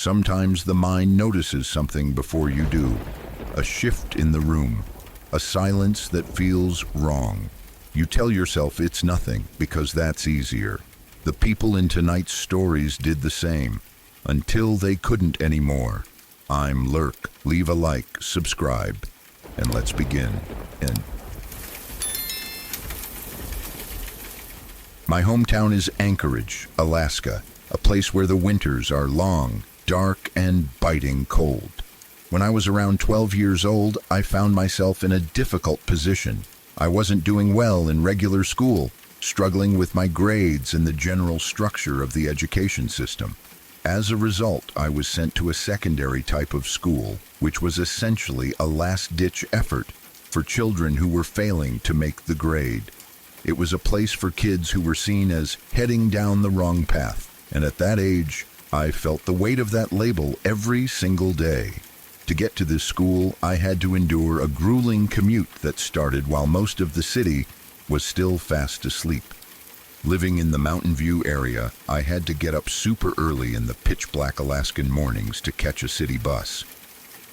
Sometimes the mind notices something before you do. A shift in the room, a silence that feels wrong. You tell yourself it's nothing because that's easier. The people in tonight's stories did the same, until they couldn't anymore. I'm LURK. Leave a like, subscribe, and let's begin. My hometown is Anchorage, Alaska, a place where the winters are long, dark, and biting cold. When I was around 12 years old, I found myself in a difficult position. I wasn't doing well in regular school, struggling with my grades and the general structure of the education system. As a result, I was sent to a secondary type of school, which was essentially a last-ditch effort for children who were failing to make the grade. It was a place for kids who were seen as heading down the wrong path, and at that age, I felt the weight of that label every single day. To get to this school, I had to endure a grueling commute that started while most of the city was still fast asleep. Living in the Mountain View area, I had to get up super early in the pitch-black Alaskan mornings to catch a city bus.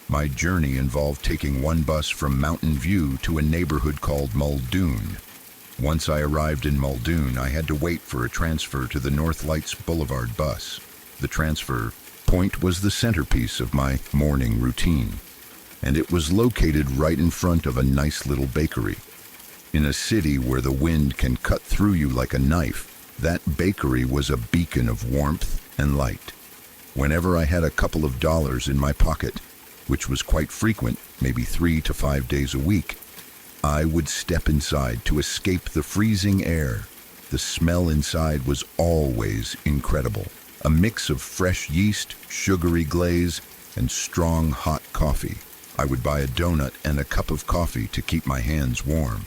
My journey involved taking one bus from Mountain View to a neighborhood called Muldoon. Once I arrived in Muldoon, I had to wait for a transfer to the North Lights Boulevard bus. The transfer point was the centerpiece of my morning routine, and it was located right in front of a nice little bakery. In a city where the wind can cut through you like a knife, that bakery was a beacon of warmth and light. Whenever I had a couple of dollars in my pocket, which was quite frequent, maybe 3 to 5 days a week, I would step inside to escape the freezing air. The smell inside was always incredible. A mix of fresh yeast, sugary glaze, and strong hot coffee. I would buy a donut and a cup of coffee to keep my hands warm.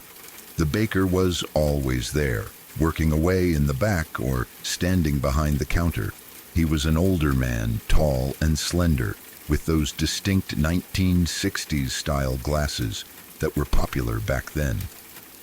The baker was always there, working away in the back or standing behind the counter. He was an older man, tall and slender, with those distinct 1960s style glasses that were popular back then.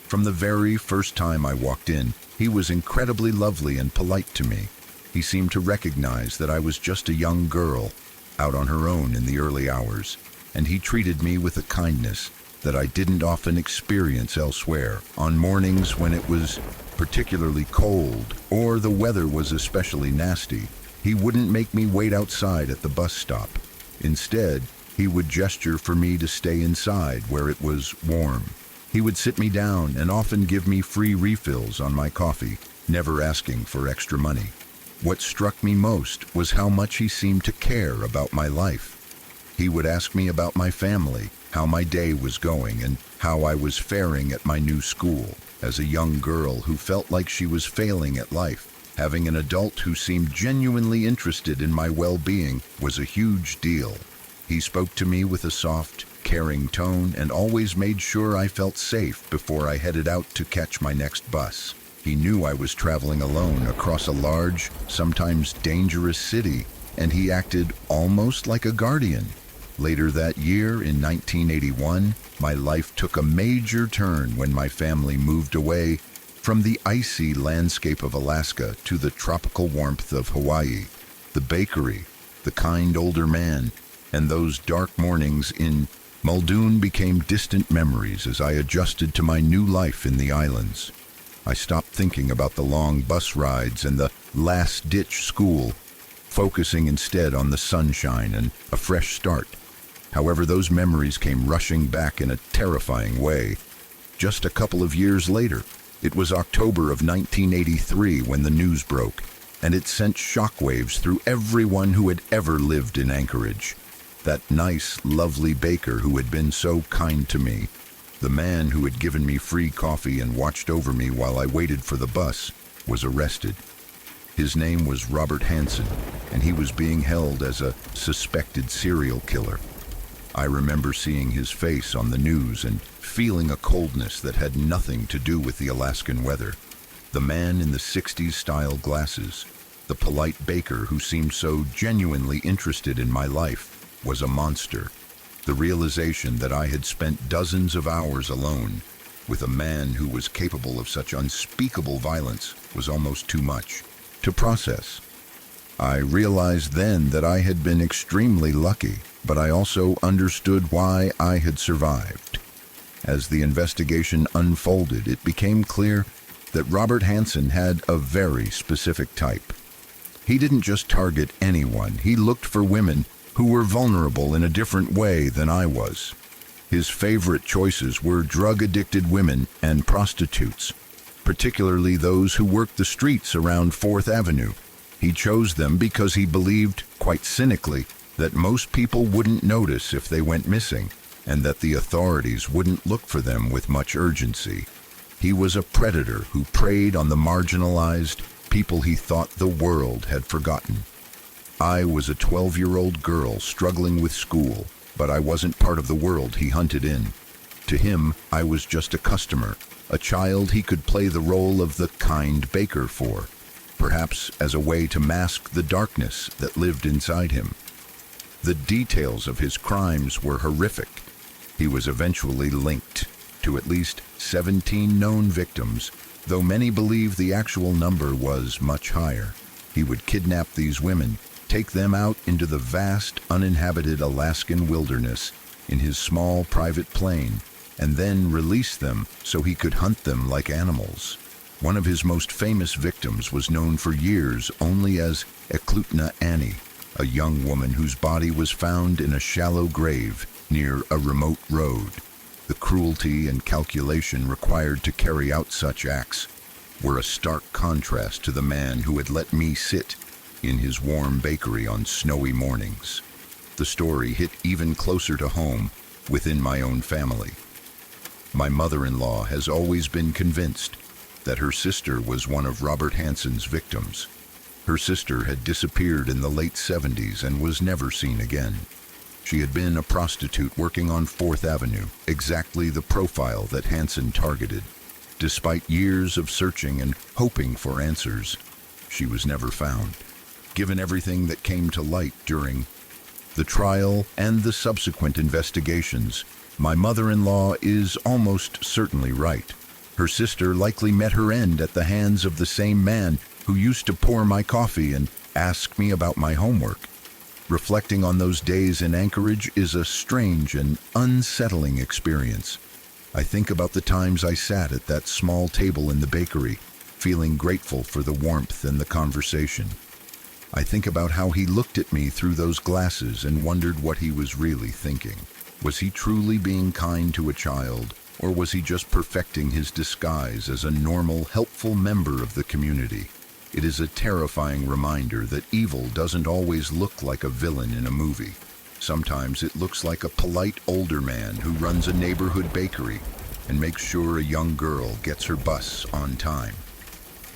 From the very first time I walked in, he was incredibly lovely and polite to me. He seemed to recognize that I was just a young girl, out on her own in the early hours, and he treated me with a kindness that I didn't often experience elsewhere. On mornings when it was particularly cold, or the weather was especially nasty, he wouldn't make me wait outside at the bus stop. Instead, he would gesture for me to stay inside where it was warm. He would sit me down and often give me free refills on my coffee, never asking for extra money. What struck me most was how much he seemed to care about my life. He would ask me about my family, how my day was going, and how I was faring at my new school. As a young girl who felt like she was failing at life, having an adult who seemed genuinely interested in my well-being was a huge deal. He spoke to me with a soft, caring tone and always made sure I felt safe before I headed out to catch my next bus. He knew I was traveling alone across a large, sometimes dangerous city, and he acted almost like a guardian. Later that year, in 1981, my life took a major turn when my family moved away from the icy landscape of Alaska to the tropical warmth of Hawaii. The bakery, the kind older man, and those dark mornings in Muldoon became distant memories as I adjusted to my new life in the islands. I stopped thinking about the long bus rides and the last-ditch school, focusing instead on the sunshine and a fresh start. However, those memories came rushing back in a terrifying way. Just a couple of years later, it was October of 1983 when the news broke, and it sent shockwaves through everyone who had ever lived in Anchorage. That nice, lovely baker who had been so kind to me, the man who had given me free coffee and watched over me while I waited for the bus, was arrested. His name was Robert Hansen, and he was being held as a suspected serial killer. I remember seeing his face on the news and feeling a coldness that had nothing to do with the Alaskan weather. The man in the 60s style glasses, the polite baker who seemed so genuinely interested in my life, was a monster. The realization that I had spent dozens of hours alone with a man who was capable of such unspeakable violence was almost too much to process. I realized then that I had been extremely lucky, but I also understood why I had survived. As the investigation unfolded, it became clear that Robert Hansen had a very specific type. He didn't just target anyone, he looked for women who were vulnerable in a different way than I was. His favorite choices were drug-addicted women and prostitutes, particularly those who worked the streets around 4th Avenue. He chose them because he believed, quite cynically, that most people wouldn't notice if they went missing, and that the authorities wouldn't look for them with much urgency. He was a predator who preyed on the marginalized, people he thought the world had forgotten. I was a 12-year-old girl struggling with school, but I wasn't part of the world he hunted in. To him, I was just a customer, a child he could play the role of the kind baker for, perhaps as a way to mask the darkness that lived inside him. The details of his crimes were horrific. He was eventually linked to at least 17 known victims, though many believe the actual number was much higher. He would kidnap these women, take them out into the vast, uninhabited Alaskan wilderness in his small private plane, and then release them so he could hunt them like animals. One of his most famous victims was known for years only as Eklutna Annie, a young woman whose body was found in a shallow grave near a remote road. The cruelty and calculation required to carry out such acts were a stark contrast to the man who had let me sit in his warm bakery on snowy mornings. The story hit even closer to home within my own family. My mother-in-law has always been convinced that her sister was one of Robert Hansen's victims. Her sister had disappeared in the late 70s and was never seen again. She had been a prostitute working on 4th Avenue, exactly the profile that Hansen targeted. Despite years of searching and hoping for answers, she was never found. Given everything that came to light during the trial and the subsequent investigations, my mother-in-law is almost certainly right. Her sister likely met her end at the hands of the same man who used to pour my coffee and ask me about my homework. Reflecting on those days in Anchorage is a strange and unsettling experience. I think about the times I sat at that small table in the bakery, feeling grateful for the warmth and the conversation. I think about how he looked at me through those glasses and wondered what he was really thinking. Was he truly being kind to a child, or was he just perfecting his disguise as a normal, helpful member of the community? It is a terrifying reminder that evil doesn't always look like a villain in a movie. Sometimes it looks like a polite older man who runs a neighborhood bakery and makes sure a young girl gets her bus on time.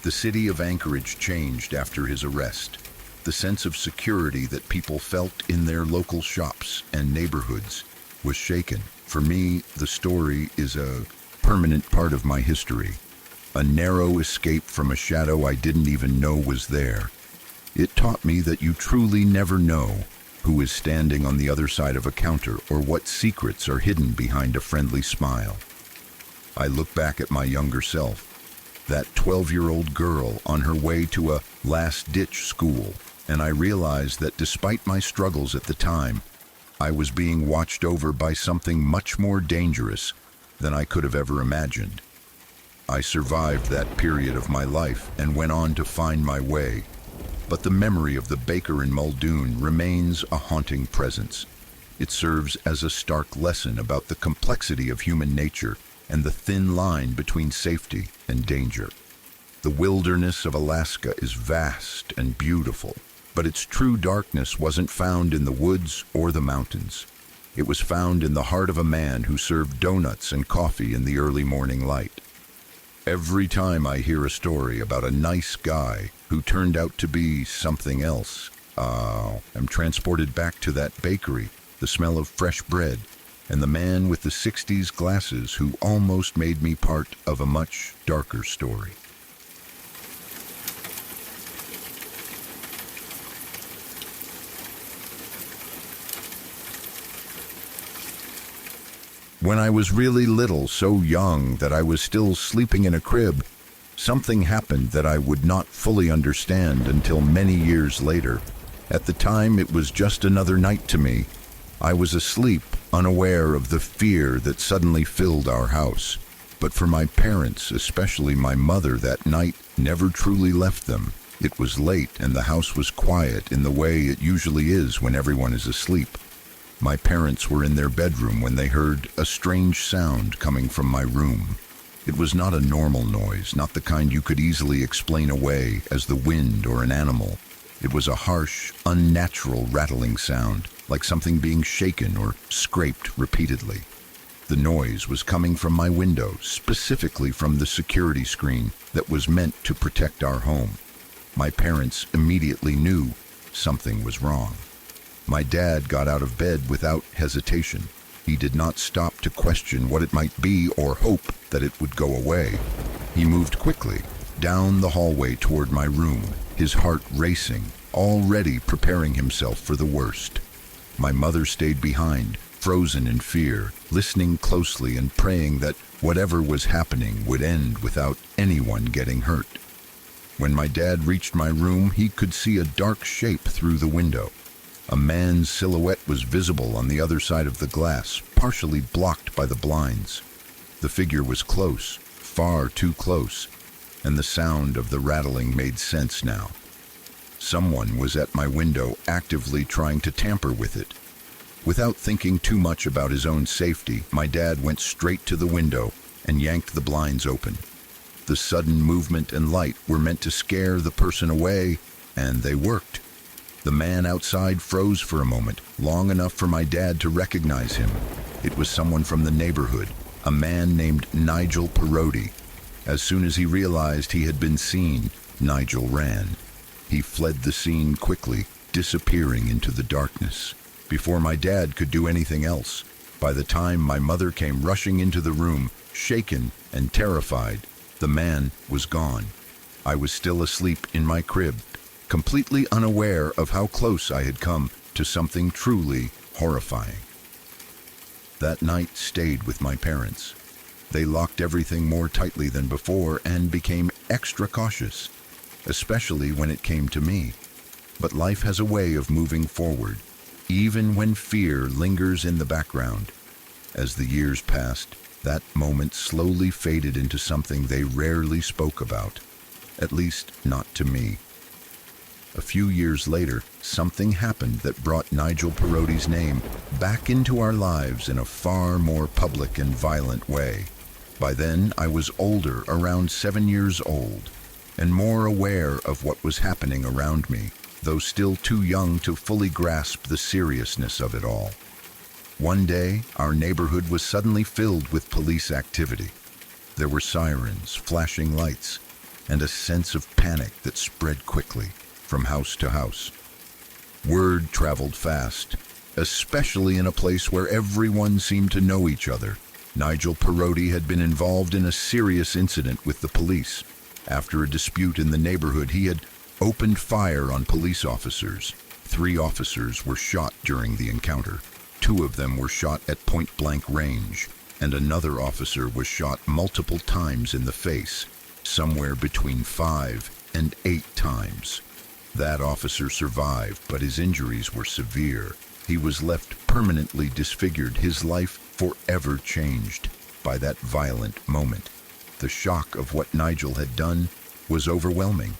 The city of Anchorage changed after his arrest. The sense of security that people felt in their local shops and neighborhoods was shaken. For me, the story is a permanent part of my history. A narrow escape from a shadow I didn't even know was there. It taught me that you truly never know who is standing on the other side of a counter or what secrets are hidden behind a friendly smile. I look back at my younger self, that 12-year-old girl on her way to a last-ditch school, and I realize that despite my struggles at the time, I was being watched over by something much more dangerous than I could have ever imagined. I survived that period of my life and went on to find my way, but the memory of the baker in Muldoon remains a haunting presence. It serves as a stark lesson about the complexity of human nature and the thin line between safety and danger. The wilderness of Alaska is vast and beautiful, but its true darkness wasn't found in the woods or the mountains. It was found in the heart of a man who served donuts and coffee in the early morning light. Every time I hear a story about a nice guy who turned out to be something else, I'm transported back to that bakery, the smell of fresh bread, and the man with the 60s glasses who almost made me part of a much darker story. When I was really little, so young that I was still sleeping in a crib, Something happened that I would not fully understand until many years later. At the time, it was just another night to me. I was asleep, unaware of the fear that suddenly filled our house. But for my parents, especially my mother, that night never truly left them. It was late and the house was quiet in the way it usually is when everyone is asleep. My parents were in their bedroom when they heard a strange sound coming from my room. It was not a normal noise, not the kind you could easily explain away as the wind or an animal. It was a harsh, unnatural rattling sound, like something being shaken or scraped repeatedly. The noise was coming from my window, specifically from the security screen that was meant to protect our home. My parents immediately knew something was wrong. My dad got out of bed without hesitation. He did not stop to question what it might be or hope that it would go away. He moved quickly down the hallway toward my room, his heart racing, already preparing himself for the worst. My mother stayed behind, frozen in fear, listening closely and praying that whatever was happening would end without anyone getting hurt. When my dad reached my room, he could see a dark shape through the window. A man's silhouette was visible on the other side of the glass, partially blocked by the blinds. The figure was close, far too close, and the sound of the rattling made sense now. Someone was at my window actively trying to tamper with it. Without thinking too much about his own safety, my dad went straight to the window and yanked the blinds open. The sudden movement and light were meant to scare the person away, and they worked. The man outside froze for a moment, long enough for my dad to recognize him. It was someone from the neighborhood, a man named Nigel Parodi. As soon as he realized he had been seen, Nigel ran. He fled the scene quickly, disappearing into the darkness. Before my dad could do anything else, by the time my mother came rushing into the room, shaken and terrified, the man was gone. I was still asleep in my crib, completely unaware of how close I had come to something truly horrifying. That night stayed with my parents. They locked everything more tightly than before and became extra cautious, especially when it came to me. But life has a way of moving forward, even when fear lingers in the background. As the years passed, that moment slowly faded into something they rarely spoke about, at least not to me. A few years later, something happened that brought Nigel Parodi's name back into our lives in a far more public and violent way. By then, I was older, around 7 years old, and more aware of what was happening around me, though still too young to fully grasp the seriousness of it all. One day, our neighborhood was suddenly filled with police activity. There were sirens, flashing lights, and a sense of panic that spread quickly from house to house. Word traveled fast, especially in a place where everyone seemed to know each other. Nigel Parodi had been involved in a serious incident with the police. After a dispute in the neighborhood, he had opened fire on police officers. 3 officers were shot during the encounter. 2 of them were shot at point-blank range, and another officer was shot multiple times in the face, somewhere between 5 and 8 times. That officer survived, but his injuries were severe. He was left permanently disfigured, his life forever changed by that violent moment. The shock of what Nigel had done was overwhelming.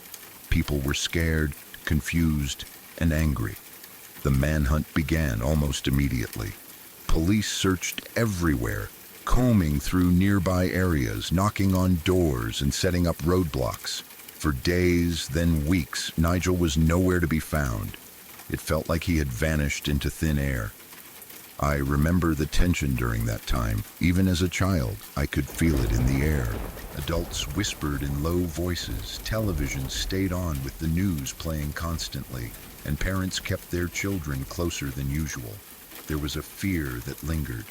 People were scared, confused, and angry. The manhunt began almost immediately. Police searched everywhere, combing through nearby areas, knocking on doors and setting up roadblocks. For days, then weeks, Nigel was nowhere to be found. It felt like he had vanished into thin air. I remember the tension during that time. Even as a child, I could feel it in the air. Adults whispered in low voices, television stayed on with the news playing constantly, and parents kept their children closer than usual. There was a fear that lingered,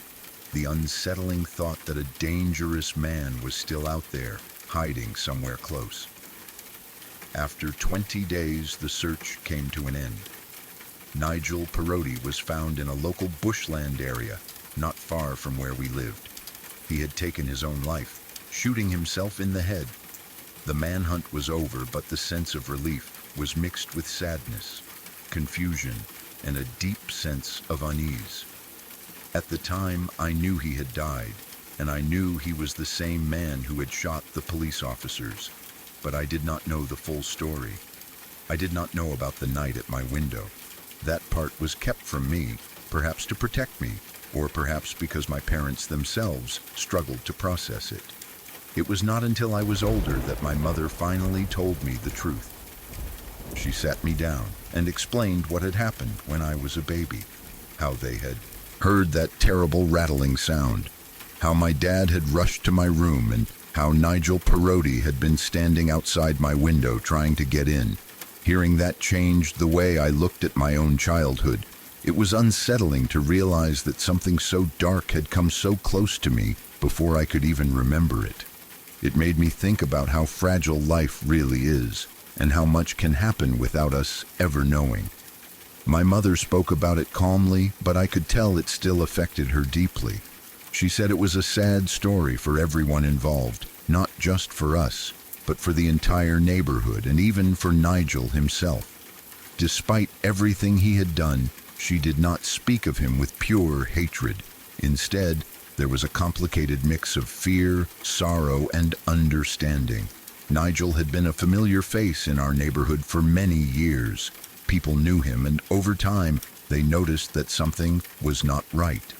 the unsettling thought that a dangerous man was still out there, hiding somewhere close. After 20 days, the search came to an end. Nigel Parodi was found in a local bushland area, not far from where we lived. He had taken his own life, shooting himself in the head. The manhunt was over, but the sense of relief was mixed with sadness, confusion, and a deep sense of unease. At the time, I knew he had died, and I knew he was the same man who had shot the police officers, but I did not know the full story. I did not know about the night at my window. That part was kept from me, perhaps to protect me, or perhaps because my parents themselves struggled to process it. It was not until I was older that my mother finally told me the truth. She sat me down and explained what had happened when I was a baby, how they had heard that terrible rattling sound, how my dad had rushed to my room, and how Nigel Perotti had been standing outside my window trying to get in. Hearing that changed the way I looked at my own childhood. It was unsettling to realize that something so dark had come so close to me before I could even remember it. It made me think about how fragile life really is, and how much can happen without us ever knowing. My mother spoke about it calmly, but I could tell it still affected her deeply. She said it was a sad story for everyone involved, not just for us, but for the entire neighborhood and even for Nigel himself. Despite everything he had done, she did not speak of him with pure hatred. Instead, there was a complicated mix of fear, sorrow, and understanding. Nigel had been a familiar face in our neighborhood for many years. People knew him, and over time, they noticed that something was not right.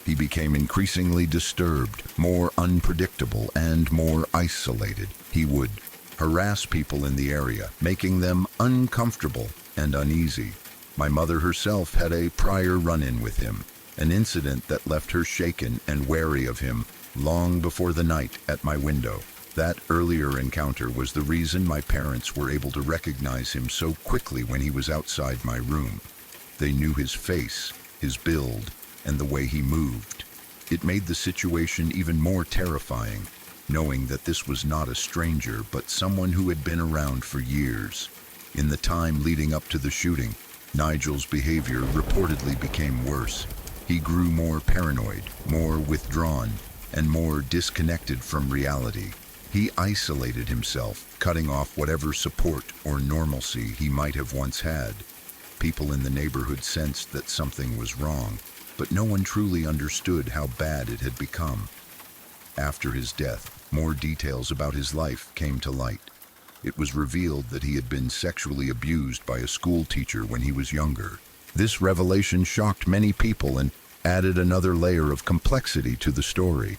He became increasingly disturbed, more unpredictable, and more isolated. He would harass people in the area, making them uncomfortable and uneasy. My mother herself had a prior run-in with him, an incident that left her shaken and wary of him long before the night at my window. That earlier encounter was the reason my parents were able to recognize him so quickly when he was outside my room. They knew his face, his build, and the way he moved. It made the situation even more terrifying, knowing that this was not a stranger, but someone who had been around for years. In the time leading up to the shooting, Nigel's behavior reportedly became worse. He grew more paranoid, more withdrawn, and more disconnected from reality. He isolated himself, cutting off whatever support or normalcy he might have once had. People in the neighborhood sensed that something was wrong, but no one truly understood how bad it had become. After his death, more details about his life came to light. It was revealed that he had been sexually abused by a school teacher when he was younger. This revelation shocked many people and added another layer of complexity to the story.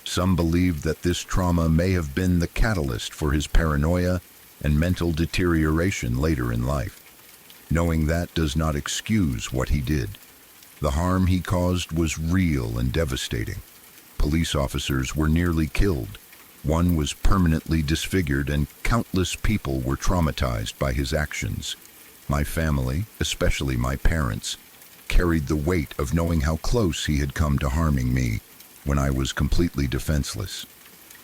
Some believed that this trauma may have been the catalyst for his paranoia and mental deterioration later in life. Knowing that does not excuse what he did. The harm he caused was real and devastating. Police officers were nearly killed. One was permanently disfigured, and countless people were traumatized by his actions. My family, especially my parents, carried the weight of knowing how close he had come to harming me when I was completely defenseless.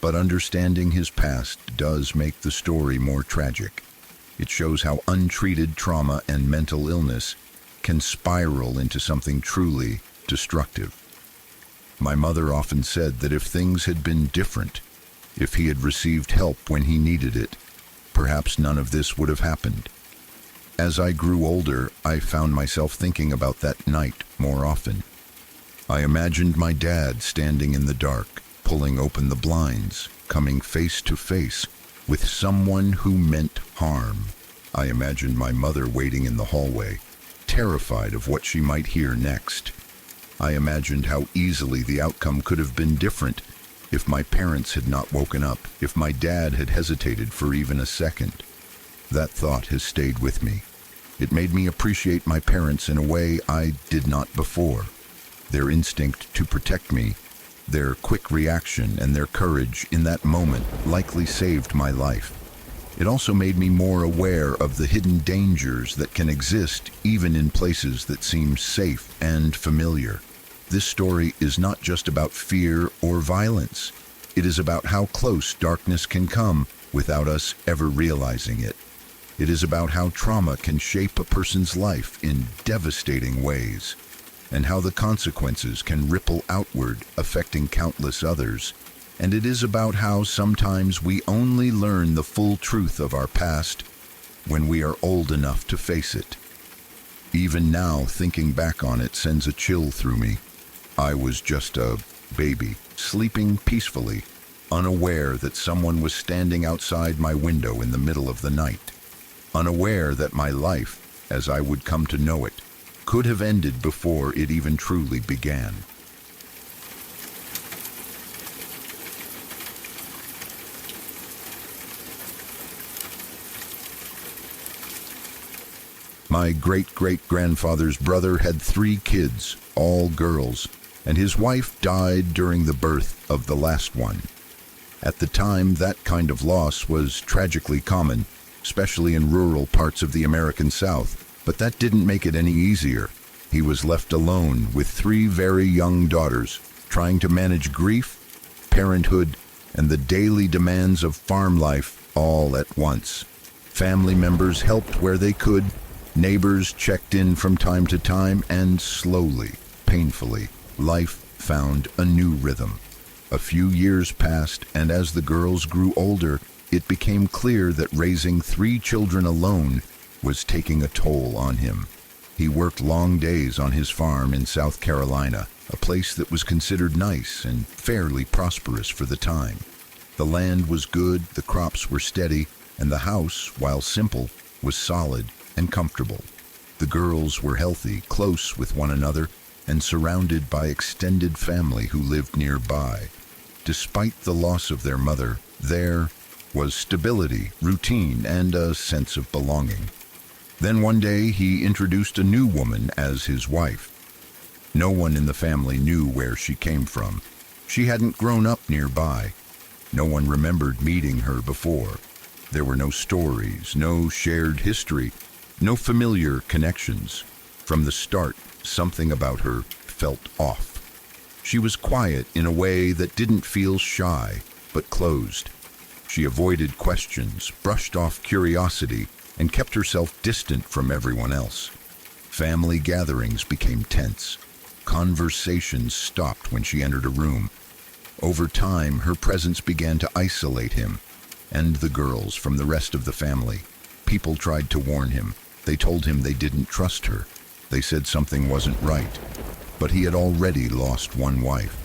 But understanding his past does make the story more tragic. It shows how untreated trauma and mental illness can spiral into something truly destructive. My mother often said that if things had been different, if he had received help when he needed it, perhaps none of this would have happened. As I grew older, I found myself thinking about that night more often. I imagined my dad standing in the dark, pulling open the blinds, coming face to face with someone who meant harm. I imagined my mother waiting in the hallway, terrified of what she might hear next. I imagined how easily the outcome could have been different if my parents had not woken up, if my dad had hesitated for even a second. That thought has stayed with me. It made me appreciate my parents in a way I did not before. Their instinct to protect me, their quick reaction, and their courage in that moment likely saved my life. It also made me more aware of the hidden dangers that can exist even in places that seem safe and familiar. This story is not just about fear or violence. It is about how close darkness can come without us ever realizing it. It is about how trauma can shape a person's life in devastating ways, and how the consequences can ripple outward, affecting countless others. and it is about how sometimes we only learn the full truth of our past when we are old enough to face it. Even now, thinking back on it sends a chill through me. I was just a baby, sleeping peacefully, unaware that someone was standing outside my window in the middle of the night, unaware that my life, as I would come to know it, could have ended before it even truly began. My great-great-grandfather's brother had 3 kids, all girls, and his wife died during the birth of the last one. At the time, that kind of loss was tragically common, especially in rural parts of the American South, but that didn't make it any easier. He was left alone with 3 very young daughters, trying to manage grief, parenthood, and the daily demands of farm life all at once. Family members helped where they could, neighbors checked in from time to time, and slowly, painfully, life found a new rhythm. A few years passed, and as the girls grew older, it became clear that raising 3 children alone was taking a toll on him. He worked long days on his farm in South Carolina, a place that was considered nice and fairly prosperous for the time. The land was good, the crops were steady, and the house, while simple, was solid and comfortable. The girls were healthy, close with one another, and surrounded by extended family who lived nearby. Despite the loss of their mother, there was stability, routine, and a sense of belonging. Then one day he introduced a new woman as his wife. No one in the family knew where she came from. She hadn't grown up nearby. No one remembered meeting her before. There were no stories, no shared history, no familiar connections. From the start, something about her felt off. She was quiet in a way that didn't feel shy, but closed. She avoided questions, brushed off curiosity, and kept herself distant from everyone else. Family gatherings became tense. Conversations stopped when she entered a room. Over time, her presence began to isolate him and the girls from the rest of the family. People tried to warn him. They told him they didn't trust her. They said something wasn't right. But he had already lost one wife,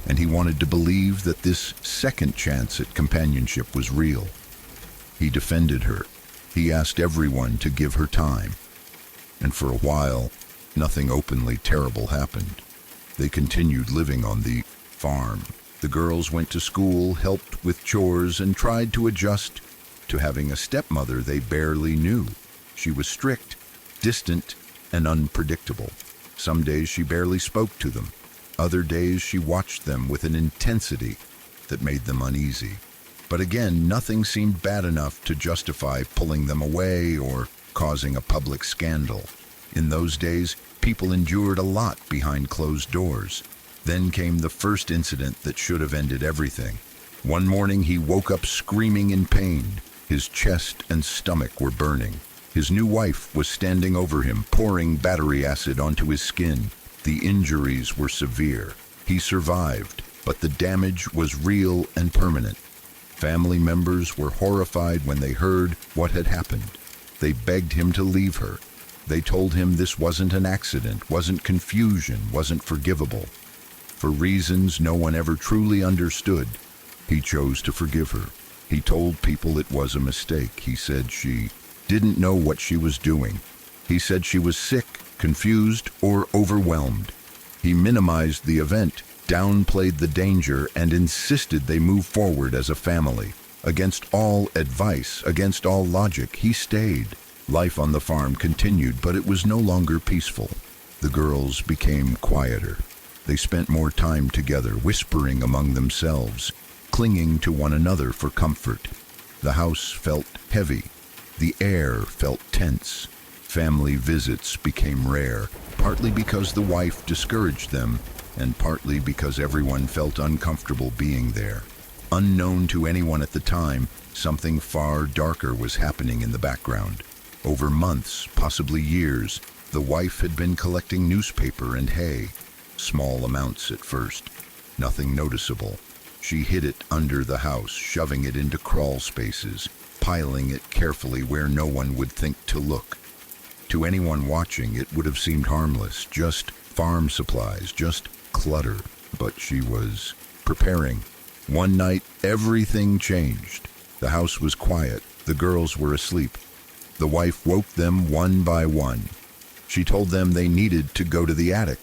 and he wanted to believe that this second chance at companionship was real. He defended her. He asked everyone to give her time. And for a while, nothing openly terrible happened. They continued living on the farm. The girls went to school, helped with chores, and tried to adjust to having a stepmother they barely knew. She was strict, distant, and unpredictable. Some days she barely spoke to them. Other days she watched them with an intensity that made them uneasy. But again, nothing seemed bad enough to justify pulling them away or causing a public scandal. In those days, people endured a lot behind closed doors. Then came the first incident that should have ended everything. One morning he woke up screaming in pain. His chest and stomach were burning. His new wife was standing over him, pouring battery acid onto his skin. The injuries were severe. He survived, but the damage was real and permanent. Family members were horrified when they heard what had happened. They begged him to leave her. They told him this wasn't an accident, wasn't confusion, wasn't forgivable. For reasons no one ever truly understood, he chose to forgive her. He told people it was a mistake. He said she didn't know what she was doing. He said she was sick, confused, or overwhelmed. He minimized the event, downplayed the danger, and insisted they move forward as a family. Against all advice, against all logic, he stayed. Life on the farm continued, but it was no longer peaceful. The girls became quieter. They spent more time together, whispering among themselves, clinging to one another for comfort. The house felt heavy. The air felt tense. Family visits became rare, partly because the wife discouraged them, and partly because everyone felt uncomfortable being there. Unknown to anyone at the time, something far darker was happening in the background. Over months, possibly years, the wife had been collecting newspaper and hay. Small amounts at first, nothing noticeable. She hid it under the house, shoving it into crawl spaces, piling it carefully where no one would think to look. To anyone watching, it would have seemed harmless, just farm supplies, just clutter. But she was preparing. One night, everything changed. The house was quiet. The girls were asleep. The wife woke them one by one. She told them they needed to go to the attic.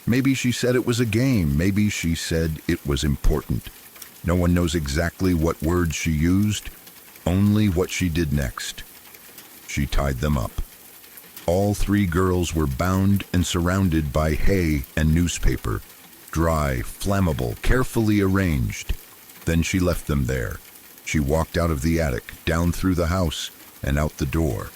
Maybe she said it was a game. Maybe she said it was important. No one knows exactly what words she used, only what she did next. She tied them up. All 3 girls were bound and surrounded by hay and newspaper, dry, flammable, carefully arranged. Then she left them there. She walked out of the attic, down through the house, and out the door.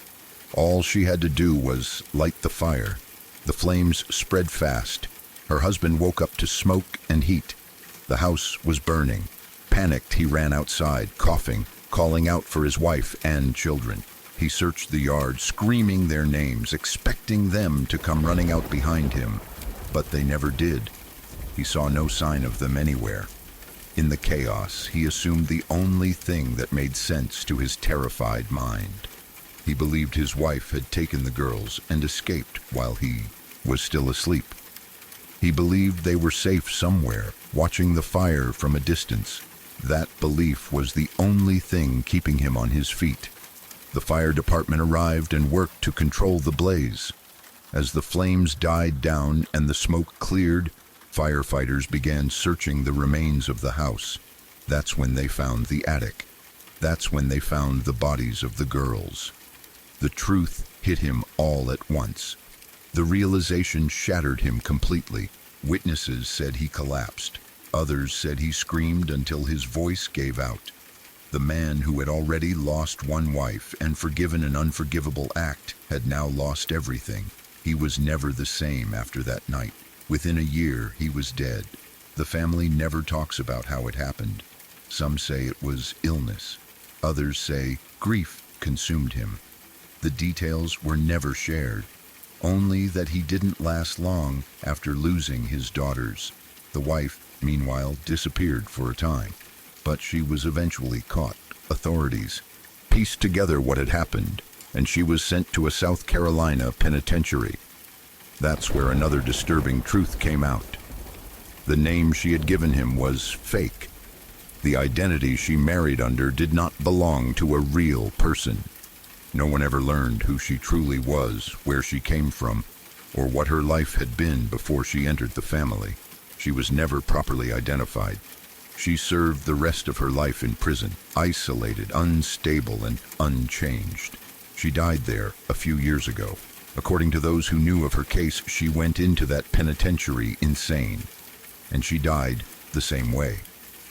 All she had to do was light the fire. The flames spread fast. Her husband woke up to smoke and heat. The house was burning. Panicked, he ran outside, coughing, calling out for his wife and children. He searched the yard, screaming their names, expecting them to come running out behind him. But they never did. He saw no sign of them anywhere. In the chaos, he assumed the only thing that made sense to his terrified mind. He believed his wife had taken the girls and escaped while he was still asleep. He believed they were safe somewhere, watching the fire from a distance. That belief was the only thing keeping him on his feet. The fire department arrived and worked to control the blaze. As the flames died down and the smoke cleared, firefighters began searching the remains of the house. That's when they found the attic. That's when they found the bodies of the girls. The truth hit him all at once. The realization shattered him completely. Witnesses said he collapsed. Others said he screamed until his voice gave out. The man who had already lost one wife and forgiven an unforgivable act had now lost everything. He was never the same after that night. Within a year, he was dead. The family never talks about how it happened. Some say it was illness. Others say grief consumed him. The details were never shared, only that he didn't last long after losing his daughters. The wife, meanwhile, disappeared for a time, but she was eventually caught. Authorities pieced together what had happened, and she was sent to a South Carolina penitentiary. That's where another disturbing truth came out. The name she had given him was fake. The identity she married under did not belong to a real person. No one ever learned who she truly was, where she came from, or what her life had been before she entered the family. She was never properly identified. She served the rest of her life in prison, isolated, unstable, and unchanged. She died there a few years ago. According to those who knew of her case, she went into that penitentiary insane. And she died the same way.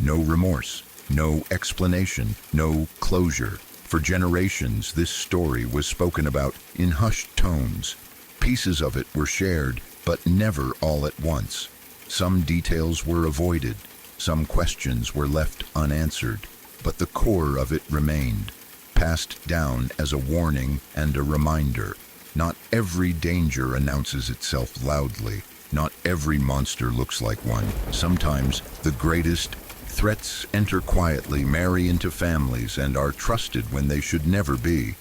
No remorse, no explanation, no closure. For generations, this story was spoken about in hushed tones. Pieces of it were shared, but never all at once. Some details were avoided. Some questions were left unanswered. But the core of it remained, passed down as a warning and a reminder. Not every danger announces itself loudly. Not every monster looks like one. Sometimes the greatest threats enter quietly, marry into families, and are trusted when they should never be.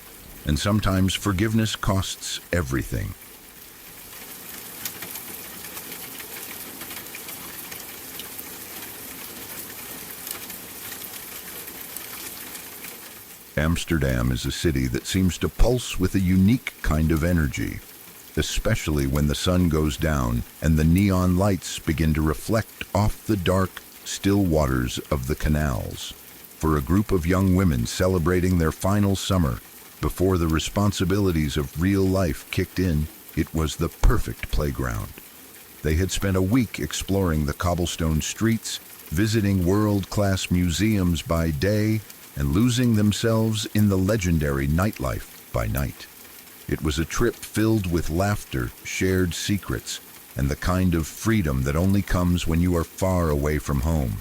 And sometimes forgiveness costs everything. Amsterdam is a city that seems to pulse with a unique kind of energy, especially when the sun goes down and the neon lights begin to reflect off the dark, still waters of the canals. For a group of young women celebrating their final summer, before the responsibilities of real life kicked in, it was the perfect playground. They had spent a week exploring the cobblestone streets, visiting world-class museums by day, and losing themselves in the legendary nightlife by night. It was a trip filled with laughter, shared secrets, and the kind of freedom that only comes when you are far away from home.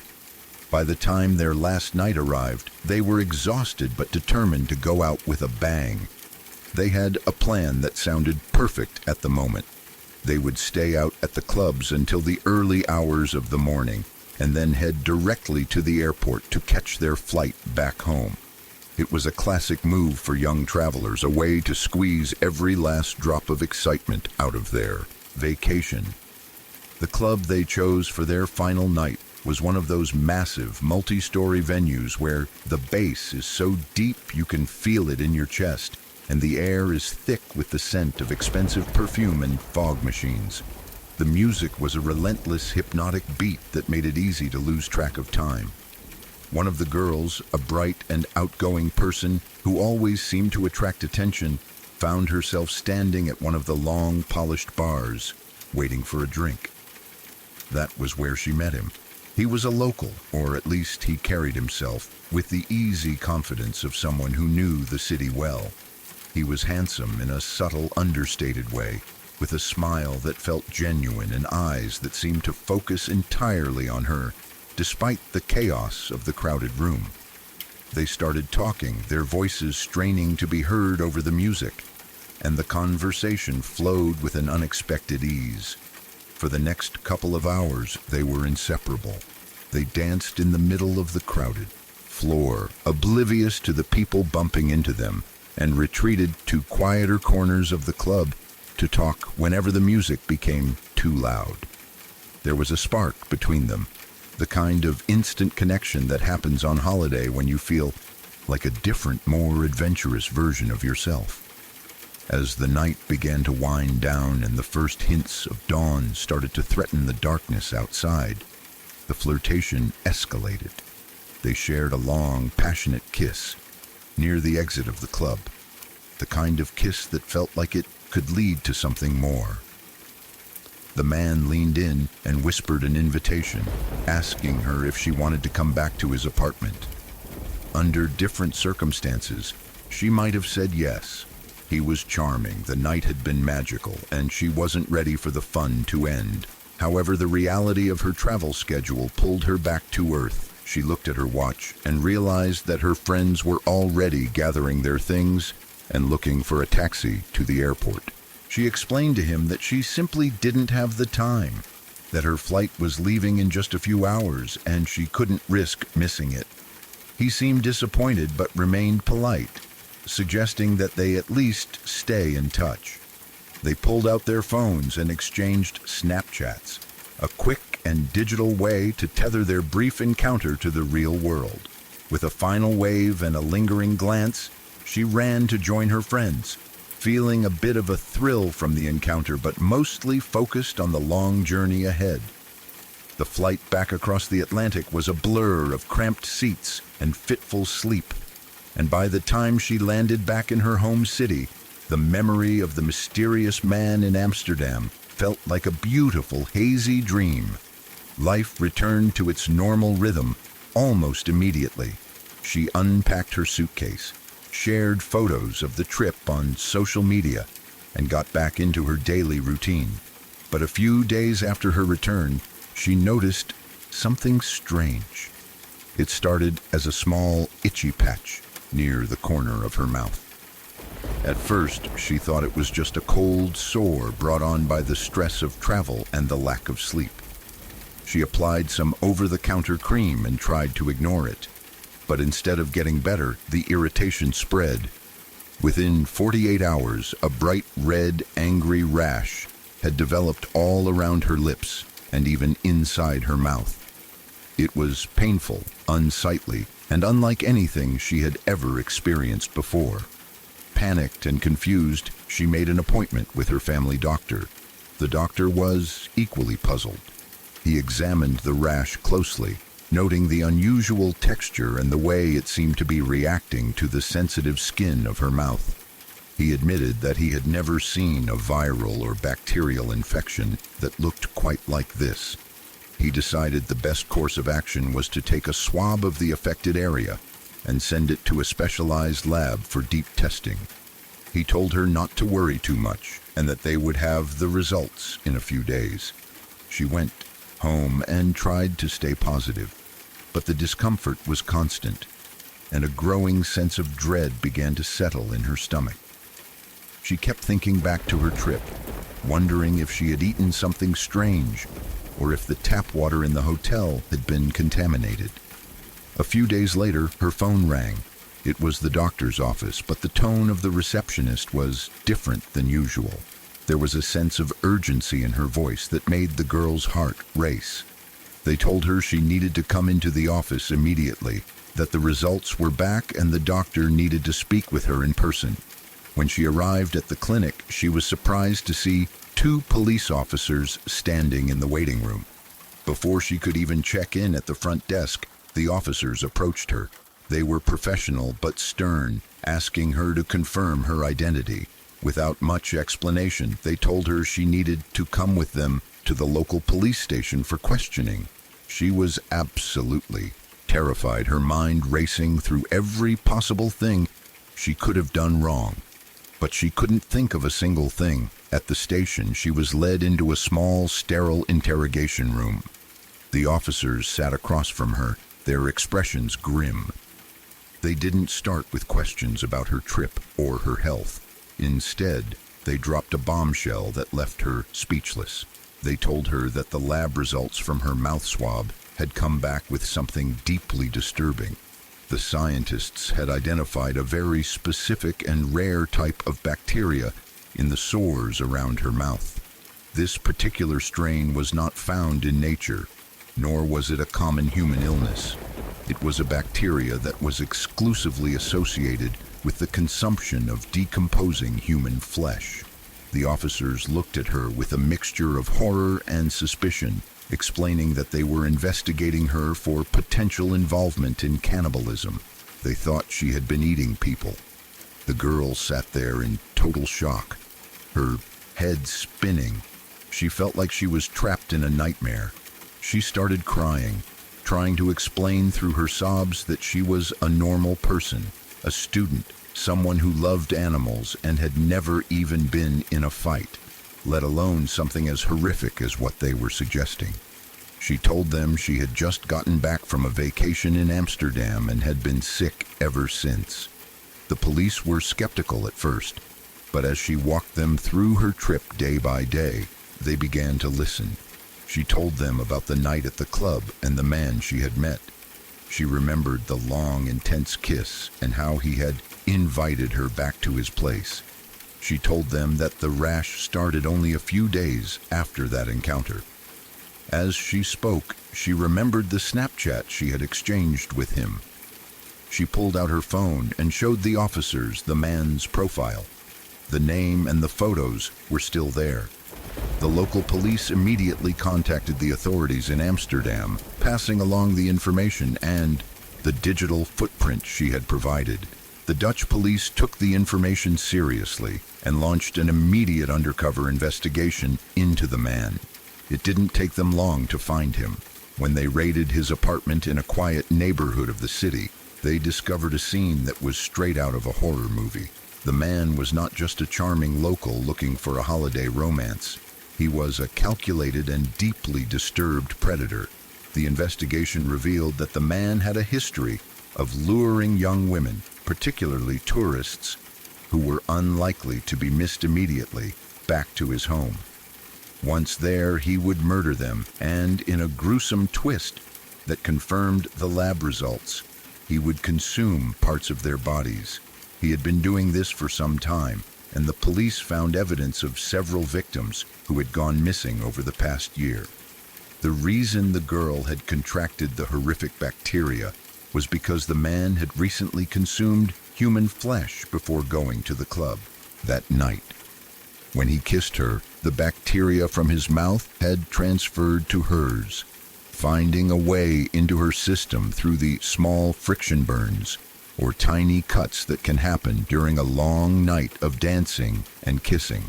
By the time their last night arrived, they were exhausted but determined to go out with a bang. They had a plan that sounded perfect at the moment. They would stay out at the clubs until the early hours of the morning, and then head directly to the airport to catch their flight back home. It was a classic move for young travelers, a way to squeeze every last drop of excitement out of their vacation. The club they chose for their final night was one of those massive, multi-story venues where the bass is so deep you can feel it in your chest, and the air is thick with the scent of expensive perfume and fog machines. The music was a relentless, hypnotic beat that made it easy to lose track of time. One of the girls, a bright and outgoing person who always seemed to attract attention, found herself standing at one of the long, polished bars, waiting for a drink. That was where she met him. He was a local, or at least he carried himself with the easy confidence of someone who knew the city well. He was handsome in a subtle, understated way, with a smile that felt genuine and eyes that seemed to focus entirely on her, despite the chaos of the crowded room. They started talking, their voices straining to be heard over the music, and the conversation flowed with an unexpected ease. For the next couple of hours, they were inseparable. They danced in the middle of the crowded floor, oblivious to the people bumping into them, and retreated to quieter corners of the club to talk whenever the music became too loud. There was a spark between them, the kind of instant connection that happens on holiday when you feel like a different, more adventurous version of yourself. As the night began to wind down and the first hints of dawn started to threaten the darkness outside, the flirtation escalated. They shared a long, passionate kiss near the exit of the club, the kind of kiss that felt like it could lead to something more. The man leaned in and whispered an invitation, asking her if she wanted to come back to his apartment. Under different circumstances, she might have said yes. He was charming, the night had been magical, and she wasn't ready for the fun to end. However, the reality of her travel schedule pulled her back to earth. She looked at her watch and realized that her friends were already gathering their things and looking for a taxi to the airport. She explained to him that she simply didn't have the time, that her flight was leaving in just a few hours and she couldn't risk missing it. He seemed disappointed but remained polite, suggesting that they at least stay in touch. They pulled out their phones and exchanged Snapchats, a quick and digital way to tether their brief encounter to the real world. With a final wave and a lingering glance, she ran to join her friends, feeling a bit of a thrill from the encounter but mostly focused on the long journey ahead. The flight back across the Atlantic was a blur of cramped seats and fitful sleep, and by the time she landed back in her home city, the memory of the mysterious man in Amsterdam felt like a beautiful, hazy dream. Life returned to its normal rhythm almost immediately. She unpacked her suitcase, shared photos of the trip on social media, and got back into her daily routine. But a few days after her return, she noticed something strange. It started as a small, itchy patch near the corner of her mouth. At first, she thought it was just a cold sore brought on by the stress of travel and the lack of sleep. She applied some over-the-counter cream and tried to ignore it, but instead of getting better, the irritation spread. Within 48 hours, a bright red, angry rash had developed all around her lips and even inside her mouth. It was painful, unsightly, and unlike anything she had ever experienced before. Panicked and confused, she made an appointment with her family doctor. The doctor was equally puzzled. He examined the rash closely, noting the unusual texture and the way it seemed to be reacting to the sensitive skin of her mouth. He admitted that he had never seen a viral or bacterial infection that looked quite like this. He decided the best course of action was to take a swab of the affected area and send it to a specialized lab for deep testing. He told her not to worry too much and that they would have the results in a few days. She went home and tried to stay positive, but the discomfort was constant, and a growing sense of dread began to settle in her stomach. She kept thinking back to her trip, wondering if she had eaten something strange, or if the tap water in the hotel had been contaminated. A few days later, her phone rang. It was the doctor's office, but the tone of the receptionist was different than usual. There was a sense of urgency in her voice that made the girl's heart race. They told her she needed to come into the office immediately, that the results were back and the doctor needed to speak with her in person. When she arrived at the clinic, she was surprised to see 2 police officers standing in the waiting room. Before she could even check in at the front desk, the officers approached her. They were professional but stern, asking her to confirm her identity. Without much explanation, they told her she needed to come with them to the local police station for questioning. She was absolutely terrified, her mind racing through every possible thing she could have done wrong. But she couldn't think of a single thing. At the station, she was led into a small, sterile interrogation room. The officers sat across from her, their expressions grim. They didn't start with questions about her trip or her health. Instead, they dropped a bombshell that left her speechless. They told her that the lab results from her mouth swab had come back with something deeply disturbing. The scientists had identified a very specific and rare type of bacteria in the sores around her mouth. This particular strain was not found in nature, nor was it a common human illness. It was a bacteria that was exclusively associated with the consumption of decomposing human flesh. The officers looked at her with a mixture of horror and suspicion, explaining that they were investigating her for potential involvement in cannibalism. They thought she had been eating people. The girl sat there in total shock, her head spinning. She felt like she was trapped in a nightmare. She started crying, trying to explain through her sobs that she was a normal person, a student, someone who loved animals and had never even been in a fight, let alone something as horrific as what they were suggesting. She told them she had just gotten back from a vacation in Amsterdam and had been sick ever since. The police were skeptical at first, but as she walked them through her trip day by day, they began to listen. She told them about the night at the club and the man she had met. She remembered the long, intense kiss and how he had invited her back to his place. She told them that the rash started only a few days after that encounter. As she spoke, she remembered the Snapchat she had exchanged with him. She pulled out her phone and showed the officers the man's profile. The name and the photos were still there. The local police immediately contacted the authorities in Amsterdam, passing along the information and the digital footprint she had provided. The Dutch police took the information seriously and launched an immediate undercover investigation into the man. It didn't take them long to find him. When they raided his apartment in a quiet neighborhood of the city, they discovered a scene that was straight out of a horror movie. The man was not just a charming local looking for a holiday romance. He was a calculated and deeply disturbed predator. The investigation revealed that the man had a history of luring young women, particularly tourists, who were unlikely to be missed immediately, back to his home. Once there, he would murder them, and in a gruesome twist that confirmed the lab results, he would consume parts of their bodies. He had been doing this for some time, and the police found evidence of several victims who had gone missing over the past year. The reason the girl had contracted the horrific bacteria was because the man had recently consumed human flesh before going to the club that night. When he kissed her, the bacteria from his mouth had transferred to hers, finding a way into her system through the small friction burns or tiny cuts that can happen during a long night of dancing and kissing.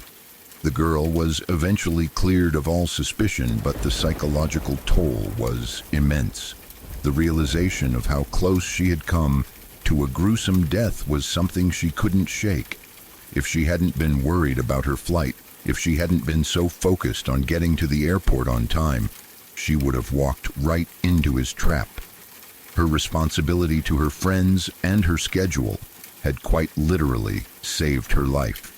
The girl was eventually cleared of all suspicion, but the psychological toll was immense. The realization of how close she had come to a gruesome death was something she couldn't shake. If she hadn't been worried about her flight, if she hadn't been so focused on getting to the airport on time, she would have walked right into his trap. Her responsibility to her friends and her schedule had quite literally saved her life.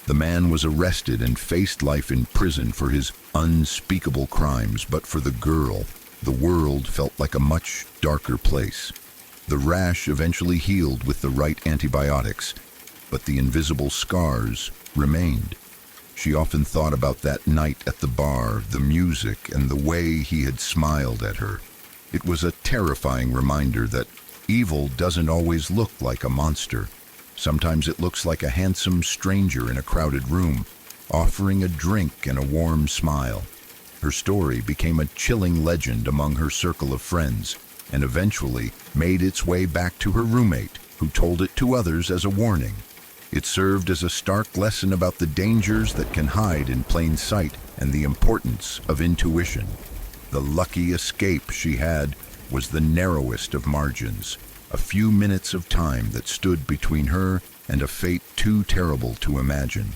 The man was arrested and faced life in prison for his unspeakable crimes, but for the girl, the world felt like a much darker place. The rash eventually healed with the right antibiotics, but the invisible scars remained. She often thought about that night at the bar, the music, and the way he had smiled at her. It was a terrifying reminder that evil doesn't always look like a monster. Sometimes it looks like a handsome stranger in a crowded room, offering a drink and a warm smile. Her story became a chilling legend among her circle of friends, and eventually made its way back to her roommate, who told it to others as a warning. It served as a stark lesson about the dangers that can hide in plain sight and the importance of intuition. The lucky escape she had was the narrowest of margins, a few minutes of time that stood between her and a fate too terrible to imagine.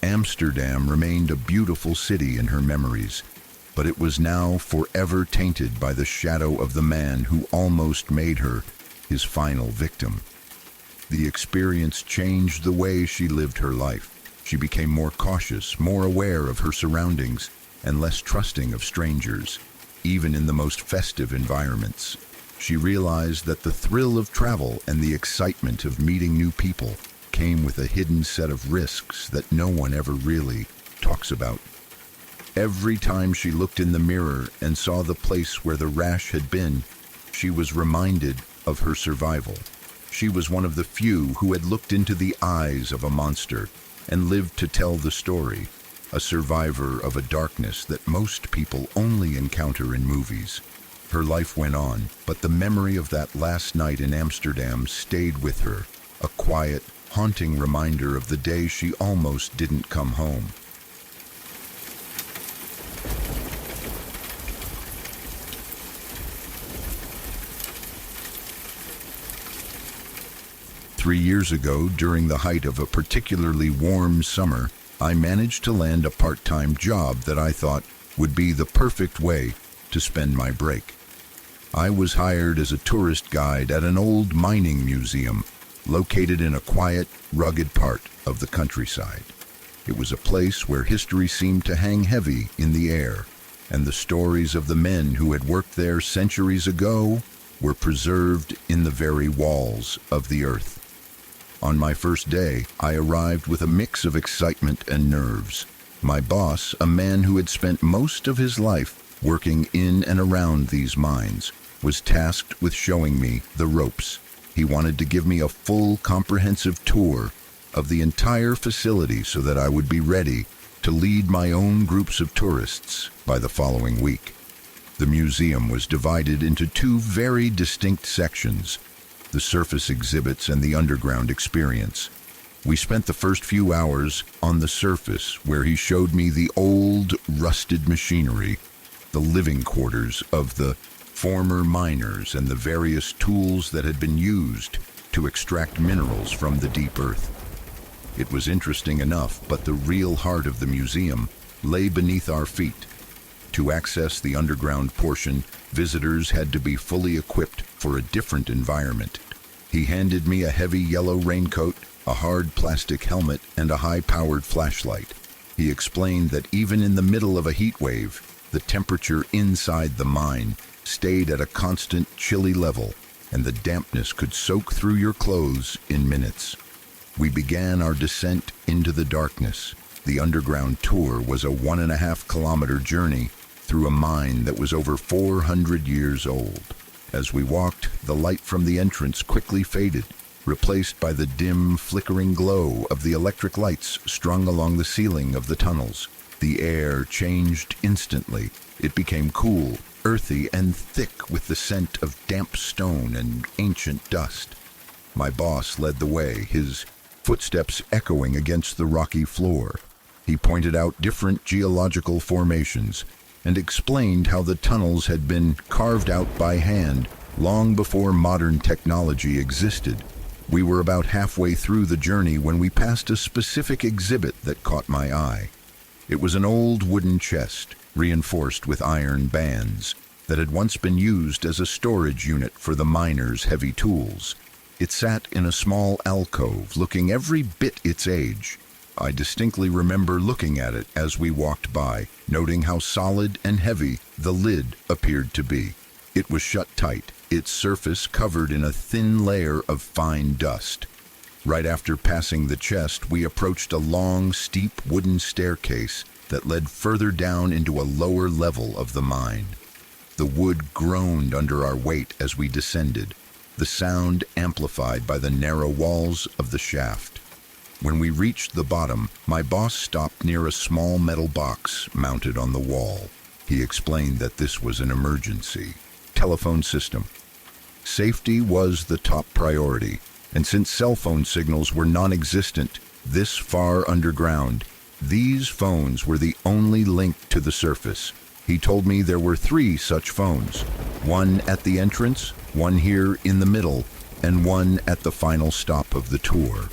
Amsterdam remained a beautiful city in her memories, but it was now forever tainted by the shadow of the man who almost made her his final victim. The experience changed the way she lived her life. She became more cautious, more aware of her surroundings, and less trusting of strangers, even in the most festive environments. She realized that the thrill of travel and the excitement of meeting new people came with a hidden set of risks that no one ever really talks about. Every time she looked in the mirror and saw the place where the rash had been, she was reminded of her survival. She was one of the few who had looked into the eyes of a monster and lived to tell the story, a survivor of a darkness that most people only encounter in movies. Her life went on, but the memory of that last night in Amsterdam stayed with her, a quiet, haunting reminder of the day she almost didn't come home. Three years ago, during the height of a particularly warm summer, I managed to land a part-time job that I thought would be the perfect way to spend my break. I was hired as a tourist guide at an old mining museum located in a quiet, rugged part of the countryside. It was a place where history seemed to hang heavy in the air, and the stories of the men who had worked there centuries ago were preserved in the very walls of the earth. On my first day, I arrived with a mix of excitement and nerves. My boss, a man who had spent most of his life working in and around these mines, was tasked with showing me the ropes. He wanted to give me a full, comprehensive tour of the entire facility so that I would be ready to lead my own groups of tourists by the following week. The museum was divided into two very distinct sections: the surface exhibits and the underground experience. We spent the first few hours on the surface, where he showed me the old, rusted machinery, the living quarters of the former miners, and the various tools that had been used to extract minerals from the deep earth. It was interesting enough, but the real heart of the museum lay beneath our feet. To access the underground portion, visitors had to be fully equipped for a different environment. He handed me a heavy yellow raincoat, a hard plastic helmet, and a high-powered flashlight. He explained that even in the middle of a heat wave, the temperature inside the mine stayed at a constant chilly level, and the dampness could soak through your clothes in minutes. We began our descent into the darkness. The underground tour was a 1.5-kilometer journey through a mine that was over 400 years old. As we walked, the light from the entrance quickly faded, replaced by the dim, flickering glow of the electric lights strung along the ceiling of the tunnels. The air changed instantly. It became cool, earthy, and thick with the scent of damp stone and ancient dust. My boss led the way, his footsteps echoing against the rocky floor. He pointed out different geological formations and explained how the tunnels had been carved out by hand long before modern technology existed. We were about halfway through the journey when we passed a specific exhibit that caught my eye. It was an old wooden chest, reinforced with iron bands, that had once been used as a storage unit for the miners' heavy tools. It sat in a small alcove, looking every bit its age. I distinctly remember looking at it as we walked by, noting how solid and heavy the lid appeared to be. It was shut tight, its surface covered in a thin layer of fine dust. Right after passing the chest, we approached a long, steep wooden staircase that led further down into a lower level of the mine. The wood groaned under our weight as we descended, the sound amplified by the narrow walls of the shaft. When we reached the bottom, my boss stopped near a small metal box mounted on the wall. He explained that this was an emergency telephone system. Safety was the top priority, and since cell phone signals were non-existent this far underground, these phones were the only link to the surface. He told me there were 3 such phones, one at the entrance, one here in the middle, and one at the final stop of the tour.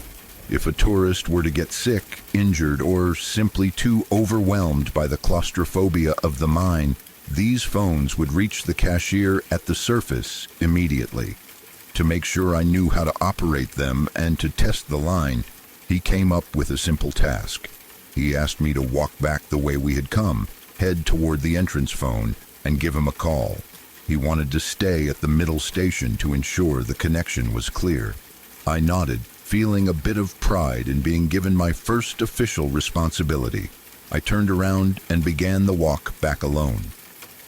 If a tourist were to get sick, injured, or simply too overwhelmed by the claustrophobia of the mine, these phones would reach the cashier at the surface immediately. To make sure I knew how to operate them and to test the line, he came up with a simple task. He asked me to walk back the way we had come, head toward the entrance phone, and give him a call. He wanted to stay at the middle station to ensure the connection was clear. I nodded, feeling a bit of pride in being given my first official responsibility. I turned around and began the walk back alone.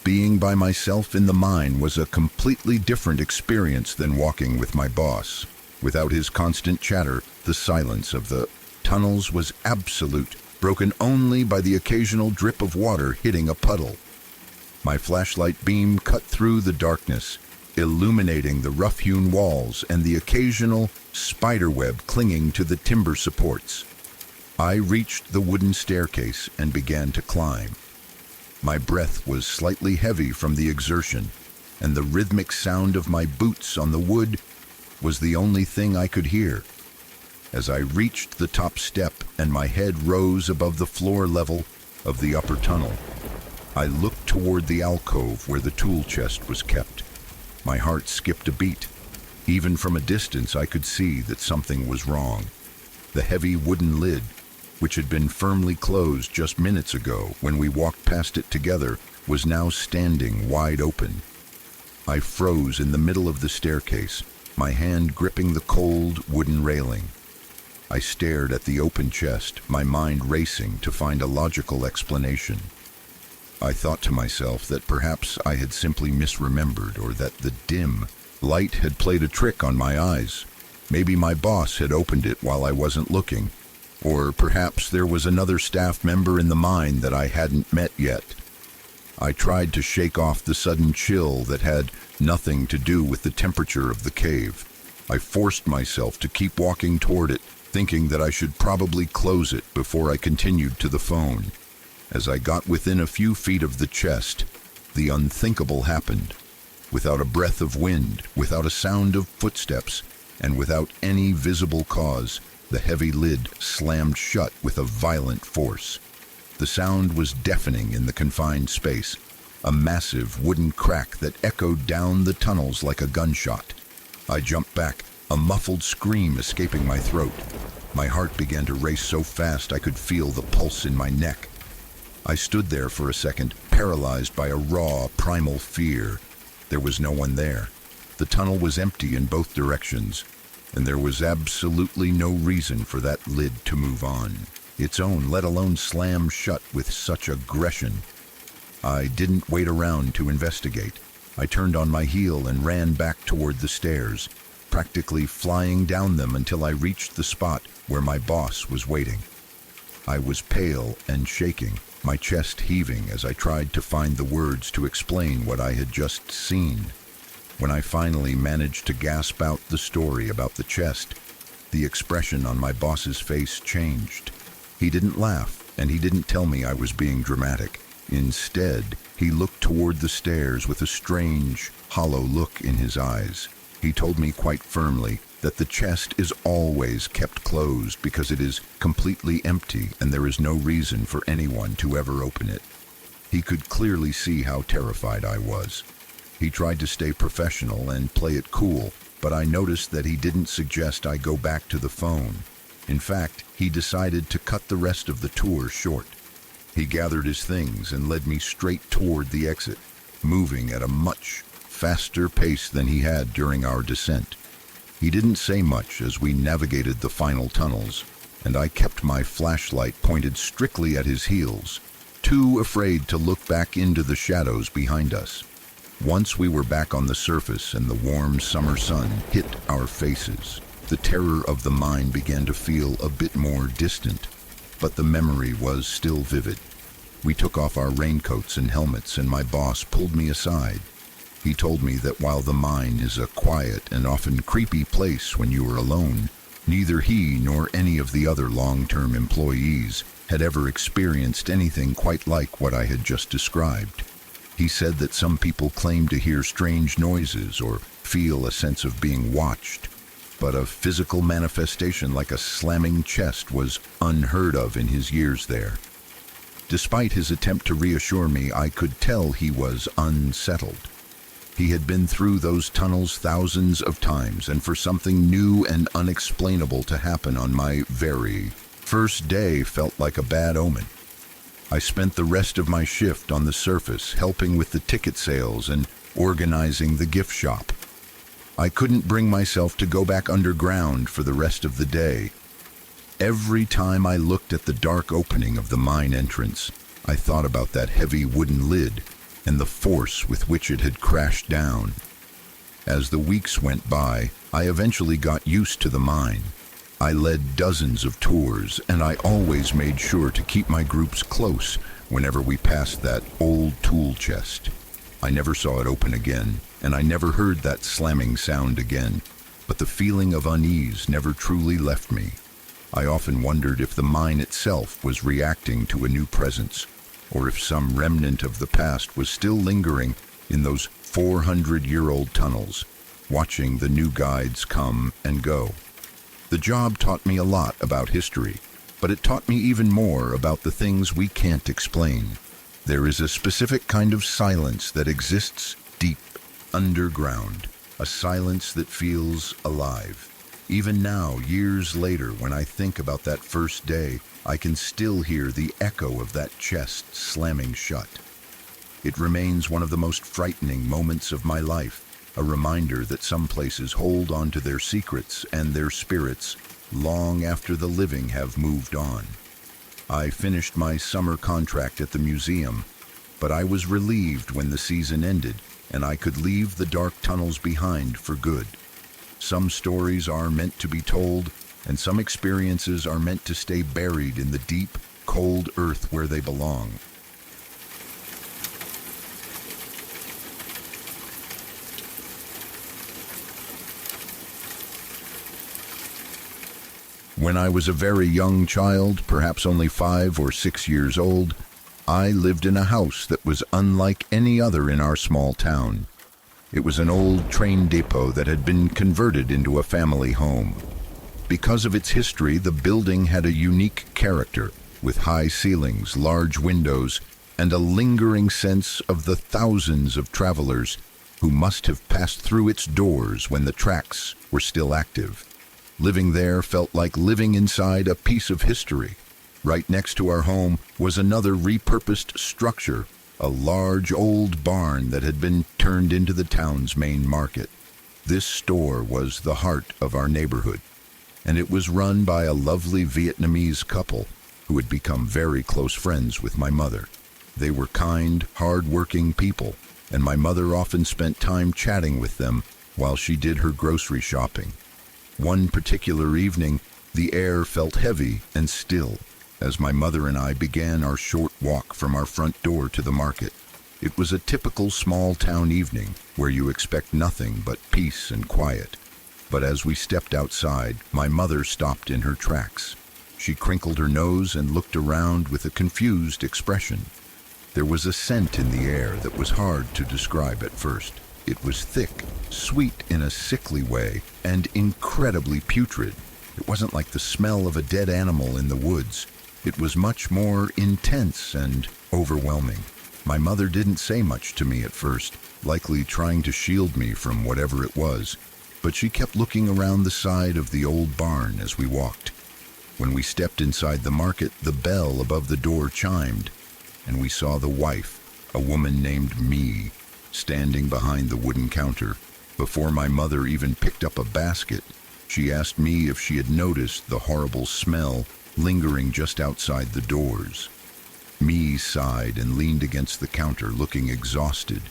Being by myself in the mine was a completely different experience than walking with my boss. Without his constant chatter, the silence of the tunnels was absolute, broken only by the occasional drip of water hitting a puddle. My flashlight beam cut through the darkness, illuminating the rough-hewn walls and the occasional spiderweb clinging to the timber supports. I reached the wooden staircase and began to climb. My breath was slightly heavy from the exertion, and the rhythmic sound of my boots on the wood was the only thing I could hear. As I reached the top step and my head rose above the floor level of the upper tunnel, I looked toward the alcove where the tool chest was kept. My heart skipped a beat. Even from a distance, I could see that something was wrong. The heavy wooden lid, which had been firmly closed just minutes ago when we walked past it together, was now standing wide open. I froze in the middle of the staircase, my hand gripping the cold wooden railing. I stared at the open chest, my mind racing to find a logical explanation. I thought to myself that perhaps I had simply misremembered, or that the dim light had played a trick on my eyes. Maybe my boss had opened it while I wasn't looking, or perhaps there was another staff member in the mine that I hadn't met yet. I tried to shake off the sudden chill that had nothing to do with the temperature of the cave. I forced myself to keep walking toward it, thinking that I should probably close it before I continued to the phone. As I got within a few feet of the chest, the unthinkable happened. Without a breath of wind, without a sound of footsteps, and without any visible cause, the heavy lid slammed shut with a violent force. The sound was deafening in the confined space, a massive wooden crack that echoed down the tunnels like a gunshot. I jumped back, a muffled scream escaping my throat. My heart began to race so fast I could feel the pulse in my neck. I stood there for a second, paralyzed by a raw, primal fear. There was no one there. The tunnel was empty in both directions, and there was absolutely no reason for that lid to move on its own, let alone slam shut with such aggression. I didn't wait around to investigate. I turned on my heel and ran back toward the stairs, practically flying down them until I reached the spot where my boss was waiting. I was pale and shaking, my chest heaving as I tried to find the words to explain what I had just seen. When I finally managed to gasp out the story about the chest, the expression on my boss's face changed. He didn't laugh, and he didn't tell me I was being dramatic. Instead, he looked toward the stairs with a strange, hollow look in his eyes. He told me quite firmly that the chest is always kept closed because it is completely empty and there is no reason for anyone to ever open it. He could clearly see how terrified I was. He tried to stay professional and play it cool, but I noticed that he didn't suggest I go back to the phone. In fact, he decided to cut the rest of the tour short. He gathered his things and led me straight toward the exit, moving at a much faster pace than he had during our descent. He didn't say much as we navigated the final tunnels, and I kept my flashlight pointed strictly at his heels, too afraid to look back into the shadows behind us. Once we were back on the surface and the warm summer sun hit our faces, the terror of the mine began to feel a bit more distant, but the memory was still vivid. We took off our raincoats and helmets, and my boss pulled me aside. He told me that while the mine is a quiet and often creepy place when you are alone, neither he nor any of the other long-term employees had ever experienced anything quite like what I had just described. He said that some people claim to hear strange noises or feel a sense of being watched, but a physical manifestation like a slamming chest was unheard of in his years there. Despite his attempt to reassure me, I could tell he was unsettled. He had been through those tunnels thousands of times, and for something new and unexplainable to happen on my very first day felt like a bad omen. I spent the rest of my shift on the surface, helping with the ticket sales and organizing the gift shop. I couldn't bring myself to go back underground for the rest of the day. Every time I looked at the dark opening of the mine entrance, I thought about that heavy wooden lid and the force with which it had crashed down. As the weeks went by, I eventually got used to the mine. I led dozens of tours, and I always made sure to keep my groups close whenever we passed that old tool chest. I never saw it open again, and I never heard that slamming sound again, but the feeling of unease never truly left me. I often wondered if the mine itself was reacting to a new presence, or if some remnant of the past was still lingering in those 400-year-old tunnels, watching the new guides come and go. The job taught me a lot about history, but it taught me even more about the things we can't explain. There is a specific kind of silence that exists deep underground, a silence that feels alive. Even now, years later, when I think about that first day, I can still hear the echo of that chest slamming shut. It remains one of the most frightening moments of my life, a reminder that some places hold on to their secrets and their spirits long after the living have moved on. I finished my summer contract at the museum, but I was relieved when the season ended and I could leave the dark tunnels behind for good. Some stories are meant to be told, and some experiences are meant to stay buried in the deep, cold earth where they belong. When I was a very young child, perhaps only 5 or 6 years old, I lived in a house that was unlike any other in our small town. It was an old train depot that had been converted into a family home. Because of its history, the building had a unique character, with high ceilings, large windows, and a lingering sense of the thousands of travelers who must have passed through its doors when the tracks were still active. Living there felt like living inside a piece of history. Right next to our home was another repurposed structure, a large old barn that had been turned into the town's main market. This store was the heart of our neighborhood, and it was run by a lovely Vietnamese couple who had become very close friends with my mother. They were kind, hard-working people, and my mother often spent time chatting with them while she did her grocery shopping. One particular evening, the air felt heavy and still as my mother and I began our short walk from our front door to the market. It was a typical small-town evening where you expect nothing but peace and quiet. But as we stepped outside, my mother stopped in her tracks. She crinkled her nose and looked around with a confused expression. There was a scent in the air that was hard to describe at first. It was thick, sweet in a sickly way, and incredibly putrid. It wasn't like the smell of a dead animal in the woods. It was much more intense and overwhelming. My mother didn't say much to me at first, likely trying to shield me from whatever it was, but she kept looking around the side of the old barn as we walked. When we stepped inside the market, the bell above the door chimed, and we saw the wife, a woman named Me, standing behind the wooden counter. Before my mother even picked up a basket, she asked me if she had noticed the horrible smell lingering just outside the doors. Me sighed and leaned against the counter, looking exhausted.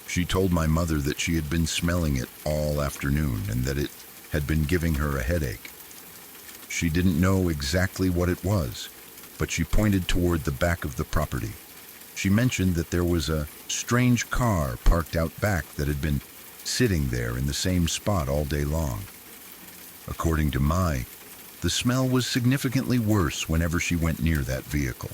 She told my mother that she had been smelling it all afternoon and that it had been giving her a headache. She didn't know exactly what it was, but she pointed toward the back of the property. She mentioned that there was a strange car parked out back that had been sitting there in the same spot all day long. According to Mai, the smell was significantly worse whenever she went near that vehicle.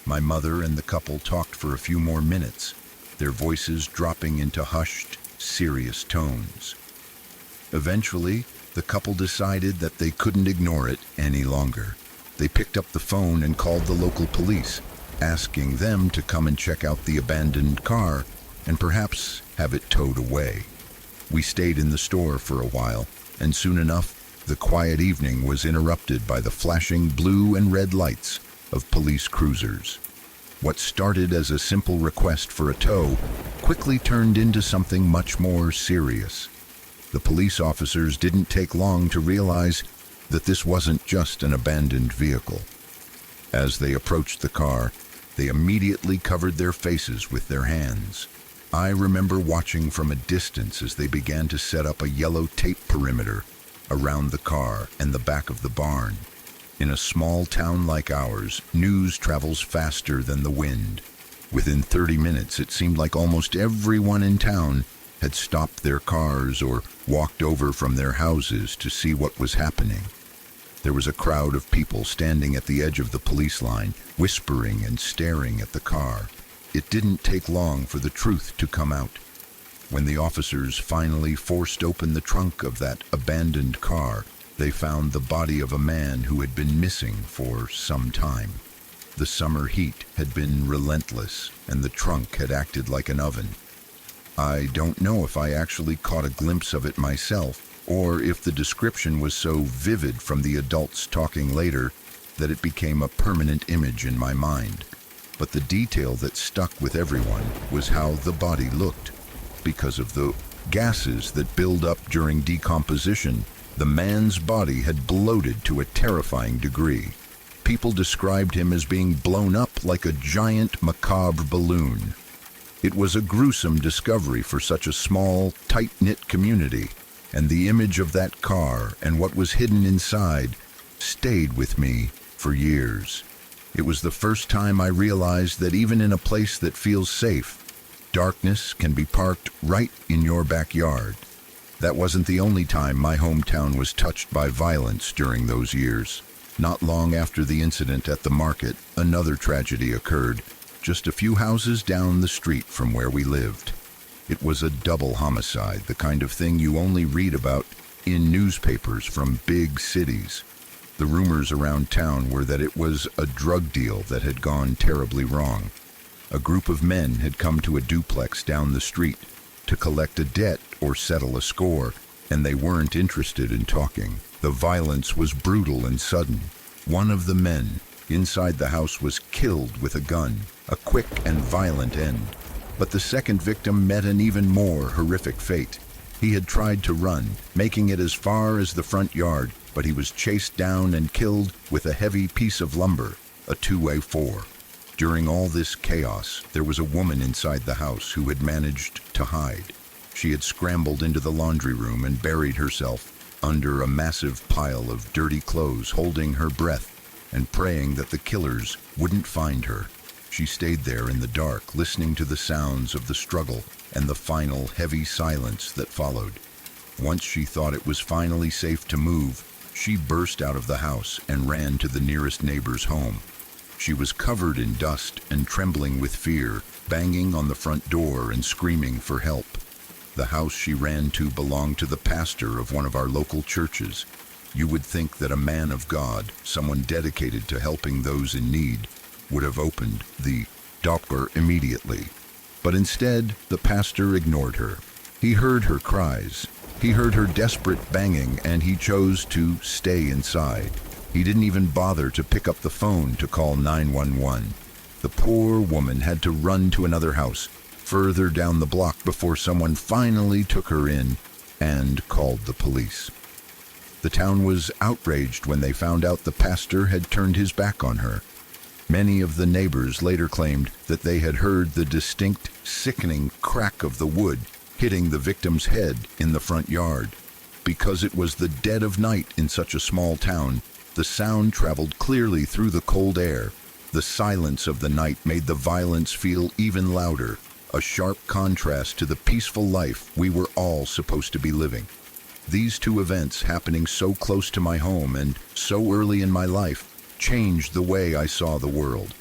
My mother and the couple talked for a few more minutes, their voices dropping into hushed, serious tones. Eventually, the couple decided that they couldn't ignore it any longer. They picked up the phone and called the local police, asking them to come and check out the abandoned car and perhaps have it towed away. We stayed in the store for a while, and soon enough, the quiet evening was interrupted by the flashing blue and red lights of police cruisers. What started as a simple request for a tow quickly turned into something much more serious. The police officers didn't take long to realize that this wasn't just an abandoned vehicle. As they approached the car, they immediately covered their faces with their hands. I remember watching from a distance as they began to set up a yellow tape perimeter around the car and the back of the barn. In a small town like ours, news travels faster than the wind. Within 30 minutes, it seemed like almost everyone in town had stopped their cars or walked over from their houses to see what was happening. There was a crowd of people standing at the edge of the police line, whispering and staring at the car. It didn't take long for the truth to come out. When the officers finally forced open the trunk of that abandoned car, they found the body of a man who had been missing for some time. The summer heat had been relentless, and the trunk had acted like an oven. I don't know if I actually caught a glimpse of it myself, or if the description was so vivid from the adults talking later that it became a permanent image in my mind. But the detail that stuck with everyone was how the body looked. Because of the gases that build up during decomposition, the man's body had bloated to a terrifying degree. People described him as being blown up like a giant, macabre balloon. It was a gruesome discovery for such a small, tight-knit community, and the image of that car and what was hidden inside stayed with me for years. It was the first time I realized that even in a place that feels safe, darkness can be parked right in your backyard. That wasn't the only time my hometown was touched by violence during those years. Not long after the incident at the market, another tragedy occurred, just a few houses down the street from where we lived. It was a double homicide, the kind of thing you only read about in newspapers from big cities. The rumors around town were that it was a drug deal that had gone terribly wrong. A group of men had come to a duplex down the street to collect a debt or settle a score, and they weren't interested in talking. The violence was brutal and sudden. One of the men inside the house was killed with a gun, a quick and violent end. But the second victim met an even more horrific fate. He had tried to run, making it as far as the front yard, but he was chased down and killed with a heavy piece of lumber, a 2A4. During all this chaos, there was a woman inside the house who had managed to hide. She had scrambled into the laundry room and buried herself under a massive pile of dirty clothes, holding her breath and praying that the killers wouldn't find her. She stayed there in the dark, listening to the sounds of the struggle and the final heavy silence that followed. Once she thought it was finally safe to move, she burst out of the house and ran to the nearest neighbor's home. She was covered in dust and trembling with fear, banging on the front door and screaming for help. The house she ran to belonged to the pastor of one of our local churches. You would think that a man of God, someone dedicated to helping those in need, would have opened the door immediately. But instead, the pastor ignored her. He heard her cries. He heard her desperate banging, and he chose to stay inside. He didn't even bother to pick up the phone to call 911. The poor woman had to run to another house further down the block before someone finally took her in and called the police. The town was outraged when they found out the pastor had turned his back on her. Many of the neighbors later claimed that they had heard the distinct, sickening crack of the wood hitting the victim's head in the front yard. Because it was the dead of night in such a small town, the sound traveled clearly through the cold air. The silence of the night made the violence feel even louder, a sharp contrast to the peaceful life we were all supposed to be living. These two events happening so close to my home and so early in my life changed the way I saw the world.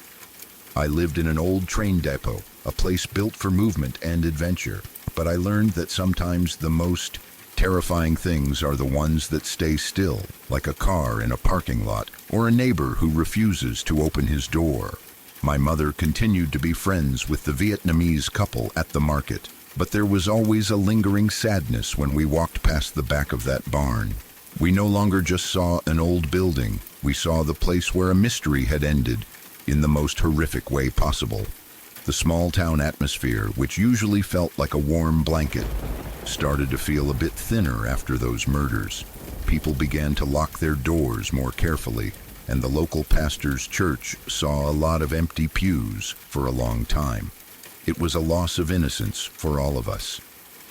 I lived in an old train depot, a place built for movement and adventure, but I learned that sometimes the most terrifying things are the ones that stay still, like a car in a parking lot or a neighbor who refuses to open his door. My mother continued to be friends with the Vietnamese couple at the market, but there was always a lingering sadness when we walked past the back of that barn. We no longer just saw an old building, we saw the place where a mystery had ended in the most horrific way possible. The small town atmosphere, which usually felt like a warm blanket, started to feel a bit thinner after those murders. People began to lock their doors more carefully, and the local pastor's church saw a lot of empty pews for a long time. It was a loss of innocence for all of us.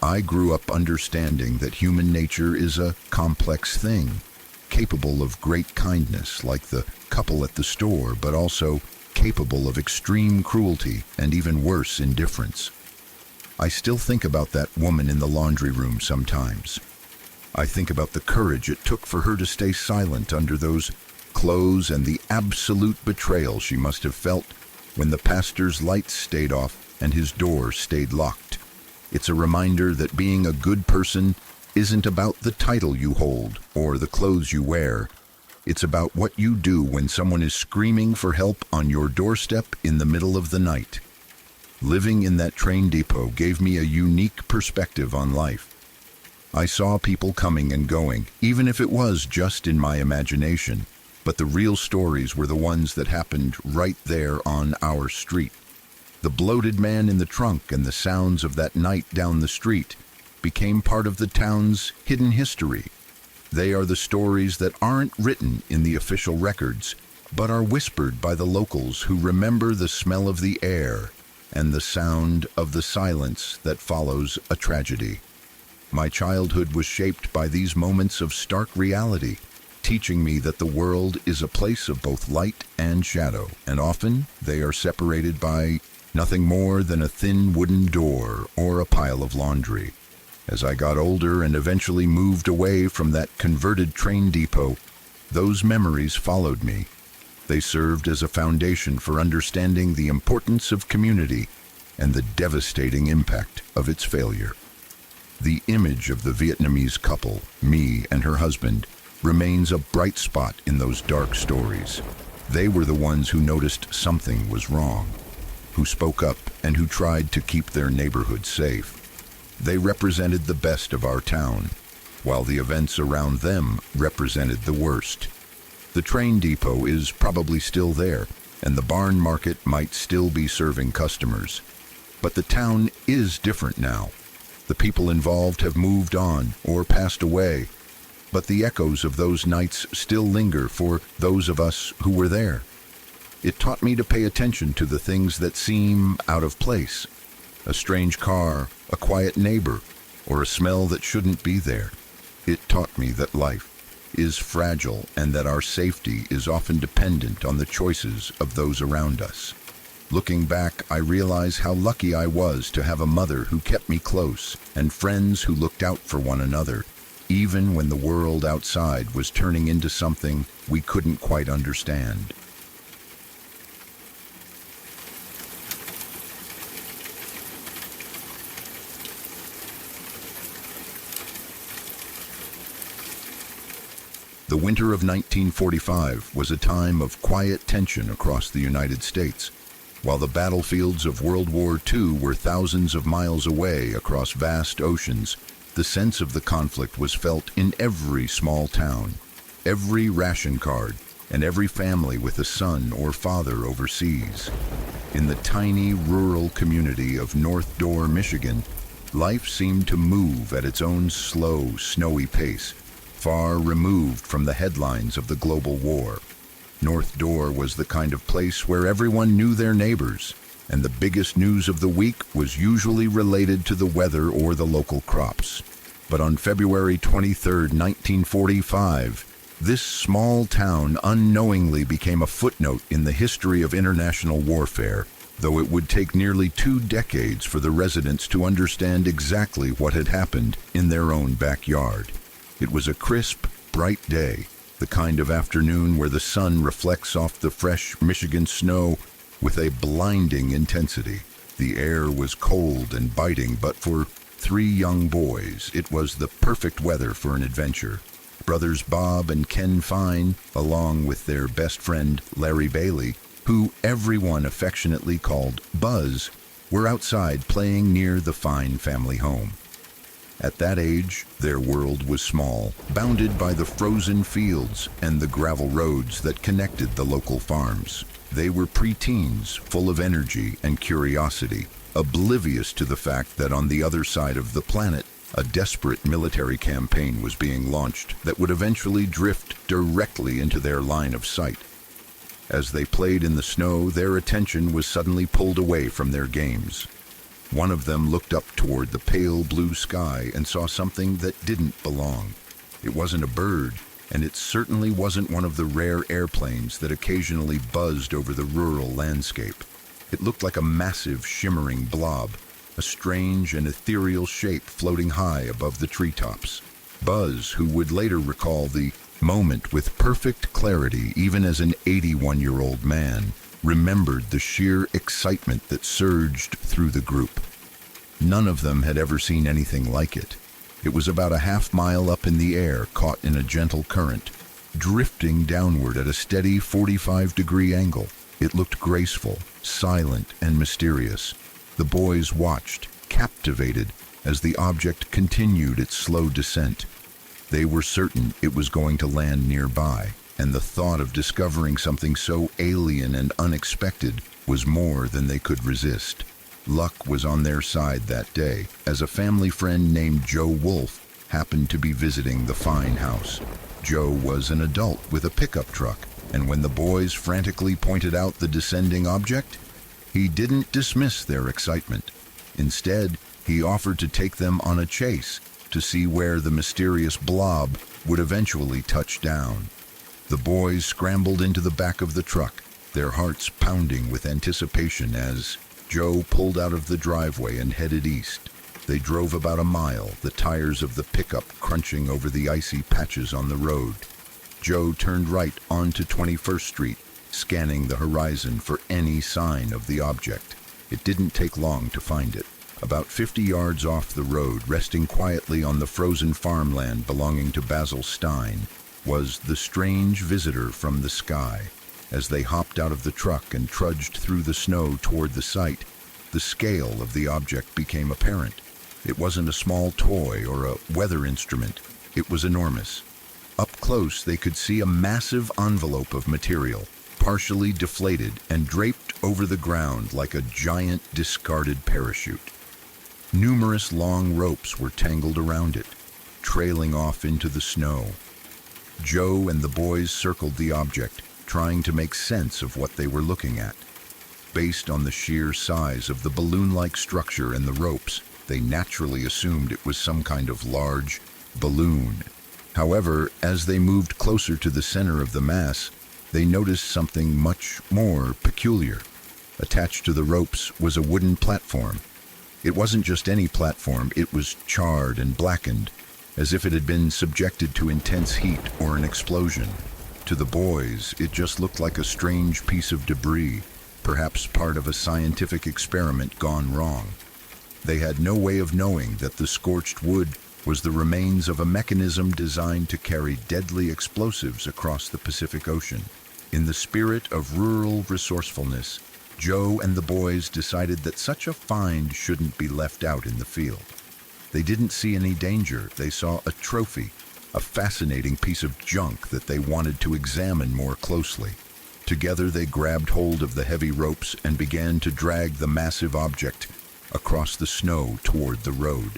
I grew up understanding that human nature is a complex thing, capable of great kindness like the couple at the store, but also capable of extreme cruelty and even worse, indifference. I still think about that woman in the laundry room sometimes. I think about the courage it took for her to stay silent under those clothes and the absolute betrayal she must have felt when the pastor's lights stayed off and his door stayed locked. It's a reminder that being a good person isn't about the title you hold or the clothes you wear. It's about what you do when someone is screaming for help on your doorstep in the middle of the night. Living in that train depot gave me a unique perspective on life. I saw people coming and going, even if it was just in my imagination, but the real stories were the ones that happened right there on our street. The bloated man in the trunk and the sounds of that night down the street became part of the town's hidden history. They are the stories that aren't written in the official records, but are whispered by the locals who remember the smell of the air and the sound of the silence that follows a tragedy. My childhood was shaped by these moments of stark reality, teaching me that the world is a place of both light and shadow, and often they are separated by nothing more than a thin wooden door or a pile of laundry. As I got older and eventually moved away from that converted train depot, those memories followed me. They served as a foundation for understanding the importance of community and the devastating impact of its failure. The image of the Vietnamese couple, me and her husband, remains a bright spot in those dark stories. They were the ones who noticed something was wrong, who spoke up and who tried to keep their neighborhood safe. They represented the best of our town, while the events around them represented the worst. The train depot is probably still there, and the barn market might still be serving customers. But the town is different now. The people involved have moved on or passed away, but the echoes of those nights still linger for those of us who were there. It taught me to pay attention to the things that seem out of place. A strange car, a quiet neighbor, or a smell that shouldn't be there. It taught me that life is fragile and that our safety is often dependent on the choices of those around us. Looking back, I realize how lucky I was to have a mother who kept me close and friends who looked out for one another, even when the world outside was turning into something we couldn't quite understand. The winter of 1945 was a time of quiet tension across the United States. While the battlefields of World War II were thousands of miles away across vast oceans, the sense of the conflict was felt in every small town. Every ration card, and every family with a son or father overseas. In the tiny rural community of North Door, Michigan, life seemed to move at its own slow, snowy pace, far removed from the headlines of the global war. North Door was the kind of place where everyone knew their neighbors, and the biggest news of the week was usually related to the weather or the local crops. But on February 23, 1945, this small town unknowingly became a footnote in the history of international warfare, though it would take nearly 2 decades for the residents to understand exactly what had happened in their own backyard. It was a crisp, bright day, the kind of afternoon where the sun reflects off the fresh Michigan snow with a blinding intensity. The air was cold and biting, but for 3 young boys, it was the perfect weather for an adventure. Brothers Bob and Ken Fine, along with their best friend Larry Bailey, who everyone affectionately called Buzz, were outside playing near the Fine family home. At that age, their world was small, bounded by the frozen fields and the gravel roads that connected the local farms. They were preteens, full of energy and curiosity, oblivious to the fact that on the other side of the planet, a desperate military campaign was being launched that would eventually drift directly into their line of sight. As they played in the snow, their attention was suddenly pulled away from their games. One of them looked up toward the pale blue sky and saw something that didn't belong. It wasn't a bird, and it certainly wasn't one of the rare airplanes that occasionally buzzed over the rural landscape. It looked like a massive, shimmering blob, a strange and ethereal shape floating high above the treetops. Buzz, who would later recall the moment with perfect clarity even as an 81-year-old man, remembered the sheer excitement that surged through the group. None of them had ever seen anything like it. It was about a half-mile up in the air, caught in a gentle current, drifting downward at a steady 45-degree angle. It looked graceful, silent, and mysterious. The boys watched, captivated, as the object continued its slow descent. They were certain it was going to land nearby, and the thought of discovering something so alien and unexpected was more than they could resist. Luck was on their side that day, as a family friend named Joe Wolf happened to be visiting the Fine house. Joe was an adult with a pickup truck, and when the boys frantically pointed out the descending object, he didn't dismiss their excitement. Instead, he offered to take them on a chase to see where the mysterious blob would eventually touch down. The boys scrambled into the back of the truck, their hearts pounding with anticipation as Joe pulled out of the driveway and headed east. They drove about a mile, the tires of the pickup crunching over the icy patches on the road. Joe turned right onto 21st Street, scanning the horizon for any sign of the object. It didn't take long to find it. About 50 yards off the road, resting quietly on the frozen farmland belonging to Basil Stein, was the strange visitor from the sky. As they hopped out of the truck and trudged through the snow toward the site, the scale of the object became apparent. It wasn't a small toy or a weather instrument. It was enormous. Up close, they could see a massive envelope of material, partially deflated and draped over the ground like a giant discarded parachute. Numerous long ropes were tangled around it, trailing off into the snow. Joe and the boys circled the object, trying to make sense of what they were looking at. Based on the sheer size of the balloon-like structure and the ropes, they naturally assumed it was some kind of large balloon. However, as they moved closer to the center of the mass, they noticed something much more peculiar. Attached to the ropes was a wooden platform. It wasn't just any platform, it was charred and blackened, as if it had been subjected to intense heat or an explosion. To the boys, it just looked like a strange piece of debris, perhaps part of a scientific experiment gone wrong. They had no way of knowing that the scorched wood was the remains of a mechanism designed to carry deadly explosives across the Pacific Ocean. In the spirit of rural resourcefulness, Joe and the boys decided that such a find shouldn't be left out in the field. They didn't see any danger, they saw a trophy, a fascinating piece of junk that they wanted to examine more closely. Together they grabbed hold of the heavy ropes and began to drag the massive object across the snow toward the road.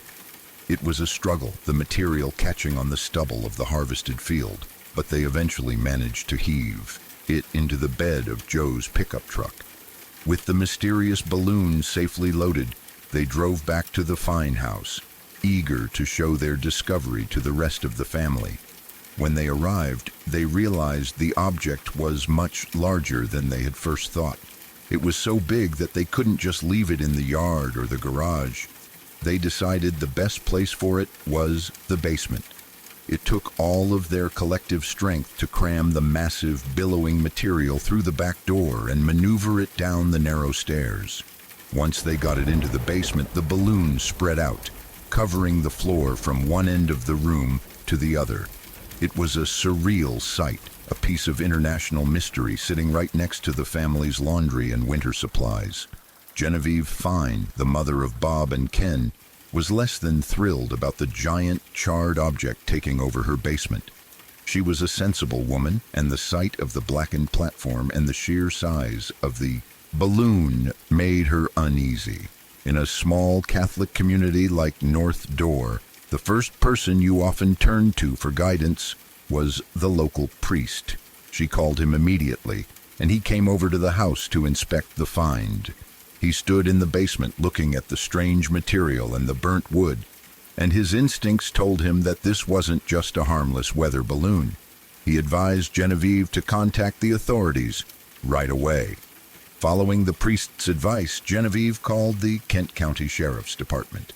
It was a struggle, the material catching on the stubble of the harvested field, but they eventually managed to heave it into the bed of Joe's pickup truck. With the mysterious balloon safely loaded, they drove back to the Fine house, eager to show their discovery to the rest of the family. When they arrived, they realized the object was much larger than they had first thought. It was so big that they couldn't just leave it in the yard or the garage. They decided the best place for it was the basement. It took all of their collective strength to cram the massive, billowing material through the back door and maneuver it down the narrow stairs. Once they got it into the basement, the balloon spread out, covering the floor from one end of the room to the other. It was a surreal sight, a piece of international mystery sitting right next to the family's laundry and winter supplies. Genevieve Fine, the mother of Bob and Ken, was less than thrilled about the giant, charred object taking over her basement. She was a sensible woman, and the sight of the blackened platform and the sheer size of the balloon made her uneasy. In a small Catholic community like North Door, the first person you often turned to for guidance was the local priest. She called him immediately, and he came over to the house to inspect the find. He stood in the basement looking at the strange material and the burnt wood, and his instincts told him that this wasn't just a harmless weather balloon. He advised Genevieve to contact the authorities right away. Following the priest's advice, Genevieve called the Kent County Sheriff's Department.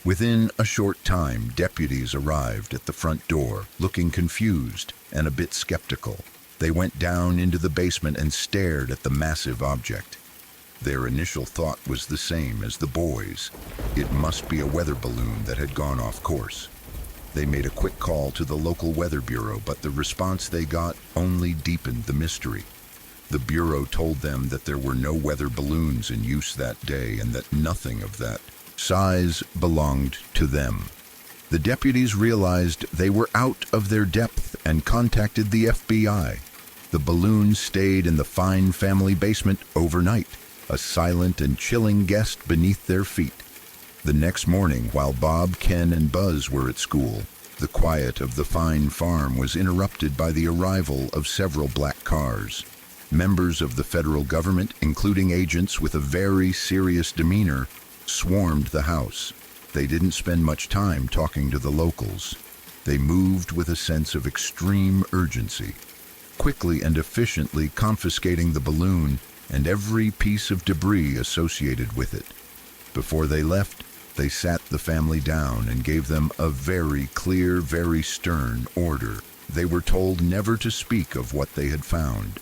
Within a short time, deputies arrived at the front door, looking confused and a bit skeptical. They went down into the basement and stared at the massive object. Their initial thought was the same as the boys. It must be a weather balloon that had gone off course. They made a quick call to the local weather bureau, but the response they got only deepened the mystery. The bureau told them that there were no weather balloons in use that day and that nothing of that size belonged to them. The deputies realized they were out of their depth and contacted the FBI. The balloon stayed in the Fine family basement overnight, a silent and chilling guest beneath their feet. The next morning, while Bob, Ken, and Buzz were at school, the quiet of the Fine farm was interrupted by the arrival of several black cars. Members of the federal government, including agents with a very serious demeanor, swarmed the house. They didn't spend much time talking to the locals. They moved with a sense of extreme urgency, quickly and efficiently confiscating the balloon and every piece of debris associated with it. Before they left, they sat the family down and gave them a very clear, very stern order. They were told never to speak of what they had found.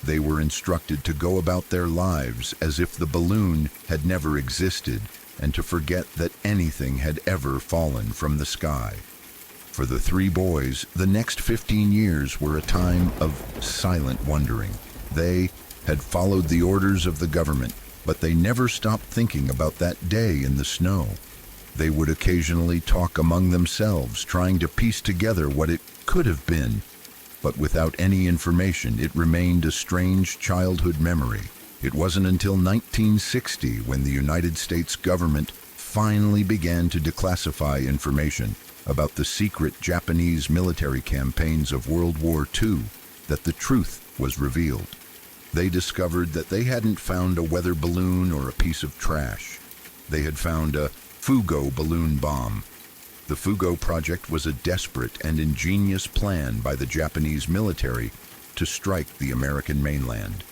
They were instructed to go about their lives as if the balloon had never existed and to forget that anything had ever fallen from the sky. For the three boys, the next 15 years were a time of silent wondering. They had followed the orders of the government, but they never stopped thinking about that day in the snow. They would occasionally talk among themselves, trying to piece together what it could have been, but without any information, it remained a strange childhood memory. It wasn't until 1960 when the United States government finally began to declassify information about the secret Japanese military campaigns of World War II that the truth was revealed. They discovered that they hadn't found a weather balloon or a piece of trash. They had found a Fugo balloon bomb. The Fugo project was a desperate and ingenious plan by the Japanese military to strike the American mainland.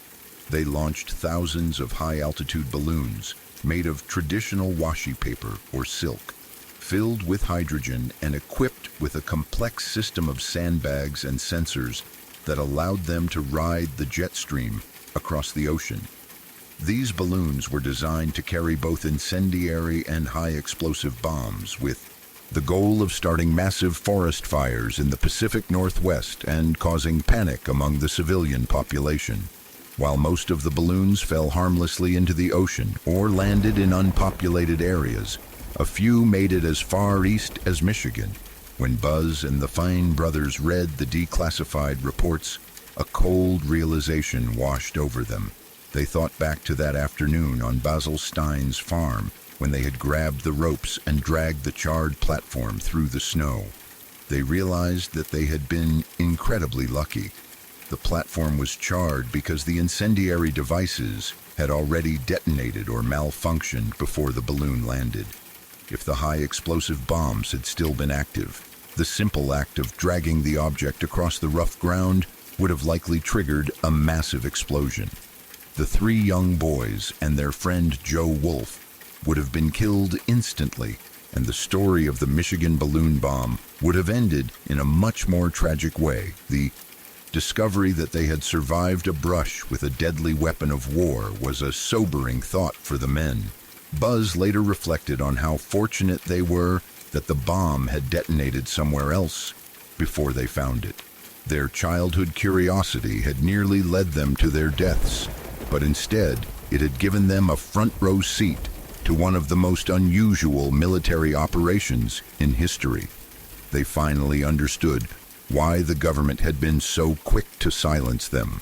They launched thousands of high-altitude balloons made of traditional washi paper or silk, filled with hydrogen and equipped with a complex system of sandbags and sensors that allowed them to ride the jet stream across the ocean. These balloons were designed to carry both incendiary and high-explosive bombs, with the goal of starting massive forest fires in the Pacific Northwest and causing panic among the civilian population. While most of the balloons fell harmlessly into the ocean or landed in unpopulated areas, a few made it as far east as Michigan, When Buzz and the Fine brothers read the declassified reports, a cold realization washed over them. They thought back to that afternoon on Basil Stein's farm when they had grabbed the ropes and dragged the charred platform through the snow. They realized that they had been incredibly lucky. The platform was charred because the incendiary devices had already detonated or malfunctioned before the balloon landed. If the high explosive bombs had still been active, the simple act of dragging the object across the rough ground would have likely triggered a massive explosion. The three young boys and their friend Joe Wolf would have been killed instantly, and the story of the Michigan balloon bomb would have ended in a much more tragic way. The discovery that they had survived a brush with a deadly weapon of war was a sobering thought for the men. Buzz later reflected on how fortunate they were that the bomb had detonated somewhere else before they found it. Their childhood curiosity had nearly led them to their deaths, but instead it had given them a front-row seat to one of the most unusual military operations in history. They finally understood why the government had been so quick to silence them.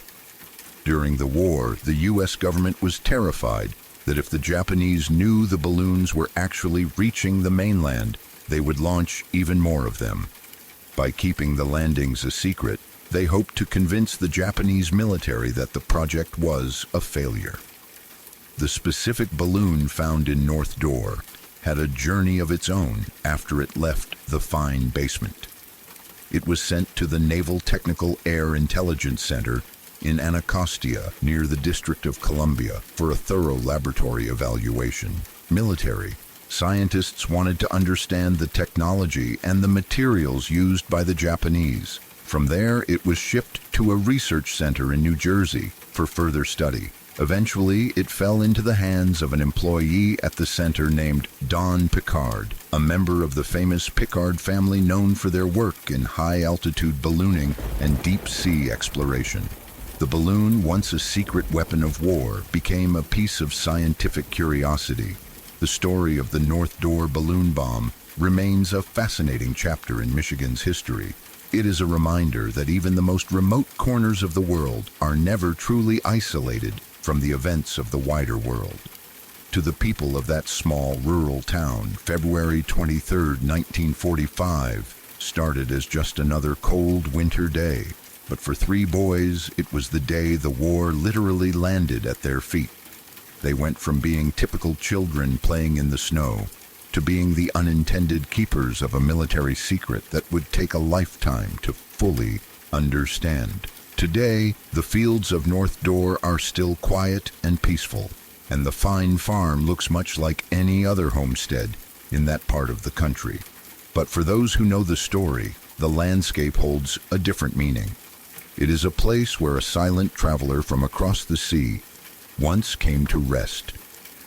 During the war, the U.S. government was terrified that if the Japanese knew the balloons were actually reaching the mainland, they would launch even more of them. By keeping the landings a secret, they hoped to convince the Japanese military that the project was a failure. The specific balloon found in North Door had a journey of its own after it left the Fine basement. It was sent to the Naval Technical Air Intelligence Center in Anacostia, near the District of Columbia, for a thorough laboratory evaluation. Military scientists wanted to understand the technology and the materials used by the Japanese. From there, it was shipped to a research center in New Jersey for further study. Eventually, it fell into the hands of an employee at the center named Don Pickard, a member of the famous Pickard family known for their work in high-altitude ballooning and deep-sea exploration. The balloon, once a secret weapon of war, became a piece of scientific curiosity. The story of the North Door balloon bomb remains a fascinating chapter in Michigan's history. It is a reminder that even the most remote corners of the world are never truly isolated from the events of the wider world. To the people of that small rural town, February 23, 1945, started as just another cold winter day. But for three boys, it was the day the war literally landed at their feet. They went from being typical children playing in the snow to being the unintended keepers of a military secret that would take a lifetime to fully understand. Today, the fields of North Door are still quiet and peaceful, and the Fine farm looks much like any other homestead in that part of the country. But for those who know the story, the landscape holds a different meaning. It is a place where a silent traveler from across the sea once came to rest,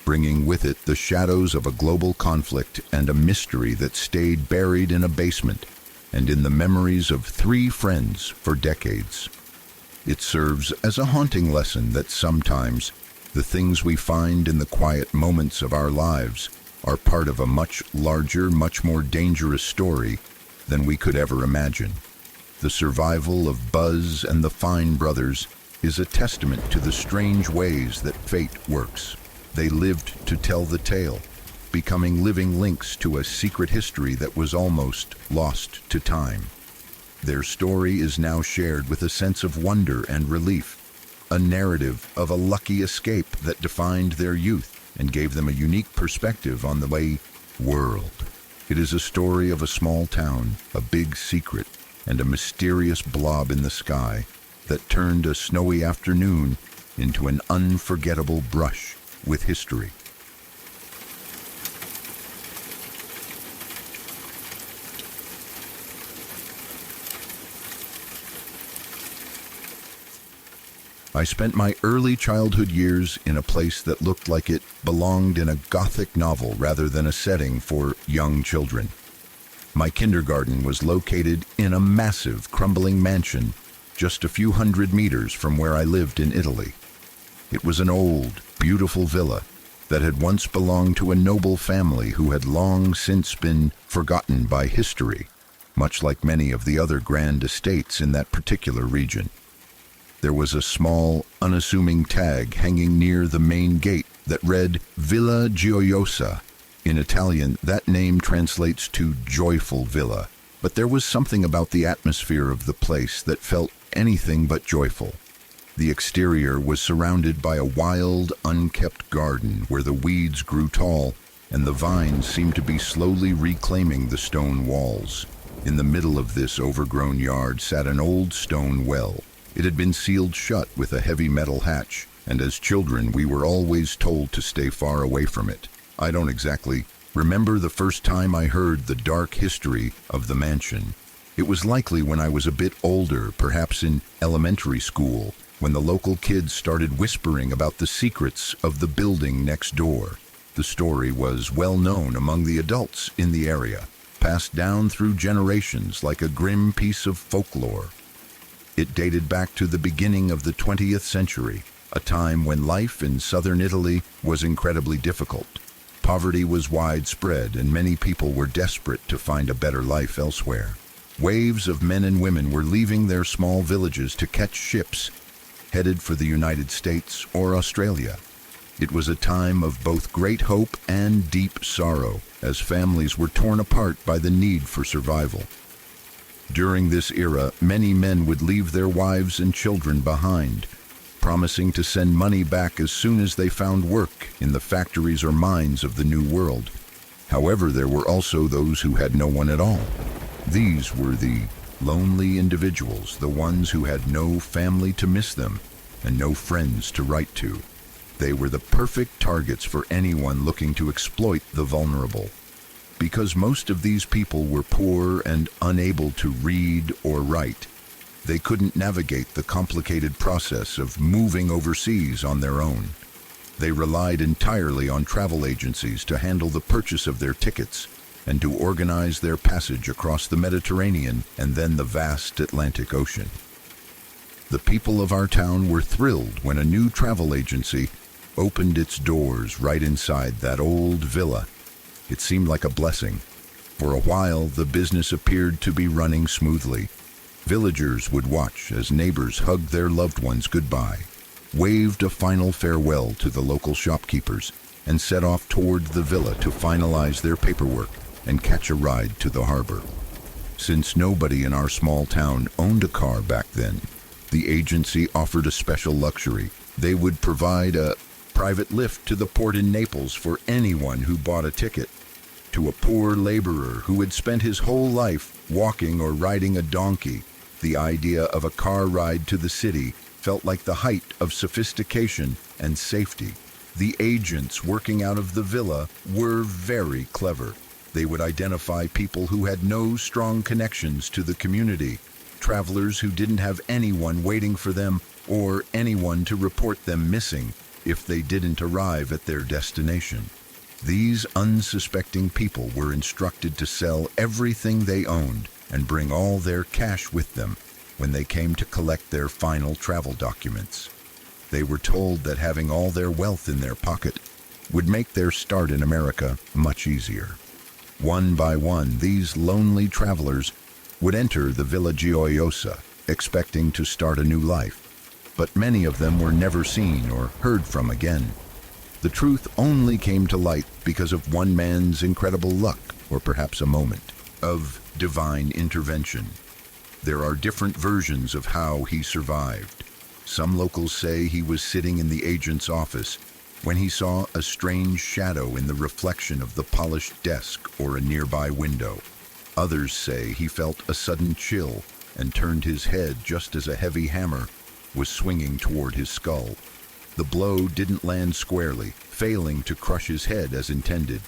bringing with it the shadows of a global conflict and a mystery that stayed buried in a basement and in the memories of three friends for decades. It serves as a haunting lesson that sometimes the things we find in the quiet moments of our lives are part of a much larger, much more dangerous story than we could ever imagine. The survival of Buzz and the Fine brothers is a testament to the strange ways that fate works. They lived to tell the tale, becoming living links to a secret history that was almost lost to time. Their story is now shared with a sense of wonder and relief, a narrative of a lucky escape that defined their youth and gave them a unique perspective on the world. It is a story of a small town, a big secret, and a mysterious blob in the sky that turned a snowy afternoon into an unforgettable brush with history. I spent my early childhood years in a place that looked like it belonged in a Gothic novel rather than a setting for young children. My kindergarten was located in a massive, crumbling mansion just a few hundred meters from where I lived in Italy. It was an old, beautiful villa that had once belonged to a noble family who had long since been forgotten by history. much like many of the other grand estates in that particular region. There was a small, unassuming tag hanging near the main gate that read Villa Gioiosa. In Italian, that name translates to joyful villa, but there was something about the atmosphere of the place that felt anything but joyful. The exterior was surrounded by a wild, unkept garden where the weeds grew tall and the vines seemed to be slowly reclaiming the stone walls. In the middle of this overgrown yard sat an old stone well. It had been sealed shut with a heavy metal hatch, and as children we were always told to stay far away from it. I don't exactly remember the first time I heard the dark history of the mansion. It was likely when I was a bit older, perhaps in elementary school, when the local kids started whispering about the secrets of the building next door. The story was well known among the adults in the area, passed down through generations like a grim piece of folklore. It dated back to the beginning of the 20th century, a time when life in southern Italy was incredibly difficult. Poverty was widespread and many people were desperate to find a better life elsewhere. Waves of men and women were leaving their small villages to catch ships, headed for the United States or Australia. It was a time of both great hope and deep sorrow, as families were torn apart by the need for survival. During this era, many men would leave their wives and children behind, promising to send money back as soon as they found work in the factories or mines of the New World. However, there were also those who had no one at all. These were the lonely individuals, the ones who had no family to miss them and no friends to write to. They were the perfect targets for anyone looking to exploit the vulnerable. Because most of these people were poor and unable to read or write, they couldn't navigate the complicated process of moving overseas on their own. They relied entirely on travel agencies to handle the purchase of their tickets and to organize their passage across the Mediterranean and then the vast Atlantic Ocean. The people of our town were thrilled when a new travel agency opened its doors right inside that old villa. It seemed like a blessing. For a while, the business appeared to be running smoothly. Villagers would watch as neighbors hugged their loved ones goodbye, waved a final farewell to the local shopkeepers, and set off toward the villa to finalize their paperwork and catch a ride to the harbor. Since nobody in our small town owned a car back then, the agency offered a special luxury. They would provide a private lift to the port in Naples for anyone who bought a ticket. To a poor laborer who had spent his whole life walking or riding a donkey, the idea of a car ride to the city felt like the height of sophistication and safety. The agents working out of the villa were very clever. They would identify people who had no strong connections to the community, travelers who didn't have anyone waiting for them or anyone to report them missing if they didn't arrive at their destination. These unsuspecting people were instructed to sell everything they owned and bring all their cash with them when they came to collect their final travel documents. They were told that having all their wealth in their pocket would make their start in America much easier. One by one, these lonely travelers would enter the Villa Gioiosa, expecting to start a new life. But many of them were never seen or heard from again. The truth only came to light because of one man's incredible luck, or perhaps a moment of divine intervention. There are different versions of how he survived. Some locals say he was sitting in the agent's office when he saw a strange shadow in the reflection of the polished desk or a nearby window. Others say he felt a sudden chill and turned his head just as a heavy hammer was swinging toward his skull. The blow didn't land squarely, failing to crush his head as intended.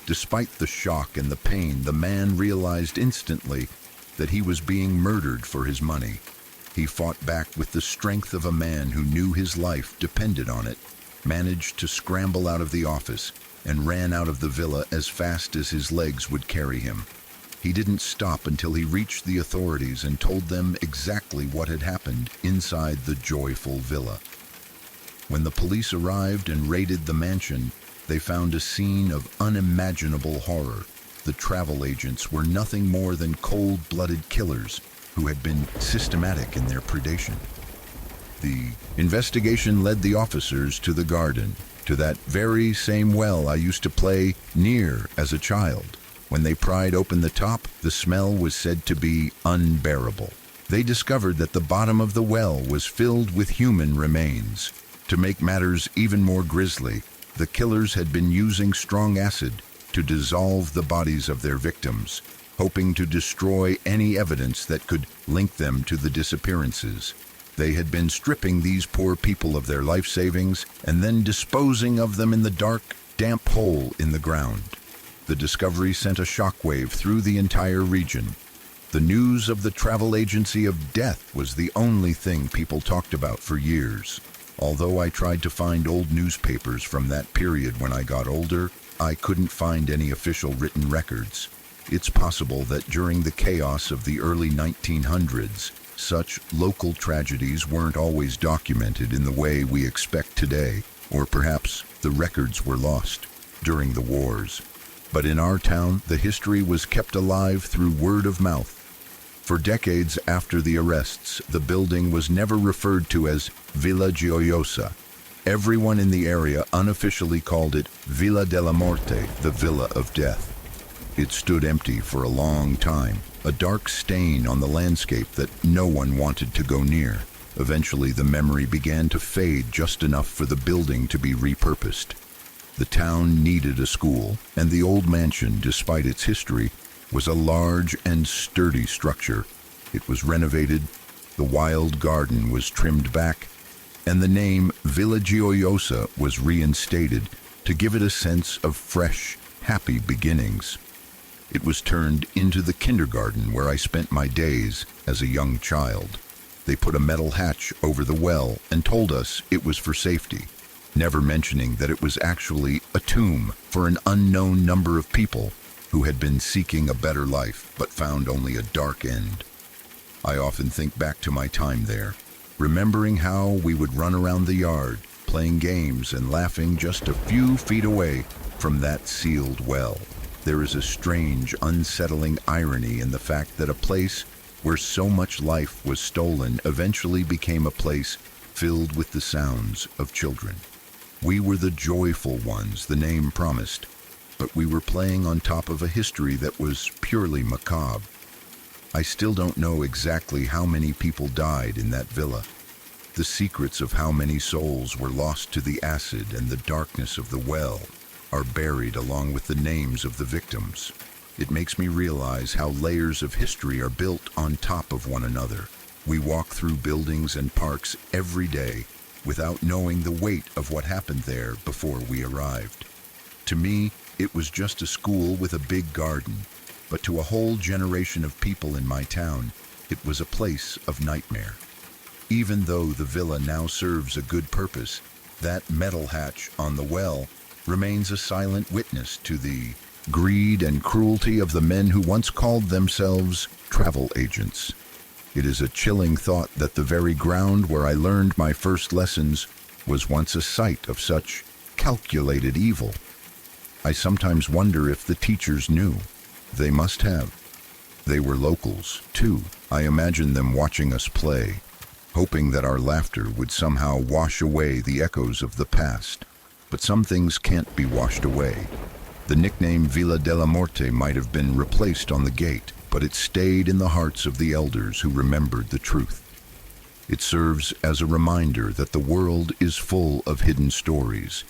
Despite the shock and the pain, the man realized instantly that he was being murdered for his money. He fought back with the strength of a man who knew his life depended on it, managed to scramble out of the office, and ran out of the villa as fast as his legs would carry him. He didn't stop until he reached the authorities and told them exactly what had happened inside the joyful villa. When the police arrived and raided the mansion, they found a scene of unimaginable horror. the travel agents were nothing more than cold-blooded killers who had been systematic in their predation. The investigation led the officers to the garden, to that very same well I used to play near as a child. When they pried open the top, the smell was said to be unbearable. They discovered that the bottom of the well was filled with human remains. To make matters even more grisly, the killers had been using strong acid to dissolve the bodies of their victims, hoping to destroy any evidence that could link them to the disappearances. They had been stripping these poor people of their life savings and then disposing of them in the dark, damp hole in the ground. The discovery sent a shockwave through the entire region. The news of the travel agency of death was the only thing people talked about for years. Although I tried to find old newspapers from that period when I got older, I couldn't find any official written records. It's possible that during the chaos of the early 1900s, such local tragedies weren't always documented in the way we expect today, or perhaps the records were lost during the wars. But in our town, the history was kept alive through word of mouth. For decades after the arrests, the building was never referred to as Villa Gioiosa. Everyone in the area unofficially called it Villa della Morte, the Villa of Death. It stood empty for a long time, a dark stain on the landscape that no one wanted to go near. Eventually, the memory began to fade just enough for the building to be repurposed. The town needed a school, and the old mansion, despite its history, was a large and sturdy structure. It was renovated, the wild garden was trimmed back, and the name Villa Gioiosa was reinstated to give it a sense of fresh, happy beginnings. It was turned into the kindergarten where I spent my days as a young child. They put a metal hatch over the well and told us it was for safety, never mentioning that it was actually a tomb for an unknown number of people who had been seeking a better life but found only a dark end. I often think back to my time there, remembering how we would run around the yard, playing games and laughing just a few feet away from that sealed well. There is a strange, unsettling irony in the fact that a place where so much life was stolen eventually became a place filled with the sounds of children. We were the joyful ones the name promised, but we were playing on top of a history that was purely macabre. I still don't know exactly how many people died in that villa. The secrets of how many souls were lost to the acid and the darkness of the well are buried along with the names of the victims. It makes me realize how layers of history are built on top of one another. We walk through buildings and parks every day without knowing the weight of what happened there before we arrived. To me, it was just a school with a big garden, but to a whole generation of people in my town, it was a place of nightmare. Even though the villa now serves a good purpose, that metal hatch on the well remains a silent witness to the greed and cruelty of the men who once called themselves travel agents. It is a chilling thought that the very ground where I learned my first lessons was once a site of such calculated evil. I sometimes wonder if the teachers knew. They must have. They were locals, too. I imagine them watching us play, hoping that our laughter would somehow wash away the echoes of the past. But some things can't be washed away. The nickname Villa della Morte might have been replaced on the gate, but it stayed in the hearts of the elders who remembered the truth. It serves as a reminder that the world is full of hidden stories,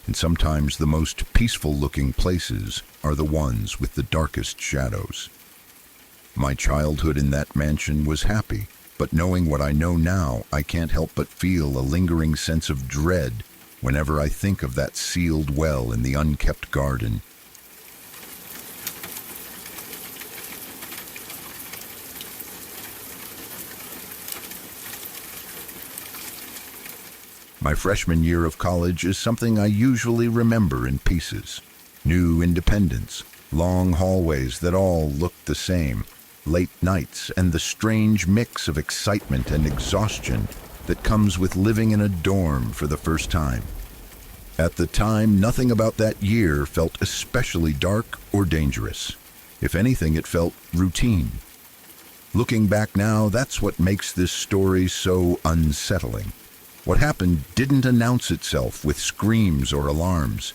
and sometimes the most peaceful-looking places are the ones with the darkest shadows. My childhood in that mansion was happy, but knowing what I know now, I can't help but feel a lingering sense of dread whenever I think of that sealed well in the unkept garden. My freshman year of college is something I usually remember in pieces. New independence, long hallways that all looked the same, late nights, and the strange mix of excitement and exhaustion that comes with living in a dorm for the first time. At the time, nothing about that year felt especially dark or dangerous. If anything, it felt routine. Looking back now, that's what makes this story so unsettling. What happened didn't announce itself with screams or alarms.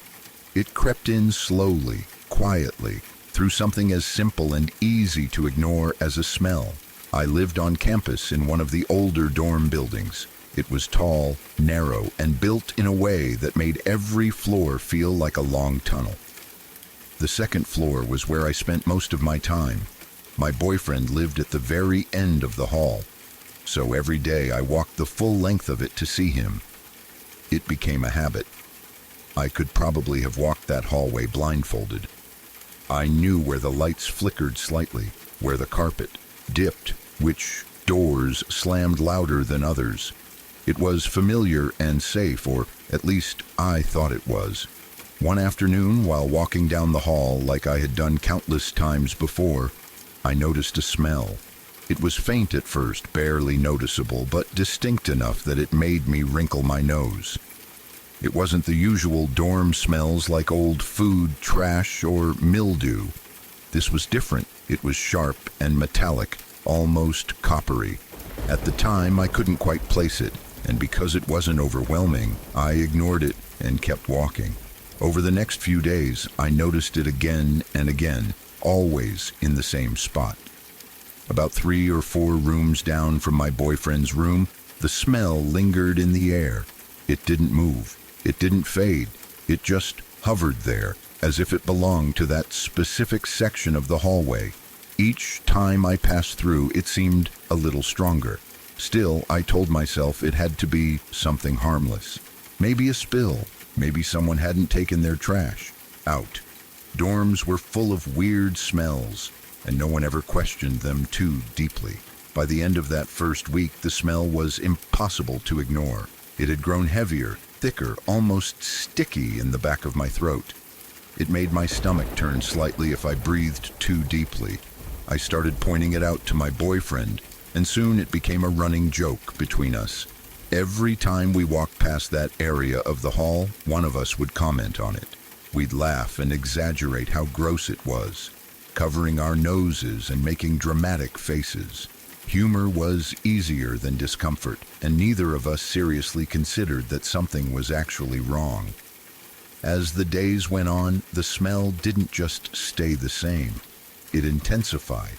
It crept in slowly, quietly, through something as simple and easy to ignore as a smell. I lived on campus in one of the older dorm buildings. It was tall, narrow, and built in a way that made every floor feel like a long tunnel. The second floor was where I spent most of my time. My boyfriend lived at the very end of the hall, so every day I walked the full length of it to see him. It became a habit. I could probably have walked that hallway blindfolded. I knew where the lights flickered slightly, where the carpet dipped, which doors slammed louder than others. It was familiar and safe, or at least I thought it was. One afternoon, while walking down the hall like I had done countless times before, I noticed a smell. It was faint at first, barely noticeable, but distinct enough that it made me wrinkle my nose. It wasn't the usual dorm smells like old food, trash, or mildew. This was different. It was sharp and metallic, almost coppery. At the time, I couldn't quite place it, and because it wasn't overwhelming, I ignored it and kept walking. Over the next few days, I noticed it again and again, always in the same spot. About 3 or 4 rooms down from my boyfriend's room, the smell lingered in the air. It didn't move. It didn't fade. It just hovered there, as if it belonged to that specific section of the hallway. Each time I passed through, it seemed a little stronger. Still, I told myself it had to be something harmless. Maybe a spill. Maybe someone hadn't taken their trash out. Dorms were full of weird smells, and no one ever questioned them too deeply. By the end of that first week, the smell was impossible to ignore. It had grown heavier, thicker, almost sticky in the back of my throat. It made my stomach turn slightly if I breathed too deeply. I started pointing it out to my boyfriend, and soon it became a running joke between us. Every time we walked past that area of the hall, one of us would comment on it. We'd laugh and exaggerate how gross it was, covering our noses and making dramatic faces. Humor was easier than discomfort, and neither of us seriously considered that something was actually wrong. As the days went on, the smell didn't just stay the same. It intensified.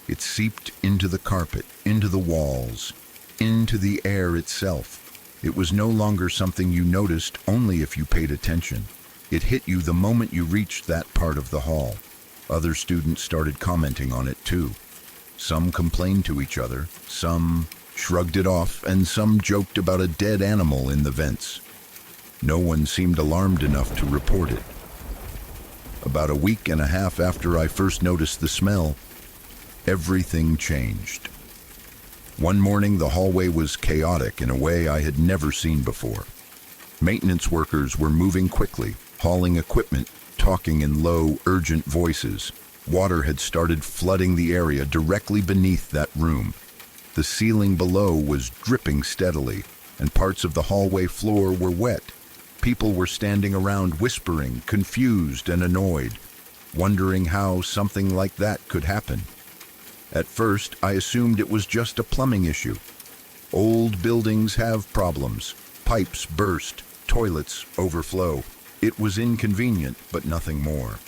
It seeped into the carpet, into the walls, into the air itself. It was no longer something you noticed only if you paid attention. It hit you the moment you reached that part of the hall. Other students started commenting on it too. Some complained to each other, some shrugged it off, and some joked about a dead animal in the vents. No one seemed alarmed enough to report it. About a week and a half after I first noticed the smell, everything changed. One morning, the hallway was chaotic in a way I had never seen before. Maintenance workers were moving quickly, hauling equipment, talking in low, urgent voices. Water had started flooding the area directly beneath that room. The ceiling below was dripping steadily, and parts of the hallway floor were wet. People were standing around whispering, confused and annoyed, wondering how something like that could happen. At first, I assumed it was just a plumbing issue. Old buildings have problems. Pipes burst, toilets overflow. It was inconvenient, but nothing more.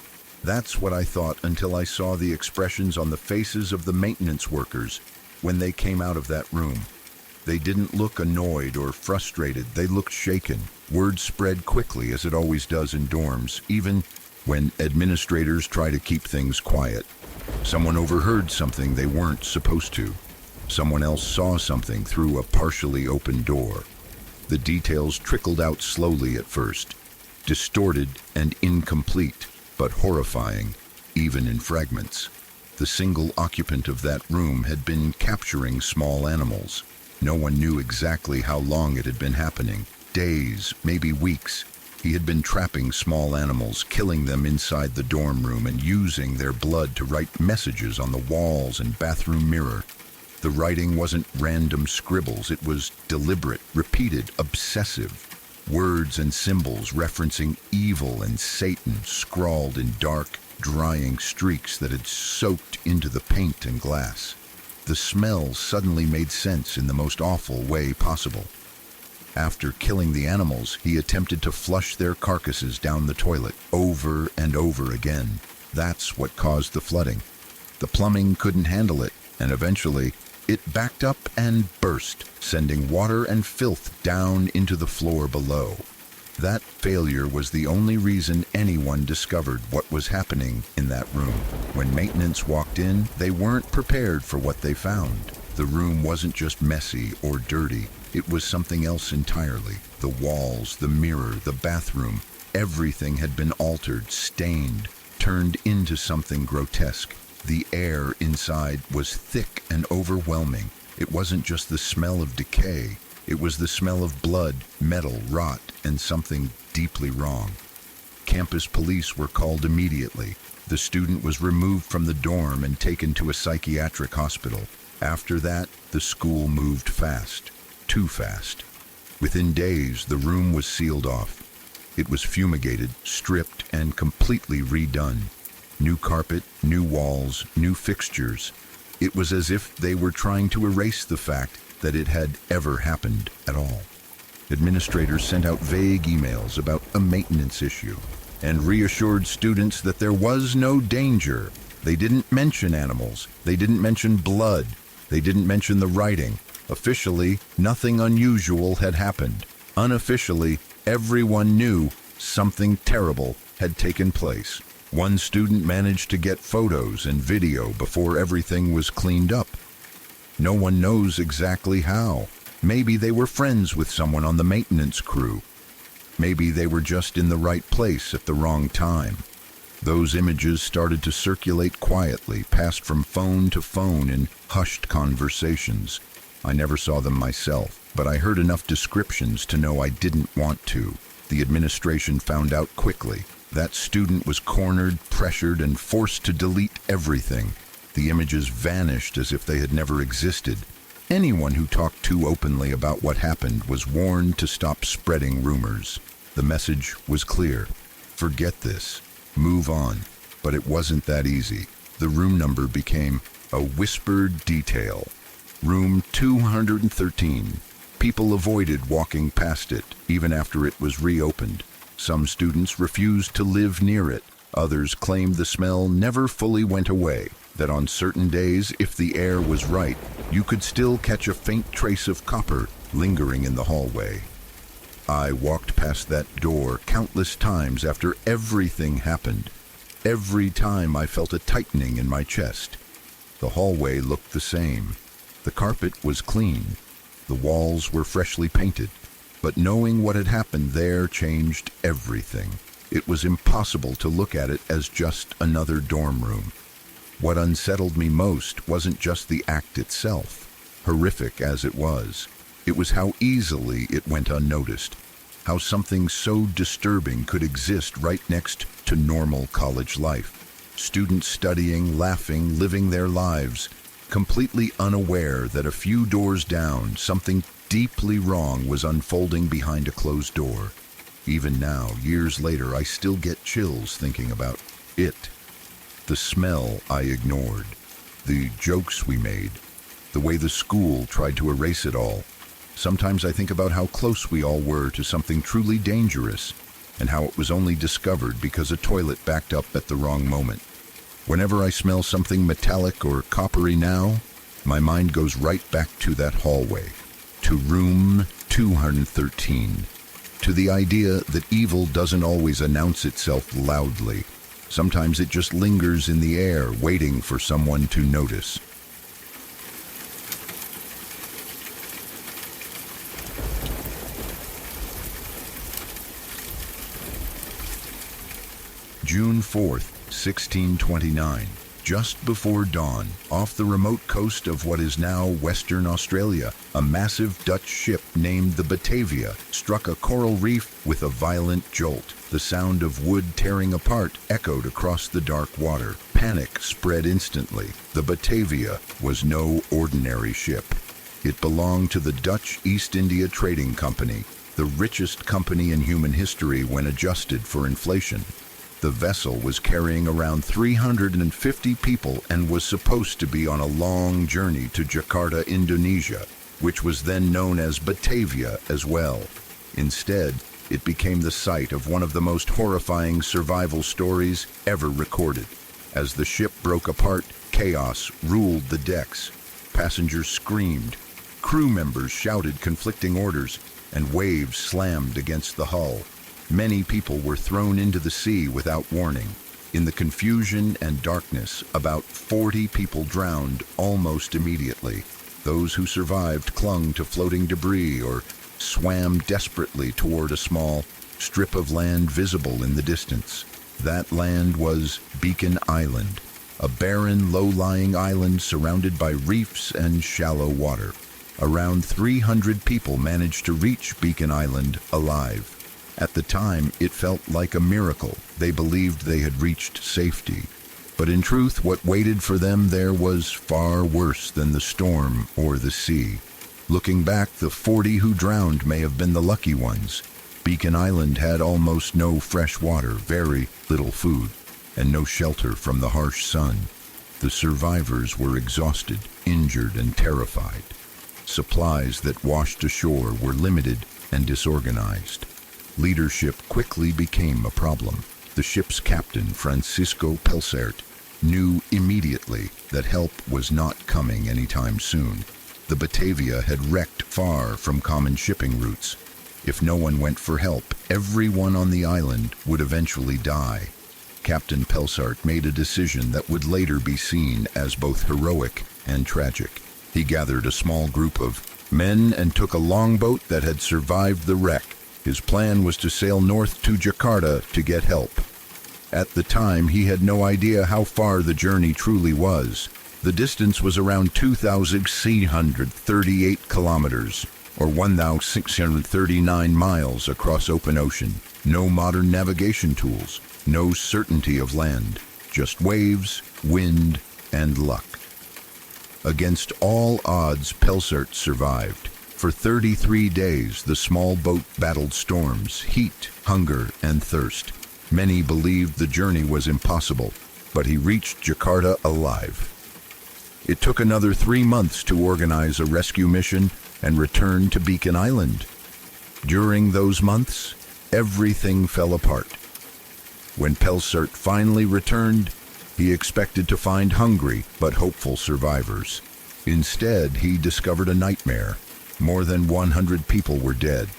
That's what I thought until I saw the expressions on the faces of the maintenance workers when they came out of that room. They didn't look annoyed or frustrated. They looked shaken. Word spread quickly, as it always does in dorms, even when administrators try to keep things quiet. Someone overheard something they weren't supposed to. Someone else saw something through a partially open door. The details trickled out slowly at first, distorted and incomplete, but horrifying, even in fragments. The single occupant of that room had been capturing small animals. No one knew exactly how long it had been happening. Days, maybe weeks. He had been trapping small animals, killing them inside the dorm room and using their blood to write messages on the walls and bathroom mirror. The writing wasn't random scribbles. It was deliberate, repeated, obsessive. Words and symbols referencing evil and Satan scrawled in dark, drying streaks that had soaked into the paint and glass. The smell suddenly made sense in the most awful way possible. After killing the animals, he attempted to flush their carcasses down the toilet over and over again. That's what caused the flooding. The plumbing couldn't handle it, and eventually, it backed up and burst, sending water and filth down into the floor below. That failure was the only reason anyone discovered what was happening in that room. When maintenance walked in, they weren't prepared for what they found. The room wasn't just messy or dirty, it was something else entirely. The walls, the mirror, the bathroom, everything had been altered, stained, turned into something grotesque. The air inside was thick and overwhelming. It wasn't just the smell of decay. It was the smell of blood, metal, rot, and something deeply wrong. Campus police were called immediately. The student was removed from the dorm and taken to a psychiatric hospital. After that, the school moved fast. Too fast. Within days, the room was sealed off. It was fumigated, stripped, and completely redone. New carpet, new walls, new fixtures. It was as if they were trying to erase the fact that it had ever happened at all. Administrators sent out vague emails about a maintenance issue and reassured students that there was no danger. They didn't mention animals. They didn't mention blood. They didn't mention the writing. Officially, nothing unusual had happened. Unofficially, everyone knew something terrible had taken place. One student managed to get photos and video before everything was cleaned up. No one knows exactly how. Maybe they were friends with someone on the maintenance crew. Maybe they were just in the right place at the wrong time. Those images started to circulate quietly, passed from phone to phone in hushed conversations. I never saw them myself, but I heard enough descriptions to know I didn't want to. The administration found out quickly. That student was cornered, pressured, and forced to delete everything. The images vanished as if they had never existed. Anyone who talked too openly about what happened was warned to stop spreading rumors. The message was clear. Forget this. Move on. But it wasn't that easy. The room number became a whispered detail. Room 213. People avoided walking past it, even after it was reopened. Some students refused to live near it. Others claimed the smell never fully went away, that on certain days, if the air was right, you could still catch a faint trace of copper lingering in the hallway. I walked past that door countless times after everything happened. Every time I felt a tightening in my chest. The hallway looked the same. The carpet was clean. The walls were freshly painted. But knowing what had happened there changed everything. It was impossible to look at it as just another dorm room. What unsettled me most wasn't just the act itself, horrific as it was. It was how easily it went unnoticed, how something so disturbing could exist right next to normal college life. Students studying, laughing, living their lives, completely unaware that a few doors down, something deeply wrong was unfolding behind a closed door. Even now, years later, I still get chills thinking about it. The smell I ignored, the jokes we made, the way the school tried to erase it all. Sometimes I think about how close we all were to something truly dangerous, and how it was only discovered because a toilet backed up at the wrong moment. Whenever I smell something metallic or coppery now, my mind goes right back to that hallway, to room 213, to the idea that evil doesn't always announce itself loudly. Sometimes it just lingers in the air, waiting for someone to notice. June 4th, 1629. Just before dawn, off the remote coast of what is now Western Australia, a massive Dutch ship named the Batavia struck a coral reef with a violent jolt. The sound of wood tearing apart echoed across the dark water. Panic spread instantly. The Batavia was no ordinary ship. It belonged to the Dutch East India Trading Company, the richest company in human history when adjusted for inflation. The vessel was carrying around 350 people and was supposed to be on a long journey to Jakarta, Indonesia, which was then known as Batavia as well. Instead, it became the site of one of the most horrifying survival stories ever recorded. As the ship broke apart, chaos ruled the decks. Passengers screamed, crew members shouted conflicting orders, and waves slammed against the hull. Many people were thrown into the sea without warning. In the confusion and darkness, about 40 people drowned almost immediately. Those who survived clung to floating debris or swam desperately toward a small strip of land visible in the distance. That land was Beacon Island, a barren, low-lying island surrounded by reefs and shallow water. Around 300 people managed to reach Beacon Island alive. At the time, it felt like a miracle. They believed they had reached safety. But in truth, what waited for them there was far worse than the storm or the sea. Looking back, the 40 who drowned may have been the lucky ones. Beacon Island had almost no fresh water, very little food, and no shelter from the harsh sun. The survivors were exhausted, injured, and terrified. Supplies that washed ashore were limited and disorganized. Leadership quickly became a problem. The ship's captain, Francisco Pelsart, knew immediately that help was not coming anytime soon. The Batavia had wrecked far from common shipping routes. If no one went for help, everyone on the island would eventually die. Captain Pelsart made a decision that would later be seen as both heroic and tragic. He gathered a small group of men and took a longboat that had survived the wreck. His plan was to sail north to Jakarta to get help. At the time, he had no idea how far the journey truly was. The distance was around 2,638 kilometers, or 1,639 miles across open ocean. No modern navigation tools, no certainty of land, just waves, wind, and luck. Against all odds, Pelsart survived. For 33 days, the small boat battled storms, heat, hunger, and thirst. Many believed the journey was impossible, but he reached Jakarta alive. It took another 3 months to organize a rescue mission and return to Beacon Island. During those months, everything fell apart. When Pelsart finally returned, he expected to find hungry but hopeful survivors. Instead, he discovered a nightmare. More than 100 people were dead,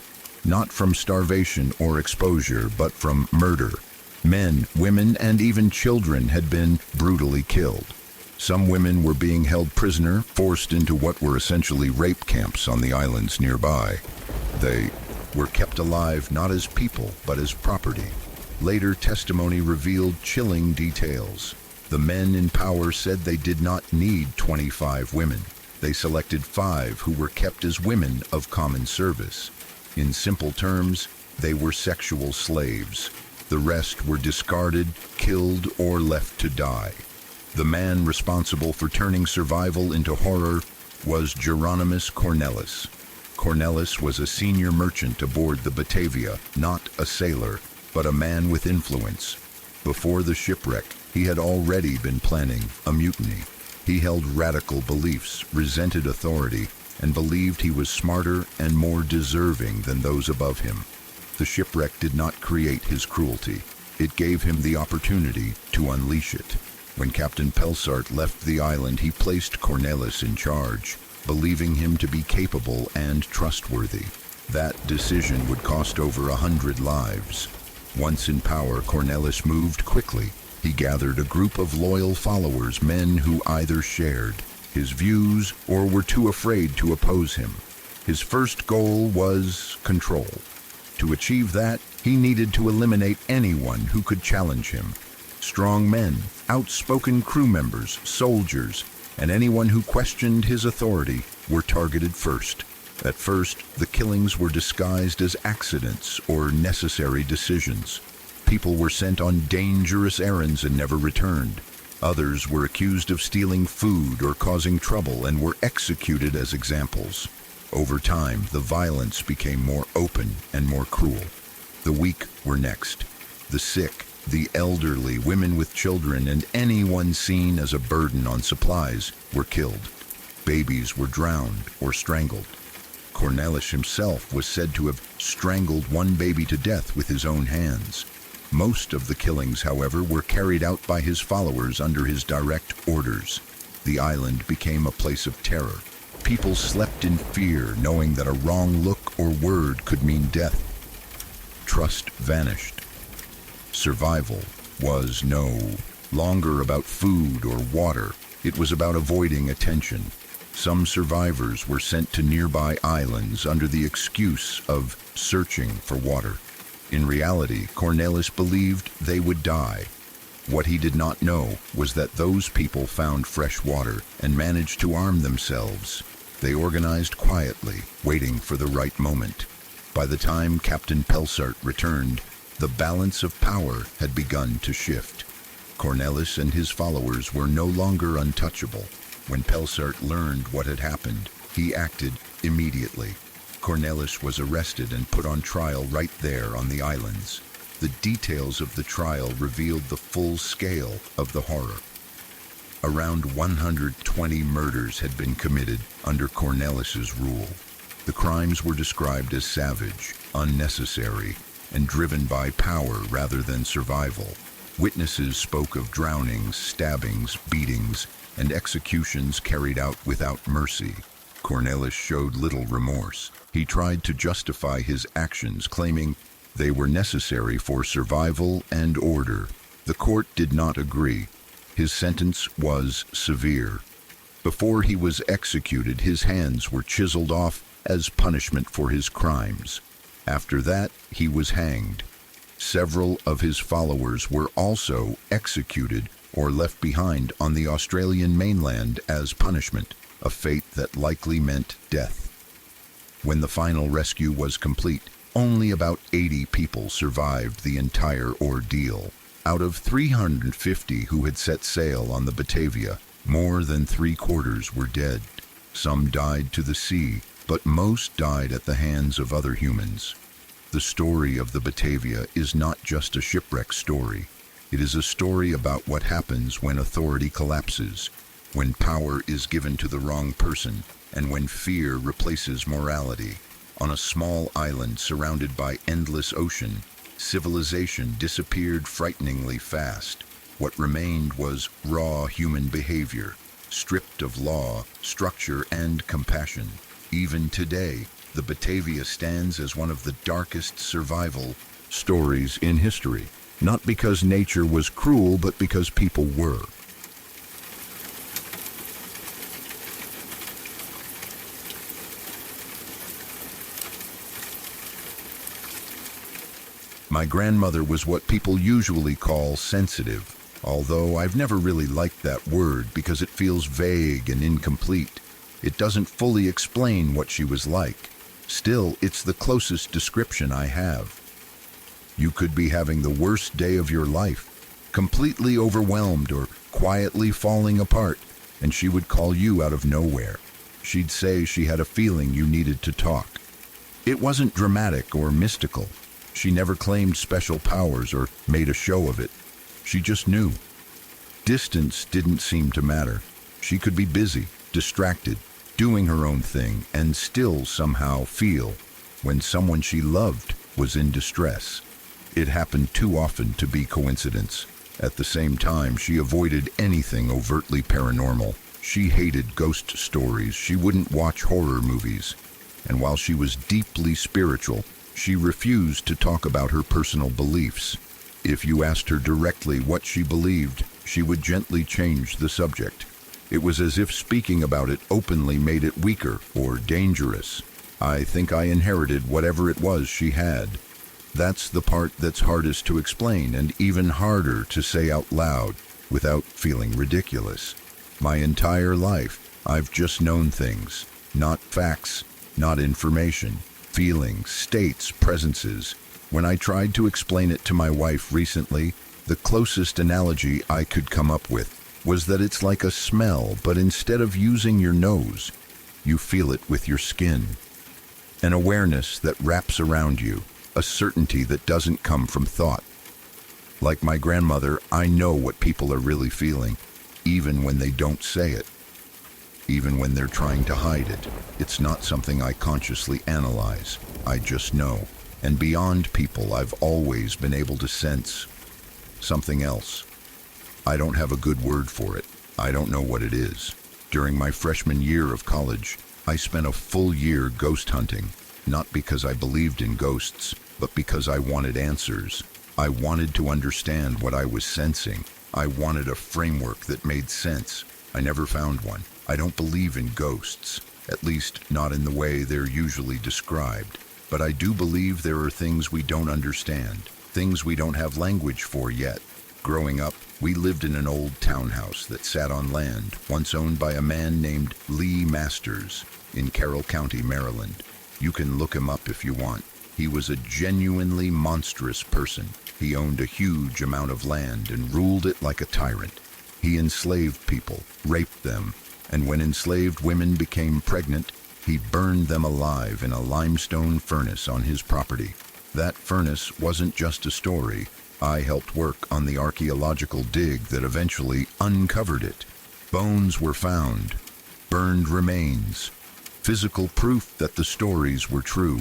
not from starvation or exposure, but from murder. Men, women, and even children had been brutally killed. Some women were being held prisoner, forced into what were essentially rape camps on the islands nearby. They were kept alive not as people, but as property. Later testimony revealed chilling details. The men in power said they did not need 25 women. They selected 5 who were kept as women of common service. In simple terms, they were sexual slaves. The rest were discarded, killed, or left to die. The man responsible for turning survival into horror was Geronimus Cornelis. Cornelis was a senior merchant aboard the Batavia, not a sailor, but a man with influence. Before the shipwreck, he had already been planning a mutiny. He held radical beliefs, resented authority, and believed he was smarter and more deserving than those above him. The shipwreck did not create his cruelty. It gave him the opportunity to unleash it. When Captain Pelsart left the island, he placed Cornelis in charge, believing him to be capable and trustworthy. That decision would cost over 100 lives. Once in power, Cornelis moved quickly. He gathered a group of loyal followers, men who either shared his views or were too afraid to oppose him. His first goal was control. To achieve that, he needed to eliminate anyone who could challenge him. Strong men, outspoken crew members, soldiers, and anyone who questioned his authority were targeted first. At first, the killings were disguised as accidents or necessary decisions. People were sent on dangerous errands and never returned. Others were accused of stealing food or causing trouble and were executed as examples. Over time, the violence became more open and more cruel. The weak were next. The sick, The elderly, women with children, and anyone seen as a burden on supplies were killed. Babies were drowned or strangled. Cornelis himself was said to have strangled one baby to death with his own hands. Most of the killings, however, were carried out by his followers under his direct orders. The island became a place of terror. People slept in fear, knowing that a wrong look or word could mean death. Trust vanished. Survival was no longer about food or water. It was about avoiding attention. Some survivors were sent to nearby islands under the excuse of searching for water. In reality, Cornelis believed they would die. What he did not know was that those people found fresh water and managed to arm themselves. They organized quietly, waiting for the right moment. By the time Captain Pelsart returned, the balance of power had begun to shift. Cornelis and his followers were no longer untouchable. When Pelsart learned what had happened, he acted immediately. Cornelis was arrested and put on trial right there on the islands. The details of the trial revealed the full scale of the horror. Around 120 murders had been committed under Cornelis's rule. The crimes were described as savage, unnecessary, and driven by power rather than survival. Witnesses spoke of drownings, stabbings, beatings, and executions carried out without mercy. Cornelis showed little remorse. He tried to justify his actions, claiming they were necessary for survival and order. The court did not agree. His sentence was severe. Before he was executed, his hands were chiseled off as punishment for his crimes. After that, he was hanged. Several of his followers were also executed or left behind on the Australian mainland as punishment, a fate that likely meant death. When the final rescue was complete, only about 80 people survived the entire ordeal. Out of 350 who had set sail on the Batavia, more than 3/4 were dead. Some died to the sea, but most died at the hands of other humans. The story of the Batavia is not just a shipwreck story. It is a story about what happens when authority collapses, when power is given to the wrong person, and when fear replaces morality. On a small island surrounded by endless ocean, civilization disappeared frighteningly fast. What remained was raw human behavior, stripped of law, structure, and compassion. Even today, the Batavia stands as one of the darkest survival stories in history. Not because nature was cruel, but because people were. My grandmother was what people usually call sensitive, although I've never really liked that word because it feels vague and incomplete. It doesn't fully explain what she was like. Still, it's the closest description I have. You could be having the worst day of your life, completely overwhelmed or quietly falling apart, and she would call you out of nowhere. She'd say she had a feeling you needed to talk. It wasn't dramatic or mystical. She never claimed special powers or made a show of it. She just knew. Distance didn't seem to matter. She could be busy, distracted, doing her own thing, and still somehow feel when someone she loved was in distress. It happened too often to be coincidence. At the same time, she avoided anything overtly paranormal. She hated ghost stories. She wouldn't watch horror movies. And while she was deeply spiritual, she refused to talk about her personal beliefs. If you asked her directly what she believed, she would gently change the subject. It was as if speaking about it openly made it weaker or dangerous. I think I inherited whatever it was she had. That's the part that's hardest to explain and even harder to say out loud without feeling ridiculous. My entire life, I've just known things, not facts, not information, feelings, states, presences. When I tried to explain it to my wife recently, the closest analogy I could come up with was that it's like a smell, but instead of using your nose, you feel it with your skin. An awareness that wraps around you, a certainty that doesn't come from thought. Like my grandmother, I know what people are really feeling, even when they don't say it, even when they're trying to hide it. It's not something I consciously analyze, I just know. And beyond people, I've always been able to sense something else. I don't have a good word for it. I don't know what it is. During my freshman year of college, I spent a full year ghost hunting, not because I believed in ghosts, but because I wanted answers. I wanted to understand what I was sensing. I wanted a framework that made sense. I never found one. I don't believe in ghosts, at least not in the way they're usually described. But I do believe there are things we don't understand, things we don't have language for yet. Growing up, we lived in an old townhouse that sat on land once owned by a man named Lee Masters in Carroll County, Maryland. You can look him up if you want. He was a genuinely monstrous person. He owned a huge amount of land and ruled it like a tyrant. He enslaved people, raped them, and when enslaved women became pregnant, he burned them alive in a limestone furnace on his property. That furnace wasn't just a story. I helped work on the archaeological dig that eventually uncovered it. Bones were found, burned remains, physical proof that the stories were true.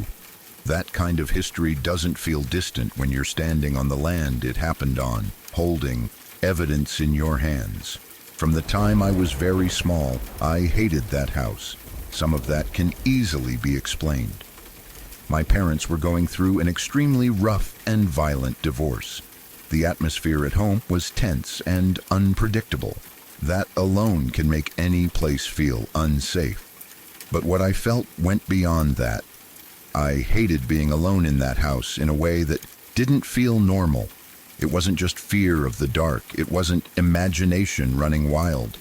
That kind of history doesn't feel distant when you're standing on the land it happened on, holding evidence in your hands. From the time I was very small, I hated that house. Some of that can easily be explained. My parents were going through an extremely rough and violent divorce. The atmosphere at home was tense and unpredictable. That alone can make any place feel unsafe. But what I felt went beyond that. I hated being alone in that house in a way that didn't feel normal. It wasn't just fear of the dark. It wasn't imagination running wild.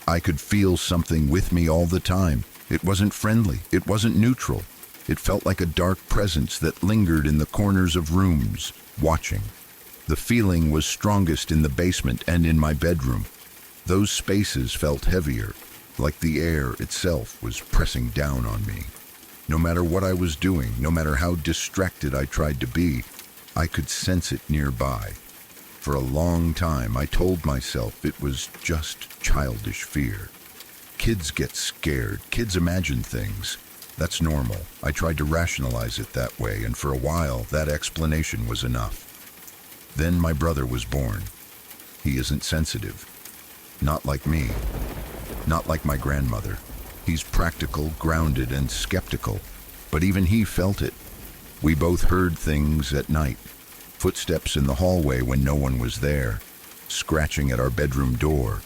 I could feel something with me all the time. It wasn't friendly. It wasn't neutral. It felt like a dark presence that lingered in the corners of rooms, watching. The feeling was strongest in the basement and in my bedroom. Those spaces felt heavier, like the air itself was pressing down on me. No matter what I was doing, no matter how distracted I tried to be, I could sense it nearby. For a long time, I told myself it was just childish fear. Kids get scared. Kids imagine things. That's normal. I tried to rationalize it that way, and for a while, that explanation was enough. Then my brother was born. He isn't sensitive. Not like me. Not like my grandmother. He's practical, grounded, and skeptical. But even he felt it. We both heard things at night. Footsteps in the hallway when no one was there. Scratching at our bedroom door.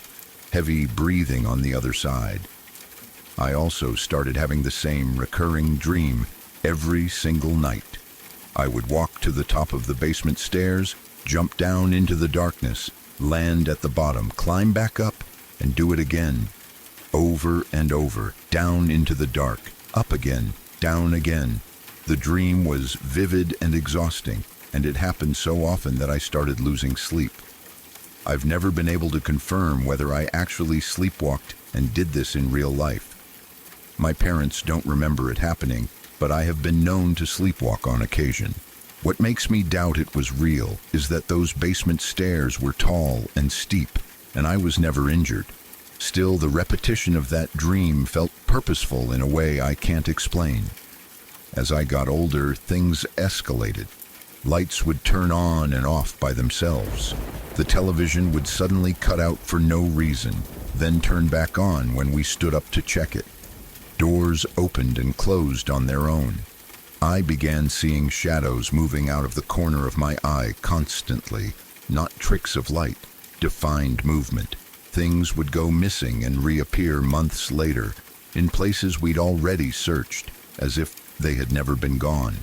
Heavy breathing on the other side. I also started having the same recurring dream every single night. I would walk to the top of the basement stairs, jump down into the darkness, land at the bottom, climb back up, and do it again. Over and over, down into the dark, up again, down again. The dream was vivid and exhausting, and it happened so often that I started losing sleep. I've never been able to confirm whether I actually sleepwalked and did this in real life. My parents don't remember it happening, but I have been known to sleepwalk on occasion. What makes me doubt it was real is that those basement stairs were tall and steep, and I was never injured. Still, the repetition of that dream felt purposeful in a way I can't explain. As I got older, things escalated. Lights would turn on and off by themselves. The television would suddenly cut out for no reason, then turn back on when we stood up to check it. Doors opened and closed on their own. I began seeing shadows moving out of the corner of my eye constantly, not tricks of light, defined movement. Things would go missing and reappear months later, in places we'd already searched, as if they had never been gone.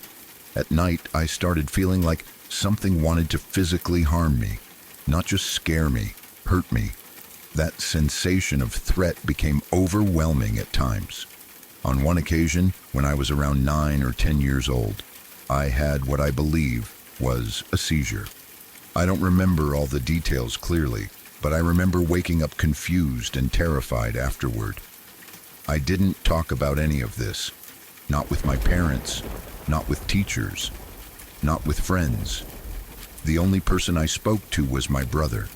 At night, I started feeling like something wanted to physically harm me, not just scare me, hurt me. That sensation of threat became overwhelming at times. On one occasion, when I was around 9 or 10 years old, I had what I believe was a seizure. I don't remember all the details clearly, but I remember waking up confused and terrified afterward. I didn't talk about any of this, not with my parents, not with teachers, not with friends. The only person I spoke to was my brother.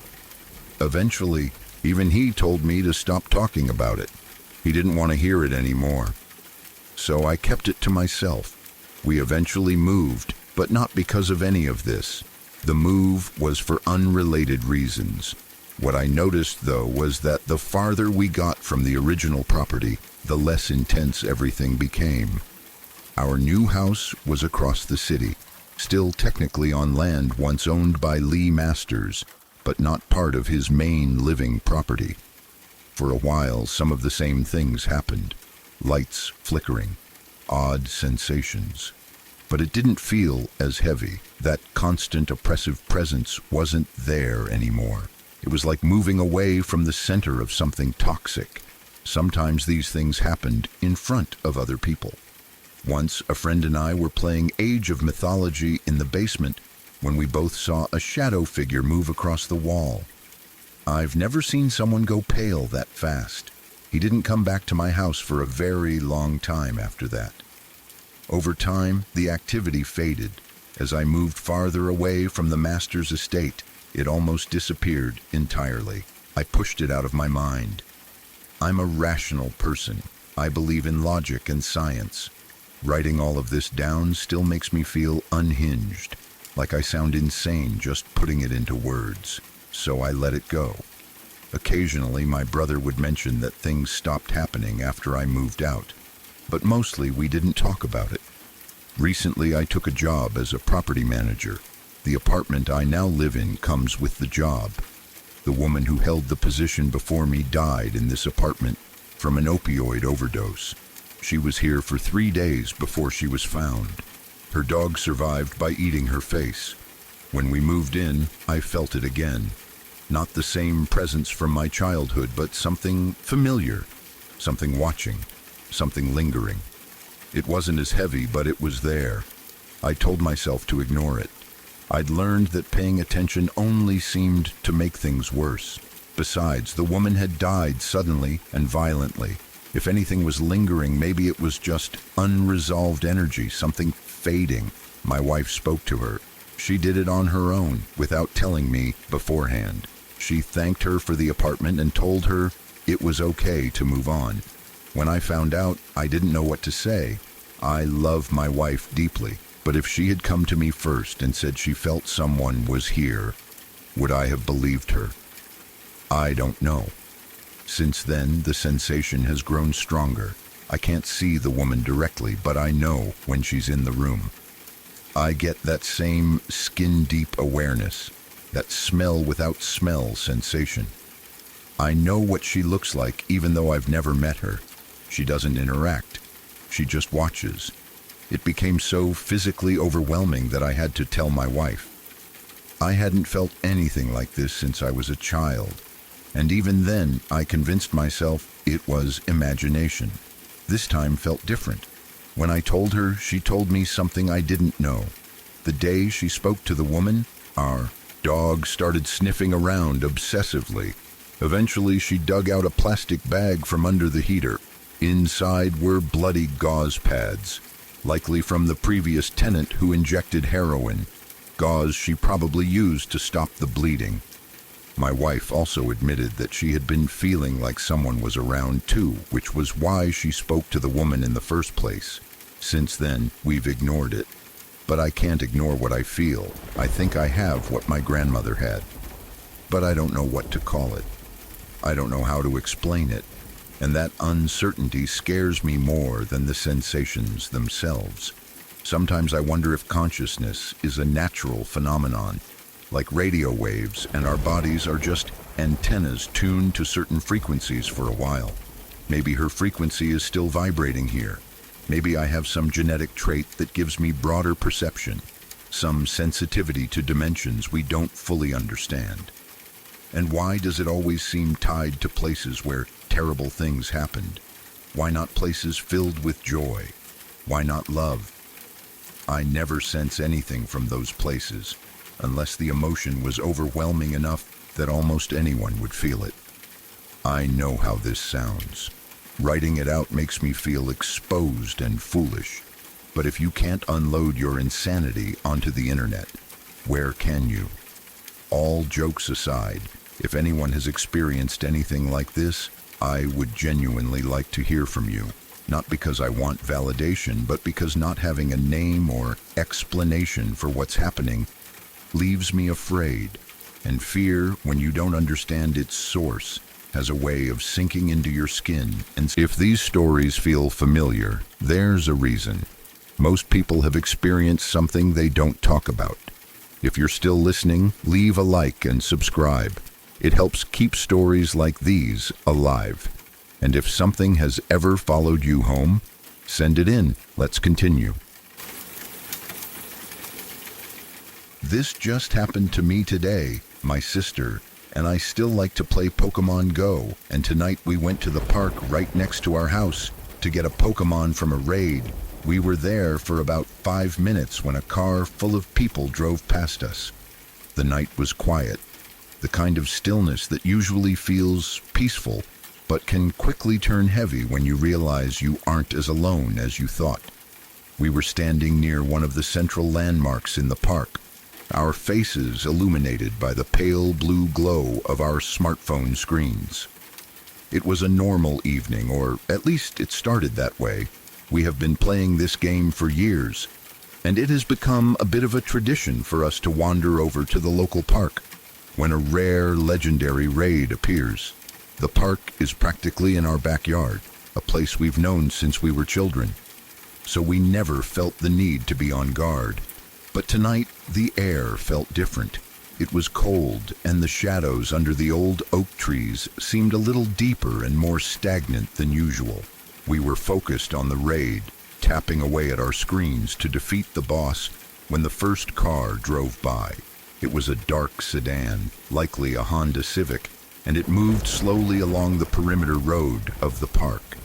Eventually, even he told me to stop talking about it. He didn't want to hear it anymore. So I kept it to myself. We eventually moved, but not because of any of this. The move was for unrelated reasons. What I noticed, though, was that the farther we got from the original property, the less intense everything became. Our new house was across the city, still technically on land once owned by Lee Masters, but not part of his main living property. For a while, some of the same things happened. Lights flickering, odd sensations. But it didn't feel as heavy. That constant oppressive presence wasn't there anymore. It was like moving away from the center of something toxic. Sometimes these things happened in front of other people. Once, a friend and I were playing Age of Mythology in the basement when we both saw a shadow figure move across the wall. I've never seen someone go pale that fast. He didn't come back to my house for a very long time after that. Over time, the activity faded. As I moved farther away from the master's estate, it almost disappeared entirely. I pushed it out of my mind. I'm a rational person. I believe in logic and science. Writing all of this down still makes me feel unhinged, like I sound insane just putting it into words. So I let it go. Occasionally, my brother would mention that things stopped happening after I moved out, but mostly we didn't talk about it. Recently, I took a job as a property manager. The apartment I now live in comes with the job. The woman who held the position before me died in this apartment from an opioid overdose. She was here for 3 days before she was found. Her dog survived by eating her face. When we moved in, I felt it again. Not the same presence from my childhood, but something familiar, something watching, something lingering. It wasn't as heavy, but it was there. I told myself to ignore it. I'd learned that paying attention only seemed to make things worse. Besides, the woman had died suddenly and violently. If anything was lingering, maybe it was just unresolved energy, something fading. My wife spoke to her. She did it on her own, without telling me beforehand. She thanked her for the apartment and told her it was okay to move on. When I found out, I didn't know what to say. I love my wife deeply, but if she had come to me first and said she felt someone was here, would I have believed her? I don't know. Since then, the sensation has grown stronger. I can't see the woman directly, but I know when she's in the room. I get that same skin-deep awareness, that smell without smell sensation. I know what she looks like even though I've never met her. She doesn't interact. She just watches. It became so physically overwhelming that I had to tell my wife. I hadn't felt anything like this since I was a child. And even then, I convinced myself it was imagination. This time felt different. When I told her, she told me something I didn't know. The day she spoke to the woman, our dog started sniffing around obsessively. Eventually, she dug out a plastic bag from under the heater. Inside were bloody gauze pads, likely from the previous tenant who injected heroin, gauze she probably used to stop the bleeding. My wife also admitted that she had been feeling like someone was around too, which was why she spoke to the woman in the first place. Since then, we've ignored it. But I can't ignore what I feel. I think I have what my grandmother had. But I don't know what to call it. I don't know how to explain it. And that uncertainty scares me more than the sensations themselves. Sometimes I wonder if consciousness is a natural phenomenon, like radio waves, and our bodies are just antennas tuned to certain frequencies for a while. Maybe her frequency is still vibrating here. Maybe I have some genetic trait that gives me broader perception, some sensitivity to dimensions we don't fully understand. And why does it always seem tied to places where terrible things happened? Why not places filled with joy? Why not love? I never sense anything from those places, unless the emotion was overwhelming enough that almost anyone would feel it. I know how this sounds. Writing it out makes me feel exposed and foolish. But if you can't unload your insanity onto the internet, where can you? All jokes aside, if anyone has experienced anything like this, I would genuinely like to hear from you. Not because I want validation, but because not having a name or explanation for what's happening leaves me afraid. And fear, when you don't understand its source, has a way of sinking into your skin. And if these stories feel familiar, there's a reason. Most people have experienced something they don't talk about. If you're still listening, leave a like and subscribe. It helps keep stories like these alive. And if something has ever followed you home, send it in. Let's continue. This just happened to me today. My sister and I still like to play Pokemon Go, and tonight we went to the park right next to our house to get a Pokemon from a raid. We were there for about 5 minutes when a car full of people drove past us. The night was quiet, the kind of stillness that usually feels peaceful, but can quickly turn heavy when you realize you aren't as alone as you thought. We were standing near one of the central landmarks in the park, our faces illuminated by the pale blue glow of our smartphone screens. It was a normal evening, or at least it started that way. We have been playing this game for years, and it has become a bit of a tradition for us to wander over to the local park when a rare, legendary raid appears. The park is practically in our backyard, a place we've known since we were children, so we never felt the need to be on guard. But tonight, the air felt different. It was cold, and the shadows under the old oak trees seemed a little deeper and more stagnant than usual. We were focused on the raid, tapping away at our screens to defeat the boss, when the first car drove by. It was a dark sedan, likely a Honda Civic, and it moved slowly along the perimeter road of the park.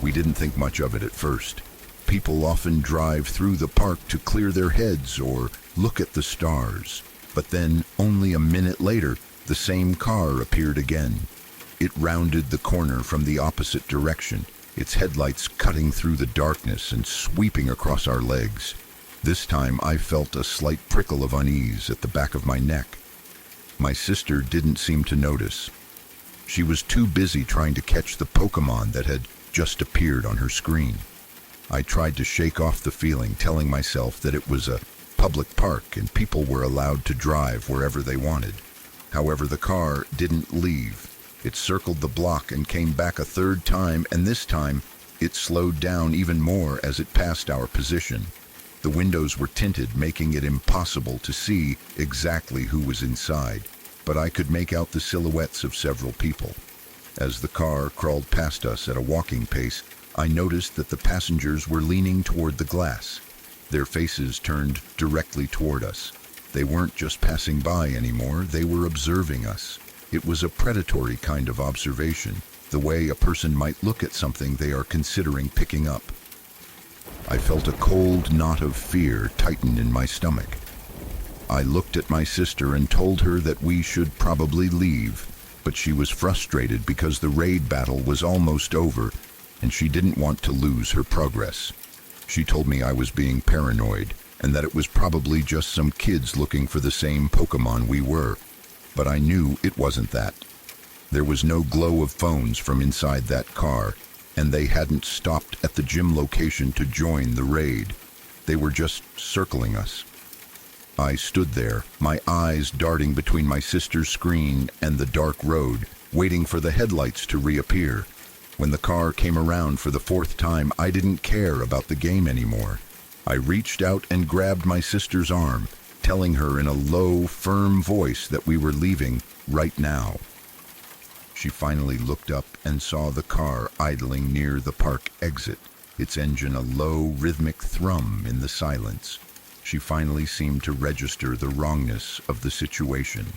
We didn't think much of it at first. People often drive through the park to clear their heads or look at the stars. But then, only a minute later, the same car appeared again. It rounded the corner from the opposite direction, its headlights cutting through the darkness and sweeping across our legs. This time I felt a slight prickle of unease at the back of my neck. My sister didn't seem to notice. She was too busy trying to catch the Pokemon that had just appeared on her screen. I tried to shake off the feeling, telling myself that it was a public park and people were allowed to drive wherever they wanted. However, the car didn't leave. It circled the block and came back a third time, and this time it slowed down even more as it passed our position. The windows were tinted, making it impossible to see exactly who was inside, but I could make out the silhouettes of several people. As the car crawled past us at a walking pace, I noticed that the passengers were leaning toward the glass, their faces turned directly toward us. They weren't just passing by anymore, they were observing us. It was a predatory kind of observation, the way a person might look at something they are considering picking up. I felt a cold knot of fear tighten in my stomach. I looked at my sister and told her that we should probably leave, but she was frustrated because the raid battle was almost over and she didn't want to lose her progress. She told me I was being paranoid and that it was probably just some kids looking for the same Pokemon we were, but I knew it wasn't that. There was no glow of phones from inside that car, and they hadn't stopped at the gym location to join the raid. They were just circling us. I stood there, my eyes darting between my sister's screen and the dark road, waiting for the headlights to reappear. When the car came around for the fourth time, I didn't care about the game anymore. I reached out and grabbed my sister's arm, telling her in a low, firm voice that we were leaving right now. She finally looked up and saw the car idling near the park exit, its engine a low, rhythmic thrum in the silence. She finally seemed to register the wrongness of the situation.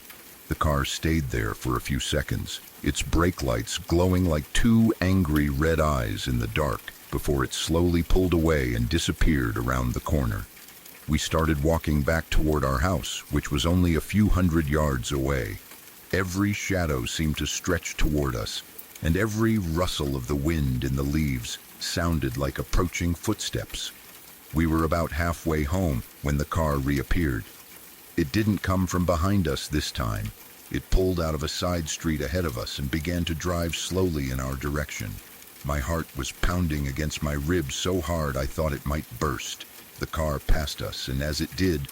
The car stayed there for a few seconds, its brake lights glowing like two angry red eyes in the dark, before it slowly pulled away and disappeared around the corner. We started walking back toward our house, which was only a few hundred yards away. Every shadow seemed to stretch toward us, and every rustle of the wind in the leaves sounded like approaching footsteps. We were about halfway home when the car reappeared. It didn't come from behind us this time. It pulled out of a side street ahead of us and began to drive slowly in our direction. My heart was pounding against my ribs so hard I thought it might burst. The car passed us, and as it did,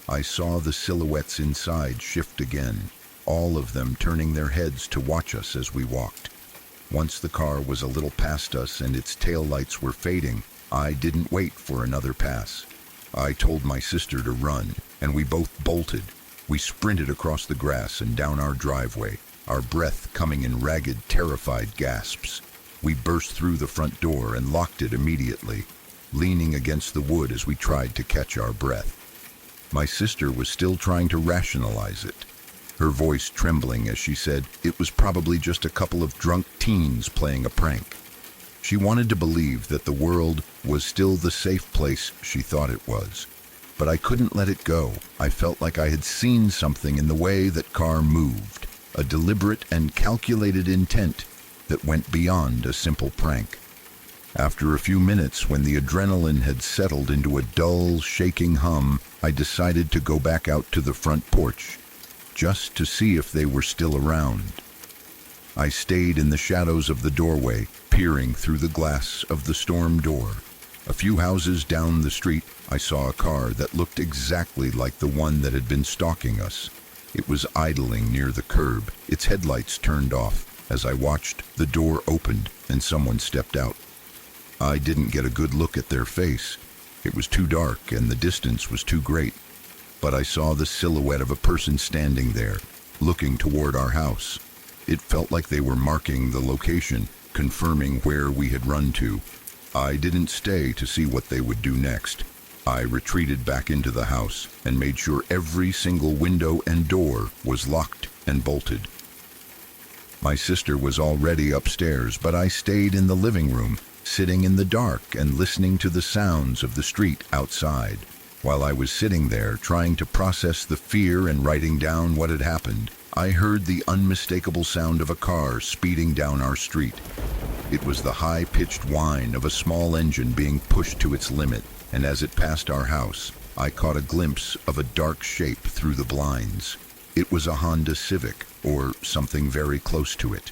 I saw the silhouettes inside shift again, all of them turning their heads to watch us as we walked. Once the car was a little past us and its taillights were fading, I didn't wait for another pass. I told my sister to run, and we both bolted. We sprinted across the grass and down our driveway, our breath coming in ragged, terrified gasps. We burst through the front door and locked it immediately, leaning against the wood as we tried to catch our breath. My sister was still trying to rationalize it, her voice trembling as she said it was probably just a couple of drunk teens playing a prank. She wanted to believe that the world was still the safe place she thought it was. But I couldn't let it go. I felt like I had seen something in the way that car moved, a deliberate and calculated intent that went beyond a simple prank. After a few minutes, when the adrenaline had settled into a dull, shaking hum, I decided to go back out to the front porch, just to see if they were still around. I stayed in the shadows of the doorway, peering through the glass of the storm door. A few houses down the street, I saw a car that looked exactly like the one that had been stalking us. It was idling near the curb, its headlights turned off. As I watched, the door opened and someone stepped out. I didn't get a good look at their face. It was too dark and the distance was too great. But I saw the silhouette of a person standing there, looking toward our house. It felt like they were marking the location, confirming where we had run to. I didn't stay to see what they would do next. I retreated back into the house and made sure every single window and door was locked and bolted. My sister was already upstairs, but I stayed in the living room, sitting in the dark and listening to the sounds of the street outside. While I was sitting there trying to process the fear and writing down what had happened, I heard the unmistakable sound of a car speeding down our street. It was the high-pitched whine of a small engine being pushed to its limit, and as it passed our house, I caught a glimpse of a dark shape through the blinds. It was a Honda Civic, or something very close to it.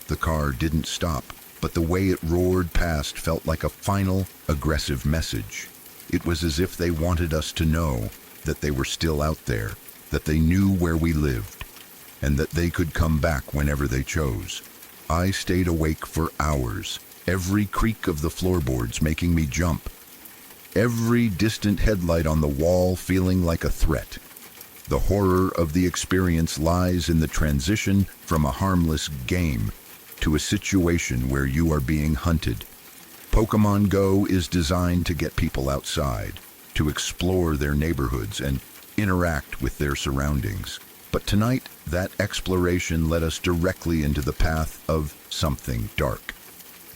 The car didn't stop, but the way it roared past felt like a final, aggressive message. It was as if they wanted us to know that they were still out there, that they knew where we lived, and that they could come back whenever they chose. I stayed awake for hours, every creak of the floorboards making me jump, every distant headlight on the wall feeling like a threat. The horror of the experience lies in the transition from a harmless game to a situation where you are being hunted. Pokémon Go is designed to get people outside, to explore their neighborhoods and interact with their surroundings. But tonight, that exploration led us directly into the path of something dark.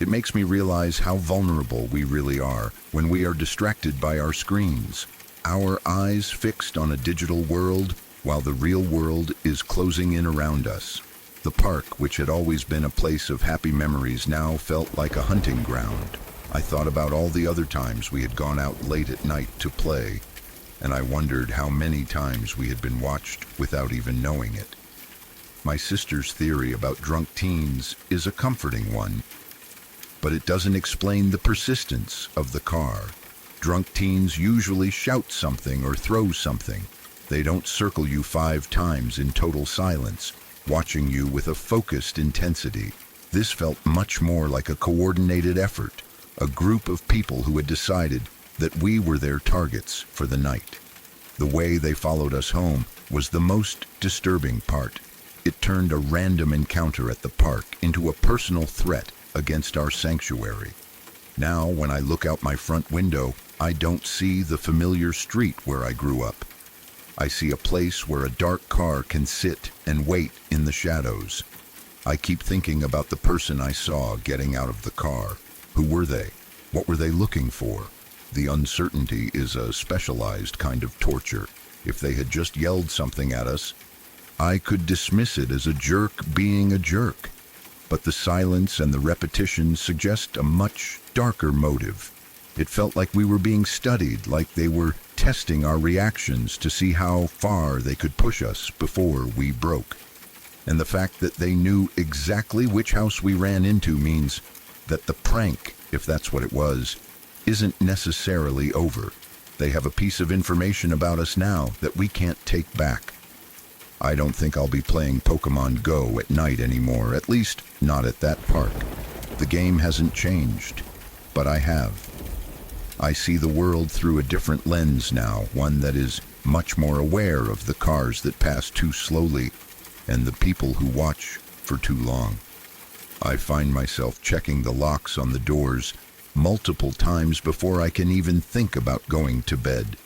It makes me realize how vulnerable we really are when we are distracted by our screens, our eyes fixed on a digital world while the real world is closing in around us. The park, which had always been a place of happy memories, now felt like a hunting ground. I thought about all the other times we had gone out late at night to play, and I wondered how many times we had been watched without even knowing it. My sister's theory about drunk teens is a comforting one, but it doesn't explain the persistence of the car. Drunk teens usually shout something or throw something. They don't circle you 5 times in total silence, watching you with a focused intensity. This felt much more like a coordinated effort, a group of people who had decided that we were their targets for the night. The way they followed us home was the most disturbing part. It turned a random encounter at the park into a personal threat against our sanctuary. Now, when I look out my front window, I don't see the familiar street where I grew up. I see a place where a dark car can sit and wait in the shadows. I keep thinking about the person I saw getting out of the car. Who were they? What were they looking for? The uncertainty is a specialized kind of torture. If they had just yelled something at us, I could dismiss it as a jerk being a jerk. But the silence and the repetition suggest a much darker motive. It felt like we were being studied, like they were testing our reactions to see how far they could push us before we broke. And the fact that they knew exactly which house we ran into means that the prank, if that's what it was, isn't necessarily over. They have a piece of information about us now that we can't take back. I don't think I'll be playing Pokemon Go at night anymore, at least not at that park. The game hasn't changed, but I have. I see the world through a different lens now, one that is much more aware of the cars that pass too slowly and the people who watch for too long. I find myself checking the locks on the doors multiple times before I can even think about going to bed.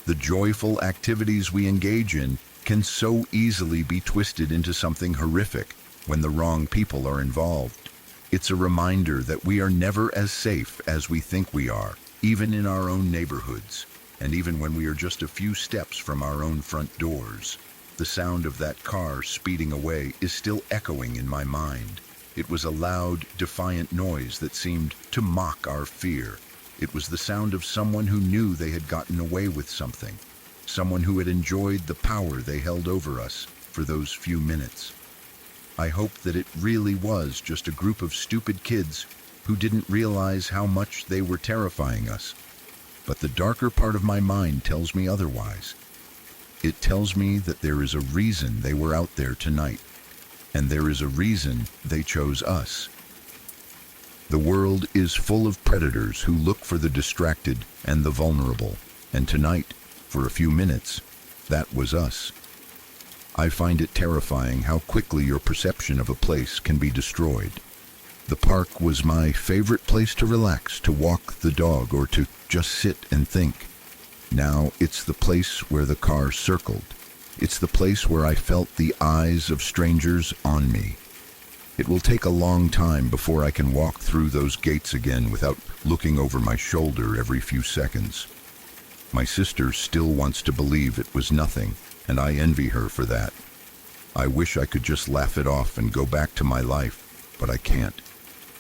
The joyful activities we engage in can so easily be twisted into something horrific when the wrong people are involved. It's a reminder that we are never as safe as we think we are, even in our own neighborhoods, and even when we are just a few steps from our own front doors. The sound of that car speeding away is still echoing in my mind. It was a loud, defiant noise that seemed to mock our fear. It was the sound of someone who knew they had gotten away with something, someone who had enjoyed the power they held over us for those few minutes. I hope that it really was just a group of stupid kids who didn't realize how much they were terrifying us. But the darker part of my mind tells me otherwise. It tells me that there is a reason they were out there tonight, and there is a reason they chose us. The world is full of predators who look for the distracted and the vulnerable, and tonight, for a few minutes, that was us. I find it terrifying how quickly your perception of a place can be destroyed. The park was my favorite place to relax, to walk the dog, or to just sit and think. Now it's the place where the car circled. It's the place where I felt the eyes of strangers on me. It will take a long time before I can walk through those gates again without looking over my shoulder every few seconds. My sister still wants to believe it was nothing, and I envy her for that. I wish I could just laugh it off and go back to my life, but I can't.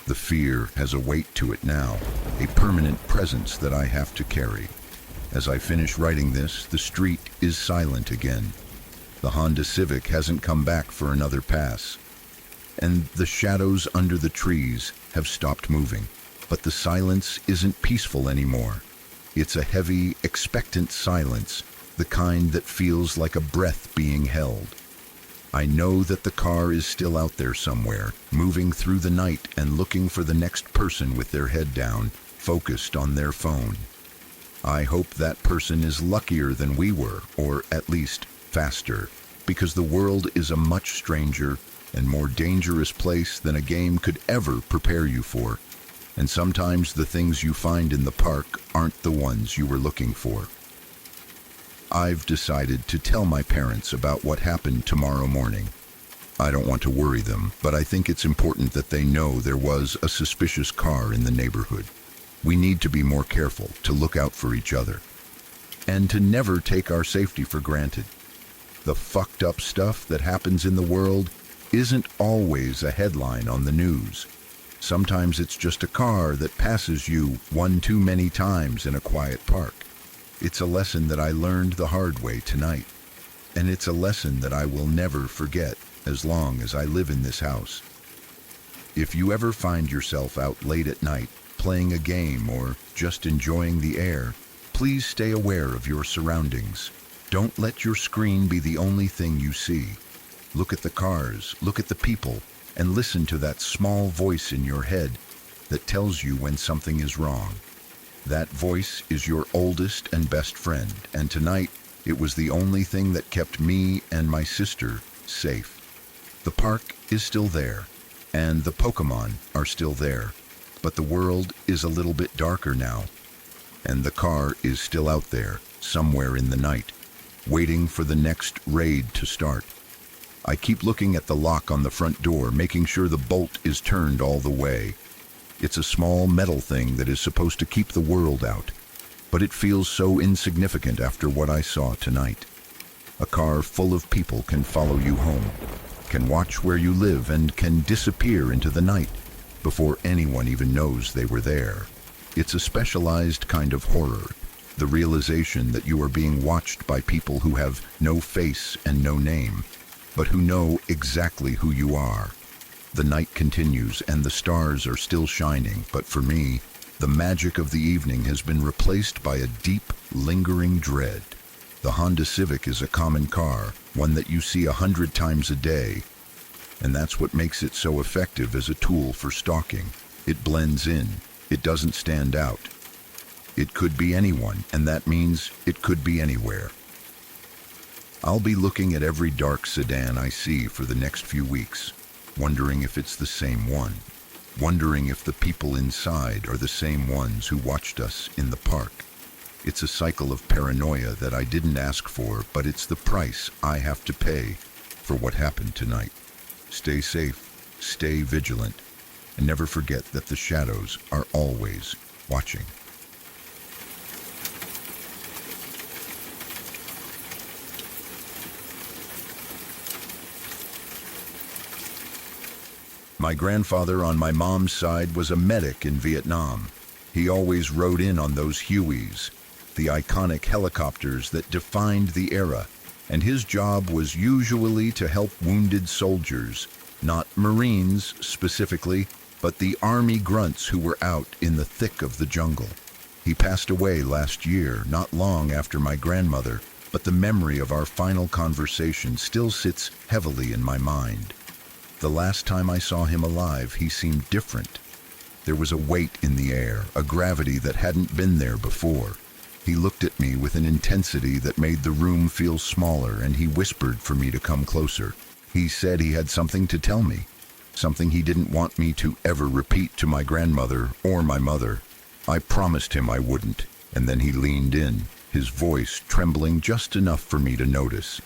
The fear has a weight to it now, a permanent presence that I have to carry. As I finish writing this, the street is silent again. The Honda Civic hasn't come back for another pass, and the shadows under the trees have stopped moving. But the silence isn't peaceful anymore. It's a heavy, expectant silence, the kind that feels like a breath being held. I know that the car is still out there somewhere, moving through the night and looking for the next person with their head down, focused on their phone. I hope that person is luckier than we were, or at least faster, because the world is a much stranger and more dangerous place than a game could ever prepare you for. And sometimes the things you find in the park aren't the ones you were looking for. I've decided to tell my parents about what happened tomorrow morning. I don't want to worry them, but I think it's important that they know there was a suspicious car in the neighborhood. We need to be more careful, to look out for each other, and to never take our safety for granted. The fucked up stuff that happens in the world isn't always a headline on the news. Sometimes it's just a car that passes you one too many times in a quiet park. It's a lesson that I learned the hard way tonight, and it's a lesson that I will never forget as long as I live in this house. If you ever find yourself out late at night, playing a game or just enjoying the air, please stay aware of your surroundings. Don't let your screen be the only thing you see. Look at the cars, look at the people, and listen to that small voice in your head that tells you when something is wrong. That voice is your oldest and best friend, and tonight it was the only thing that kept me and my sister safe. The park is still there, and the Pokemon are still there, but the world is a little bit darker now, and the car is still out there, somewhere in the night, waiting for the next raid to start. I keep looking at the lock on the front door, making sure the bolt is turned all the way. It's a small metal thing that is supposed to keep the world out, but it feels so insignificant after what I saw tonight. A car full of people can follow you home, can watch where you live, and can disappear into the night before anyone even knows they were there. It's a specialized kind of horror, the realization that you are being watched by people who have no face and no name, but who know exactly who you are. The night continues and the stars are still shining, but for me, the magic of the evening has been replaced by a deep, lingering dread. The Honda Civic is a common car, one that you see 100 times a day, and that's what makes it so effective as a tool for stalking. It blends in. It doesn't stand out. It could be anyone, and that means it could be anywhere. I'll be looking at every dark sedan I see for the next few weeks, wondering if it's the same one, wondering if the people inside are the same ones who watched us in the park. It's a cycle of paranoia that I didn't ask for, but it's the price I have to pay for what happened tonight. Stay safe, stay vigilant, and never forget that the shadows are always watching. My grandfather on my mom's side was a medic in Vietnam. He always rode in on those Hueys, the iconic helicopters that defined the era, and his job was usually to help wounded soldiers, not Marines specifically, but the army grunts who were out in the thick of the jungle. He passed away last year, not long after my grandmother, but the memory of our final conversation still sits heavily in my mind. The last time I saw him alive, he seemed different. There was a weight in the air, a gravity that hadn't been there before. He looked at me with an intensity that made the room feel smaller, and he whispered for me to come closer. He said he had something to tell me, something he didn't want me to ever repeat to my grandmother or my mother. I promised him I wouldn't, and then he leaned in, his voice trembling just enough for me to notice.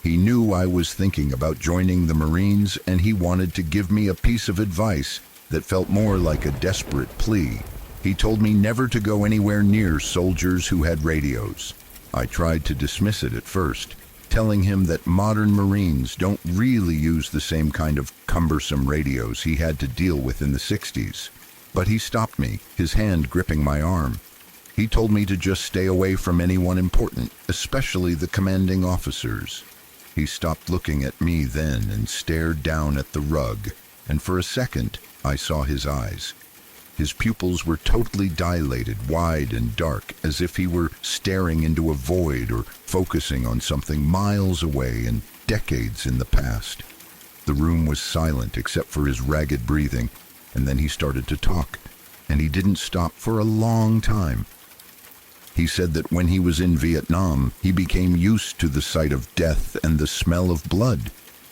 He knew I was thinking about joining the Marines, and he wanted to give me a piece of advice that felt more like a desperate plea. He told me never to go anywhere near soldiers who had radios. I tried to dismiss it at first, telling him that modern Marines don't really use the same kind of cumbersome radios he had to deal with in the 60s. But he stopped me, his hand gripping my arm. He told me to just stay away from anyone important, especially the commanding officers. He stopped looking at me then and stared down at the rug, and for a second I saw his eyes. His pupils were totally dilated, wide and dark, as if he were staring into a void or focusing on something miles away and decades in the past. The room was silent except for his ragged breathing, and then he started to talk, and he didn't stop for a long time. He said that when he was in Vietnam, he became used to the sight of death and the smell of blood.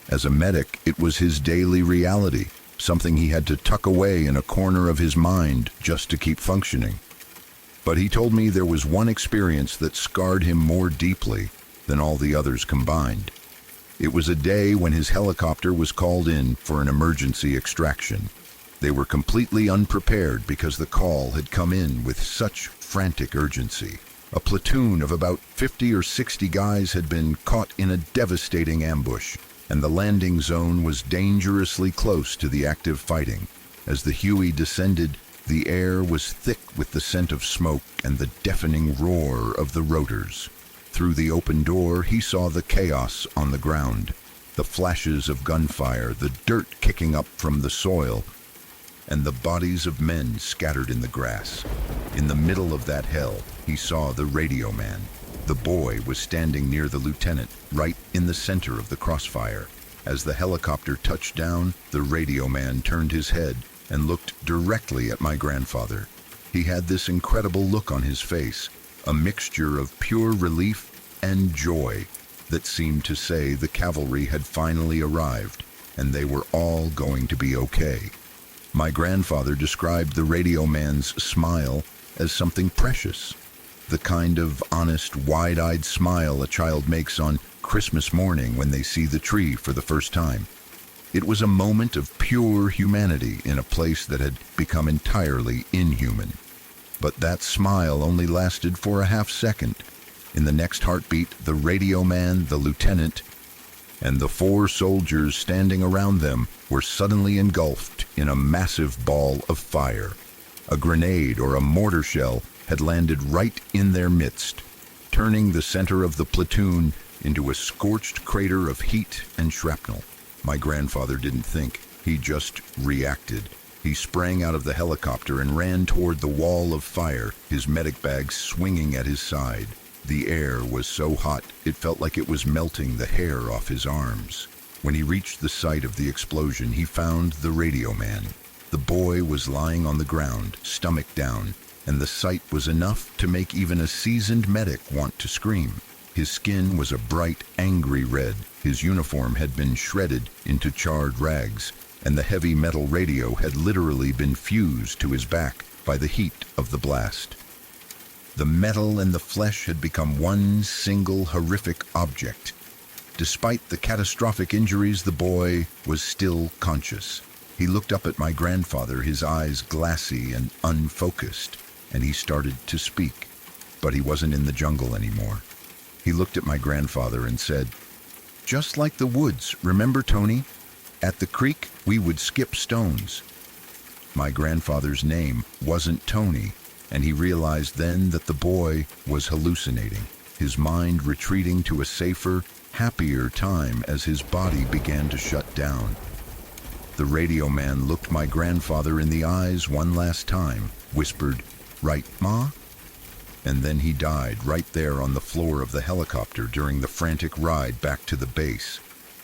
As a medic, it was his daily reality, something he had to tuck away in a corner of his mind just to keep functioning. But he told me there was one experience that scarred him more deeply than all the others combined. It was a day when his helicopter was called in for an emergency extraction. They were completely unprepared because the call had come in with such frantic urgency. A platoon of about 50 or 60 guys had been caught in a devastating ambush, and the landing zone was dangerously close to the active fighting. As the Huey descended, the air was thick with the scent of smoke and the deafening roar of the rotors. Through the open door, he saw the chaos on the ground, the flashes of gunfire, the dirt kicking up from the soil, and the bodies of men scattered in the grass. In the middle of that hell, he saw the radio man. The boy was standing near the lieutenant, right in the center of the crossfire. As the helicopter touched down, the radio man turned his head and looked directly at my grandfather. He had this incredible look on his face, a mixture of pure relief and joy that seemed to say the cavalry had finally arrived and they were all going to be okay. My grandfather described the radio man's smile as something precious, the kind of honest, wide-eyed smile a child makes on Christmas morning when they see the tree for the first time. It was a moment of pure humanity in a place that had become entirely inhuman. But that smile only lasted for a half second. In the next heartbeat, the radio man, the lieutenant, and the 4 soldiers standing around them were suddenly engulfed in a massive ball of fire. A grenade or a mortar shell had landed right in their midst, turning the center of the platoon into a scorched crater of heat and shrapnel. My grandfather didn't think, he just reacted. He sprang out of the helicopter and ran toward the wall of fire, his medic bag swinging at his side. The air was so hot, it felt like it was melting the hair off his arms. When he reached the site of the explosion, he found the radio man. The boy was lying on the ground, stomach down, and the sight was enough to make even a seasoned medic want to scream. His skin was a bright, angry red. His uniform had been shredded into charred rags, and the heavy metal radio had literally been fused to his back by the heat of the blast. The metal and the flesh had become one single horrific object. Despite the catastrophic injuries, the boy was still conscious. He looked up at my grandfather, his eyes glassy and unfocused, and he started to speak. But he wasn't in the jungle anymore. He looked at my grandfather and said, "Just like the woods, remember, Tony? At the creek, we would skip stones." My grandfather's name wasn't Tony, and he realized then that the boy was hallucinating, his mind retreating to a safer, happier time as his body began to shut down. The radio man looked my grandfather in the eyes one last time, whispered, "Right, Ma?" And then he died right there on the floor of the helicopter during the frantic ride back to the base.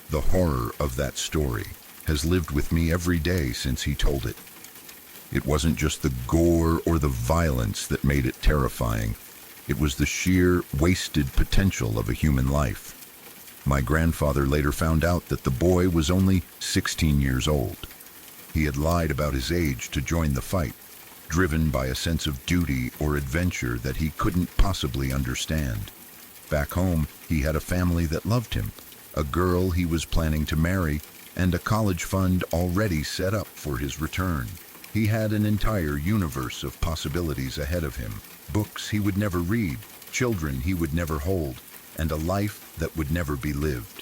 The horror of that story has lived with me every day since he told it. It wasn't just the gore or the violence that made it terrifying. It was the sheer wasted potential of a human life. My grandfather later found out that the boy was only 16 years old. He had lied about his age to join the fight, driven by a sense of duty or adventure that he couldn't possibly understand. Back home, he had a family that loved him, a girl he was planning to marry, and a college fund already set up for his return. He had an entire universe of possibilities ahead of him, books he would never read, children he would never hold, and a life that would never be lived.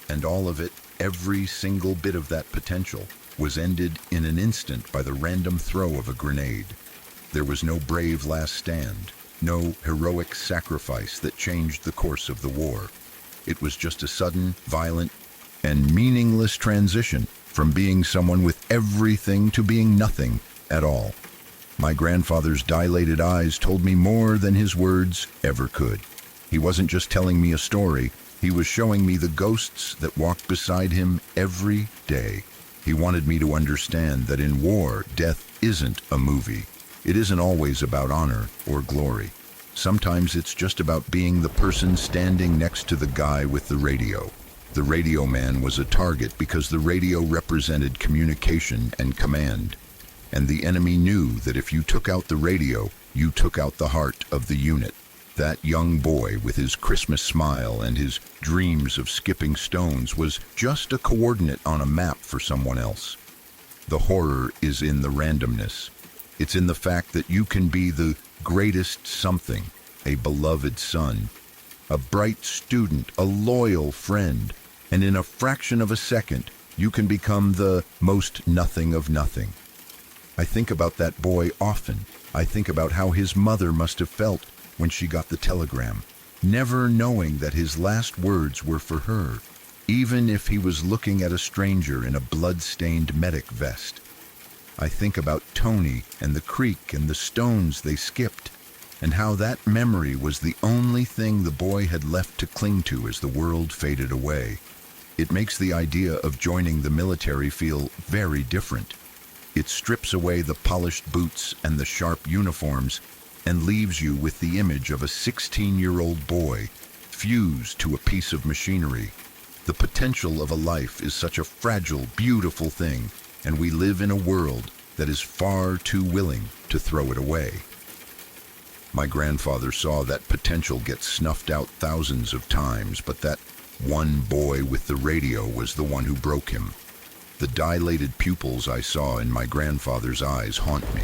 And all of it, every single bit of that potential, was ended in an instant by the random throw of a grenade. There was no brave last stand, no heroic sacrifice that changed the course of the war. It was just a sudden, violent, and meaningless transition from being someone with everything to being nothing at all. My grandfather's dilated eyes told me more than his words ever could. He wasn't just telling me a story, he was showing me the ghosts that walked beside him every day. He wanted me to understand that in war, death isn't a movie. It isn't always about honor or glory. Sometimes it's just about being the person standing next to the guy with the radio. The radio man was a target because the radio represented communication and command. And the enemy knew that if you took out the radio, you took out the heart of the unit. That young boy with his Christmas smile and his dreams of skipping stones was just a coordinate on a map for someone else. The horror is in the randomness. It's in the fact that you can be the greatest something, a beloved son, a bright student, a loyal friend, and in a fraction of a second, you can become the most nothing of nothing. I think about that boy often. I think about how his mother must have felt when she got the telegram, never knowing that his last words were for her, even if he was looking at a stranger in a blood-stained medic vest. I think about Tony and the creek and the stones they skipped, and how that memory was the only thing the boy had left to cling to as the world faded away. It makes the idea of joining the military feel very different. It strips away the polished boots and the sharp uniforms and leaves you with the image of a 16-year-old boy fused to a piece of machinery. The potential of a life is such a fragile, beautiful thing, and we live in a world that is far too willing to throw it away. My grandfather saw that potential get snuffed out thousands of times, but that one boy with the radio was the one who broke him. The dilated pupils I saw in my grandfather's eyes haunt me.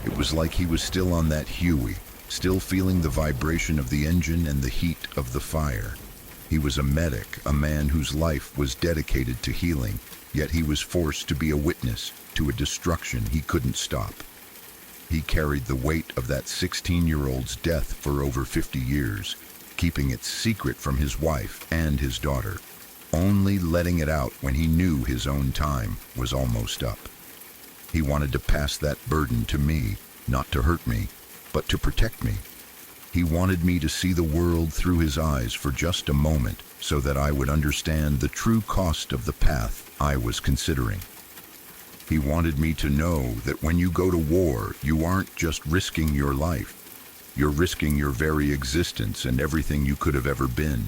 It was like he was still on that Huey, still feeling the vibration of the engine and the heat of the fire. He was a medic, a man whose life was dedicated to healing, yet he was forced to be a witness to a destruction he couldn't stop. He carried the weight of that 16-year-old's death for over 50 years, keeping it secret from his wife and his daughter, only letting it out when he knew his own time was almost up. He wanted to pass that burden to me, not to hurt me, but to protect me. He wanted me to see the world through his eyes for just a moment so that I would understand the true cost of the path I was considering. He wanted me to know that when you go to war, you aren't just risking your life. You're risking your very existence and everything you could have ever been.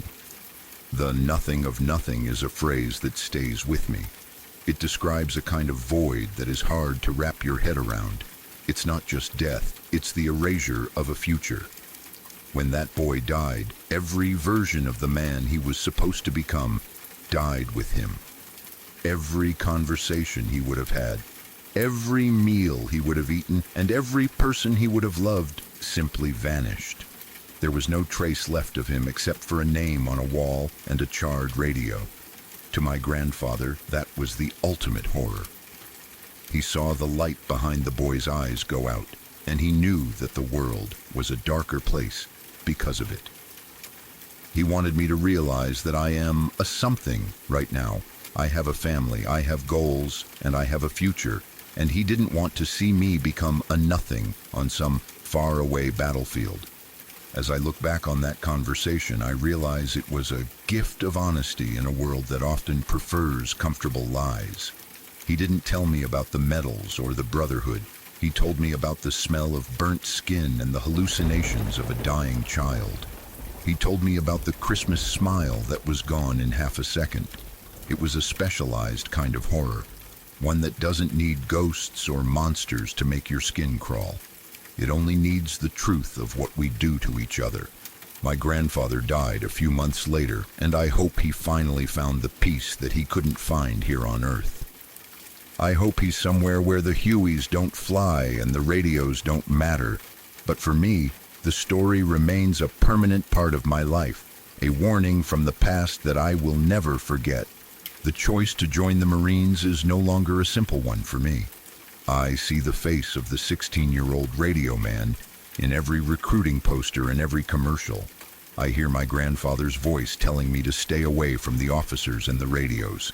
The nothing of nothing is a phrase that stays with me. It describes a kind of void that is hard to wrap your head around. It's not just death, it's the erasure of a future. When that boy died, every version of the man he was supposed to become died with him. Every conversation he would have had, every meal he would have eaten, and every person he would have loved simply vanished. There was no trace left of him except for a name on a wall and a charred radio. To my grandfather, that was the ultimate horror. He saw the light behind the boy's eyes go out, and he knew that the world was a darker place because of it. He wanted me to realize that I am a something right now. I have a family, I have goals, and I have a future, and he didn't want to see me become a nothing on some faraway battlefield. As I look back on that conversation, I realize it was a gift of honesty in a world that often prefers comfortable lies. He didn't tell me about the medals or the brotherhood. He told me about the smell of burnt skin and the hallucinations of a dying child. He told me about the Christmas smile that was gone in half a second. It was a specialized kind of horror, one that doesn't need ghosts or monsters to make your skin crawl. It only needs the truth of what we do to each other. My grandfather died a few months later, and I hope he finally found the peace that he couldn't find here on Earth. I hope he's somewhere where the Hueys don't fly and the radios don't matter. But for me, the story remains a permanent part of my life, a warning from the past that I will never forget. The choice to join the Marines is no longer a simple one for me. I see the face of the 16-year-old radio man in every recruiting poster and every commercial. I hear my grandfather's voice telling me to stay away from the officers and the radios.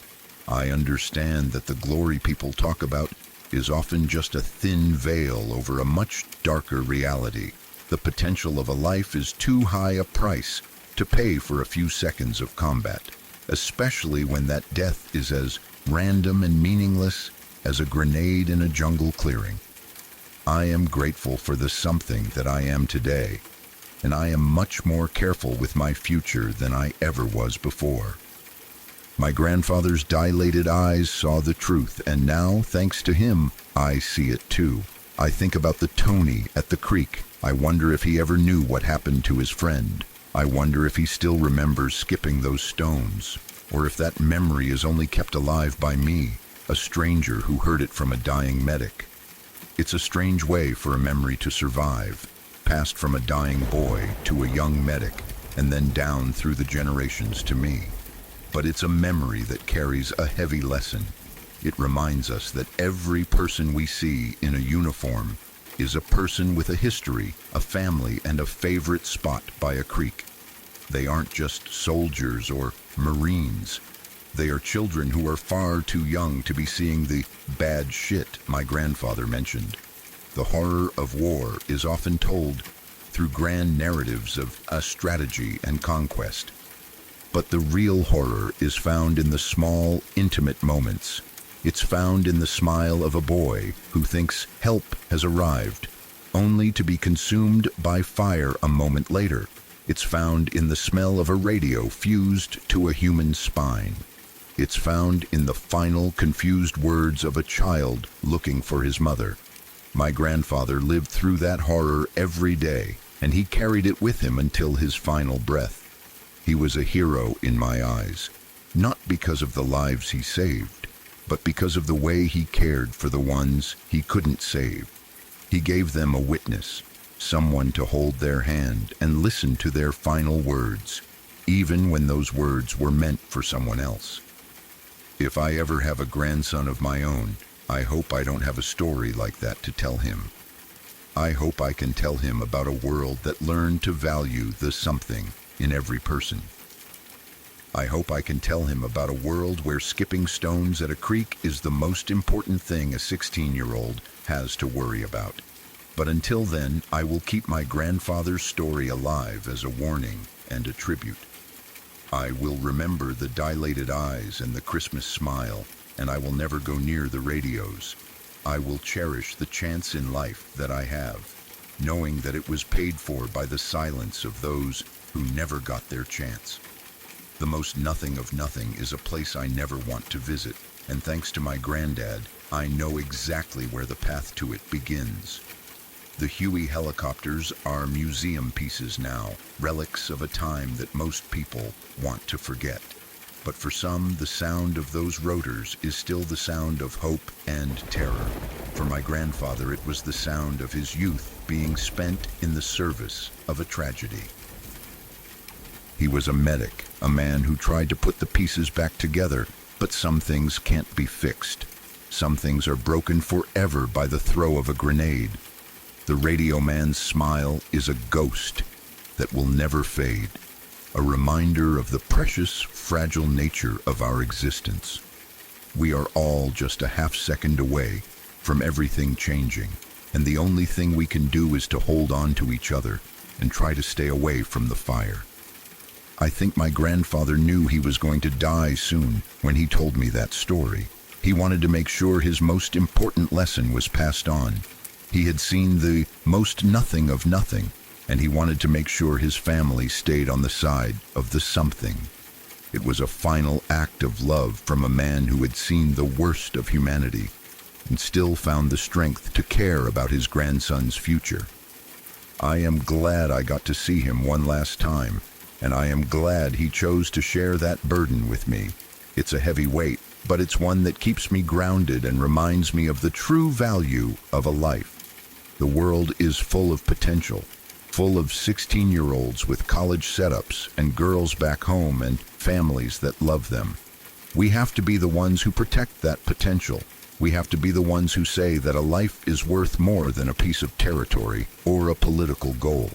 I understand that the glory people talk about is often just a thin veil over a much darker reality. The potential of a life is too high a price to pay for a few seconds of combat, especially when that death is as random and meaningless as a grenade in a jungle clearing. I am grateful for the something that I am today, and I am much more careful with my future than I ever was before. My grandfather's dilated eyes saw the truth, and now, thanks to him, I see it too. I think about the Tony at the creek. I wonder if he ever knew what happened to his friend. I wonder if he still remembers skipping those stones, or if that memory is only kept alive by me, a stranger who heard it from a dying medic. It's a strange way for a memory to survive, passed from a dying boy to a young medic, and then down through the generations to me. But it's a memory that carries a heavy lesson. It reminds us that every person we see in a uniform is a person with a history, a family, and a favorite spot by a creek. They aren't just soldiers or Marines. They are children who are far too young to be seeing the bad shit my grandfather mentioned. The horror of war is often told through grand narratives of a strategy and conquest. But the real horror is found in the small, intimate moments. It's found in the smile of a boy who thinks help has arrived, only to be consumed by fire a moment later. It's found in the smell of a radio fused to a human spine. It's found in the final, confused words of a child looking for his mother. My grandfather lived through that horror every day, and he carried it with him until his final breath. He was a hero in my eyes, not because of the lives he saved, but because of the way he cared for the ones he couldn't save. He gave them a witness, someone to hold their hand and listen to their final words, even when those words were meant for someone else. If I ever have a grandson of my own, I hope I don't have a story like that to tell him. I hope I can tell him about a world that learned to value the something in every person. I hope I can tell him about a world where skipping stones at a creek is the most important thing a 16-year-old has to worry about. But until then, I will keep my grandfather's story alive as a warning and a tribute. I will remember the dilated eyes and the Christmas smile, and I will never go near the radios. I will cherish the chance in life that I have, knowing that it was paid for by the silence of those who never got their chance. The most nothing of nothing is a place I never want to visit, and thanks to my granddad, I know exactly where the path to it begins. The Huey helicopters are museum pieces now, relics of a time that most people want to forget. But for some, the sound of those rotors is still the sound of hope and terror. For my grandfather, it was the sound of his youth being spent in the service of a tragedy. He was a medic, a man who tried to put the pieces back together, but some things can't be fixed. Some things are broken forever by the throw of a grenade. The radio man's smile is a ghost that will never fade, a reminder of the precious, fragile nature of our existence. We are all just a half-second away from everything changing, and the only thing we can do is to hold on to each other and try to stay away from the fire. I think my grandfather knew he was going to die soon when he told me that story. He wanted to make sure his most important lesson was passed on. He had seen the most nothing of nothing, and he wanted to make sure his family stayed on the side of the something. It was a final act of love from a man who had seen the worst of humanity and still found the strength to care about his grandson's future. I am glad I got to see him one last time, and I am glad he chose to share that burden with me. It's a heavy weight, but it's one that keeps me grounded and reminds me of the true value of a life. The world is full of potential, full of 16-year-olds with college setups and girls back home and families that love them. We have to be the ones who protect that potential. We have to be the ones who say that a life is worth more than a piece of territory or a political goal.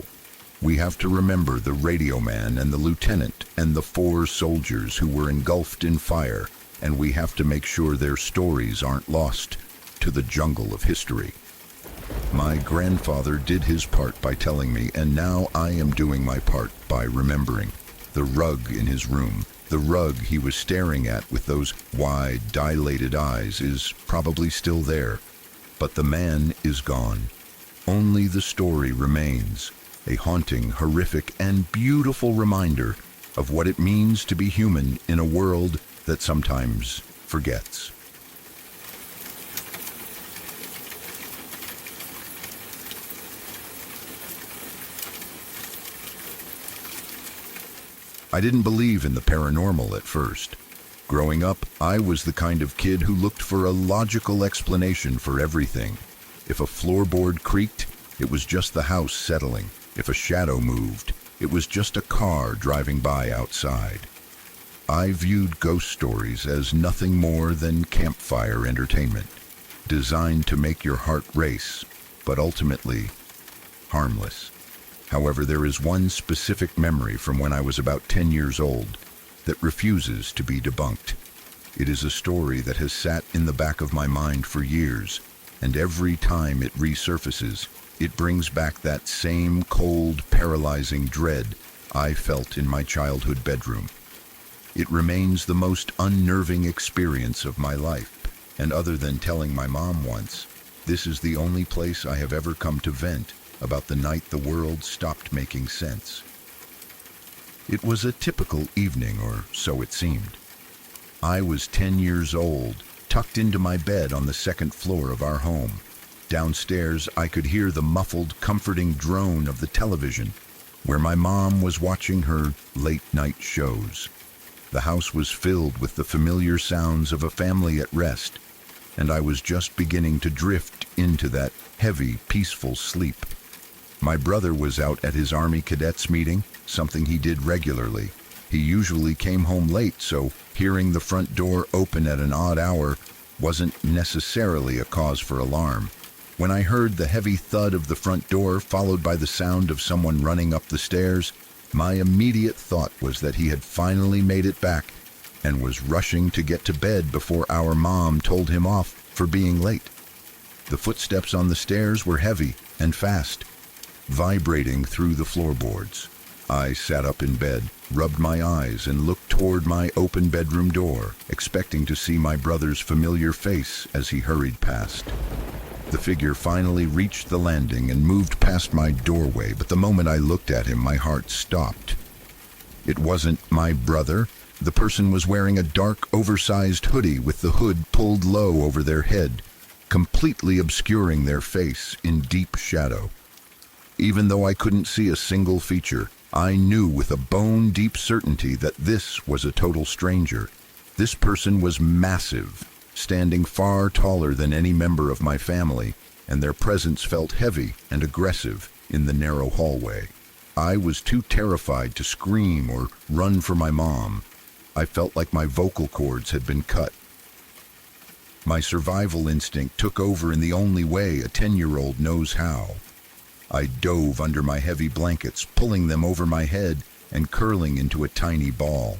We have to remember the radio man and the lieutenant and the 4 soldiers who were engulfed in fire, and we have to make sure their stories aren't lost to the jungle of history. My grandfather did his part by telling me, and now I am doing my part by remembering. The rug in his room, the rug he was staring at with those wide, dilated eyes, is probably still there. But the man is gone. Only the story remains, a haunting, horrific, and beautiful reminder of what it means to be human in a world that sometimes forgets. I didn't believe in the paranormal at first. Growing up, I was the kind of kid who looked for a logical explanation for everything. If a floorboard creaked, it was just the house settling. If a shadow moved, it was just a car driving by outside. I viewed ghost stories as nothing more than campfire entertainment, designed to make your heart race, but ultimately harmless. However, there is one specific memory from when I was about 10 years old that refuses to be debunked. It is a story that has sat in the back of my mind for years, and every time it resurfaces, it brings back that same cold, paralyzing dread I felt in my childhood bedroom. It remains the most unnerving experience of my life, and other than telling my mom once, this is the only place I have ever come to vent about the night the world stopped making sense. It was a typical evening, or so it seemed. I was 10 years old, tucked into my bed on the second floor of our home. Downstairs, I could hear the muffled, comforting drone of the television, where my mom was watching her late-night shows. The house was filled with the familiar sounds of a family at rest, and I was just beginning to drift into that heavy, peaceful sleep. My brother was out at his Army Cadets meeting, something he did regularly. He usually came home late, so hearing the front door open at an odd hour wasn't necessarily a cause for alarm. When I heard the heavy thud of the front door followed by the sound of someone running up the stairs, my immediate thought was that he had finally made it back and was rushing to get to bed before our mom told him off for being late. The footsteps on the stairs were heavy and fast, vibrating through the floorboards. I sat up in bed, rubbed my eyes, and looked toward my open bedroom door, expecting to see my brother's familiar face as he hurried past. The figure finally reached the landing and moved past my doorway, but the moment I looked at him, my heart stopped. It wasn't my brother. The person was wearing a dark, oversized hoodie with the hood pulled low over their head, completely obscuring their face in deep shadow. Even though I couldn't see a single feature, I knew with a bone-deep certainty that this was a total stranger. This person was massive, standing far taller than any member of my family, and their presence felt heavy and aggressive in the narrow hallway. I was too terrified to scream or run for my mom. I felt like my vocal cords had been cut. My survival instinct took over in the only way a 10-year-old knows how. I dove under my heavy blankets, pulling them over my head and curling into a tiny ball.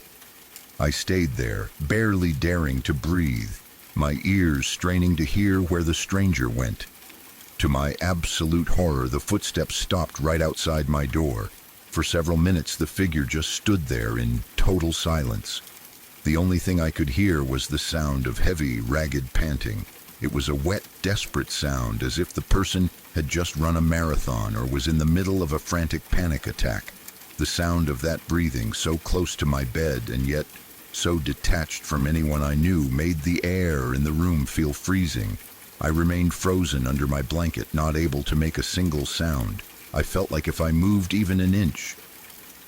I stayed there, barely daring to breathe, my ears straining to hear where the stranger went. To my absolute horror, the footsteps stopped right outside my door. For several minutes, the figure just stood there in total silence. The only thing I could hear was the sound of heavy, ragged panting. It was a wet, desperate sound, as if the person had just run a marathon or was in the middle of a frantic panic attack. The sound of that breathing, so close to my bed and yet so detached from anyone I knew, made the air in the room feel freezing. I remained frozen under my blanket, not able to make a single sound. I felt like if I moved even an inch,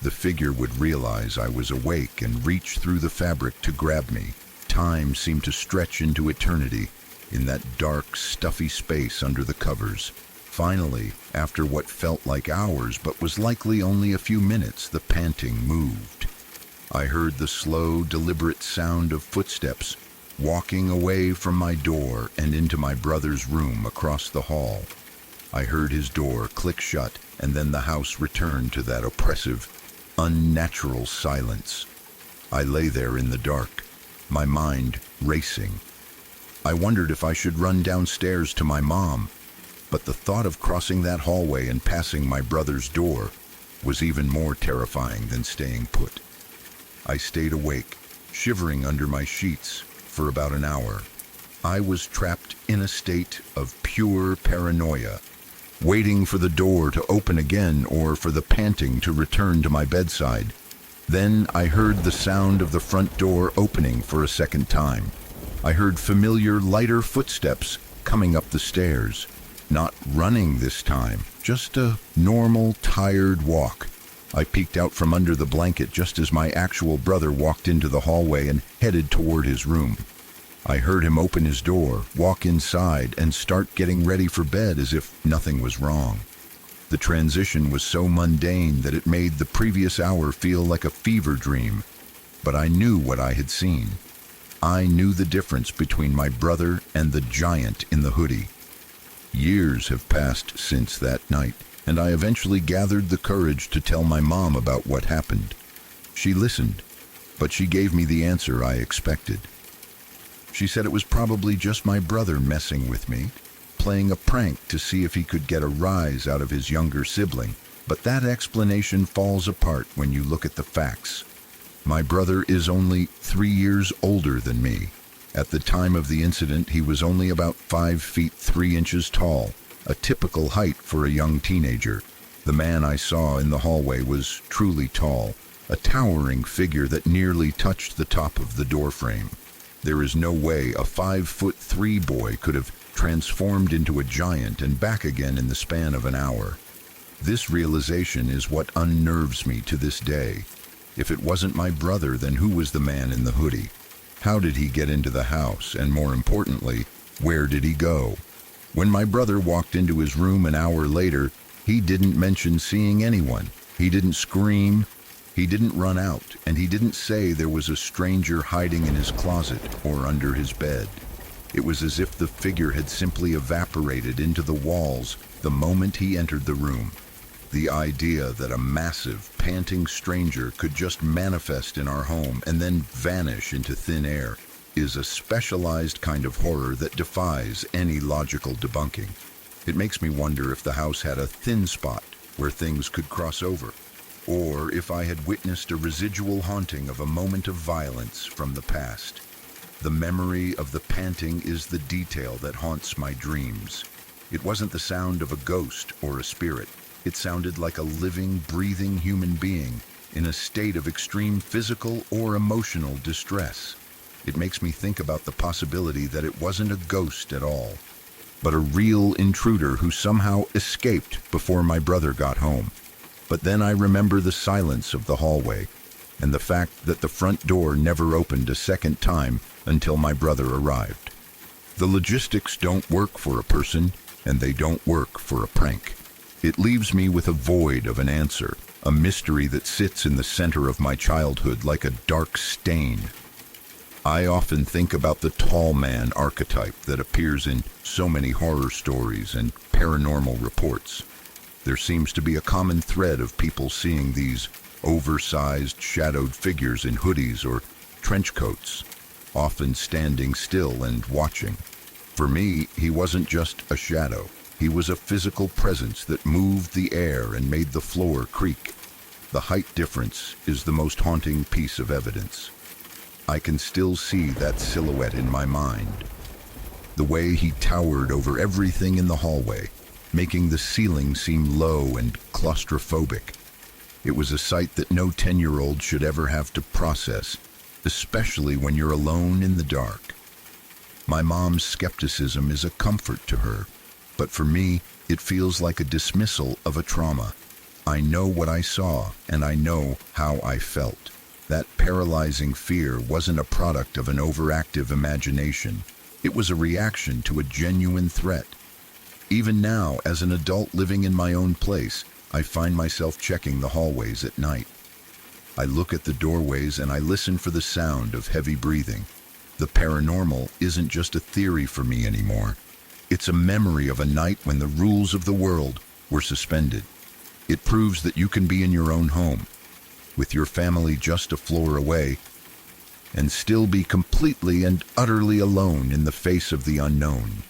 the figure would realize I was awake and reach through the fabric to grab me. Time seemed to stretch into eternity in that dark, stuffy space under the covers. Finally, after what felt like hours but was likely only a few minutes, the panting moved. I heard the slow, deliberate sound of footsteps walking away from my door and into my brother's room across the hall. I heard his door click shut, and then the house returned to that oppressive, unnatural silence. I lay there in the dark, my mind racing. I wondered if I should run downstairs to my mom, but the thought of crossing that hallway and passing my brother's door was even more terrifying than staying put. I stayed awake, shivering under my sheets, for about an hour. I was trapped in a state of pure paranoia, waiting for the door to open again or for the panting to return to my bedside. Then I heard the sound of the front door opening for a second time. I heard familiar, lighter footsteps coming up the stairs. Not running this time, just a normal, tired walk. I peeked out from under the blanket just as my actual brother walked into the hallway and headed toward his room. I heard him open his door, walk inside, and start getting ready for bed as if nothing was wrong. The transition was so mundane that it made the previous hour feel like a fever dream, but I knew what I had seen. I knew the difference between my brother and the giant in the hoodie. Years have passed since that night, and I eventually gathered the courage to tell my mom about what happened. She listened, but she gave me the answer I expected. She said it was probably just my brother messing with me, playing a prank to see if he could get a rise out of his younger sibling, but that explanation falls apart when you look at the facts. My brother is only 3 years older than me. At the time of the incident, he was only about 5 feet 3 inches tall, a typical height for a young teenager. The man I saw in the hallway was truly tall, a towering figure that nearly touched the top of the doorframe. There is no way a 5'3" boy could have transformed into a giant and back again in the span of an hour. This realization is what unnerves me to this day. If it wasn't my brother, then who was the man in the hoodie? How did he get into the house? And more importantly, where did he go? When my brother walked into his room an hour later, he didn't mention seeing anyone. He didn't scream. He didn't run out, and he didn't say there was a stranger hiding in his closet or under his bed. It was as if the figure had simply evaporated into the walls the moment he entered the room. The idea that a massive, panting stranger could just manifest in our home and then vanish into thin air is a specialized kind of horror that defies any logical debunking. It makes me wonder if the house had a thin spot where things could cross over, or if I had witnessed a residual haunting of a moment of violence from the past. The memory of the panting is the detail that haunts my dreams. It wasn't the sound of a ghost or a spirit. It sounded like a living, breathing human being in a state of extreme physical or emotional distress. It makes me think about the possibility that it wasn't a ghost at all, but a real intruder who somehow escaped before my brother got home. But then I remember the silence of the hallway and the fact that the front door never opened a second time until my brother arrived. The logistics don't work for a person, and they don't work for a prank. It leaves me with a void of an answer, a mystery that sits in the center of my childhood like a dark stain. I often think about the tall man archetype that appears in so many horror stories and paranormal reports. There seems to be a common thread of people seeing these oversized, shadowed figures in hoodies or trench coats, often standing still and watching. For me, he wasn't just a shadow. He was a physical presence that moved the air and made the floor creak. The height difference is the most haunting piece of evidence. I can still see that silhouette in my mind. The way he towered over everything in the hallway, making the ceiling seem low and claustrophobic. It was a sight that no 10-year-old should ever have to process, especially when you're alone in the dark. My mom's skepticism is a comfort to her, but for me, it feels like a dismissal of a trauma. I know what I saw, and I know how I felt. That paralyzing fear wasn't a product of an overactive imagination. It was a reaction to a genuine threat. Even now, as an adult living in my own place, I find myself checking the hallways at night. I look at the doorways and I listen for the sound of heavy breathing. The paranormal isn't just a theory for me anymore. It's a memory of a night when the rules of the world were suspended. It proves that you can be in your own home, with your family just a floor away, and still be completely and utterly alone in the face of the unknown.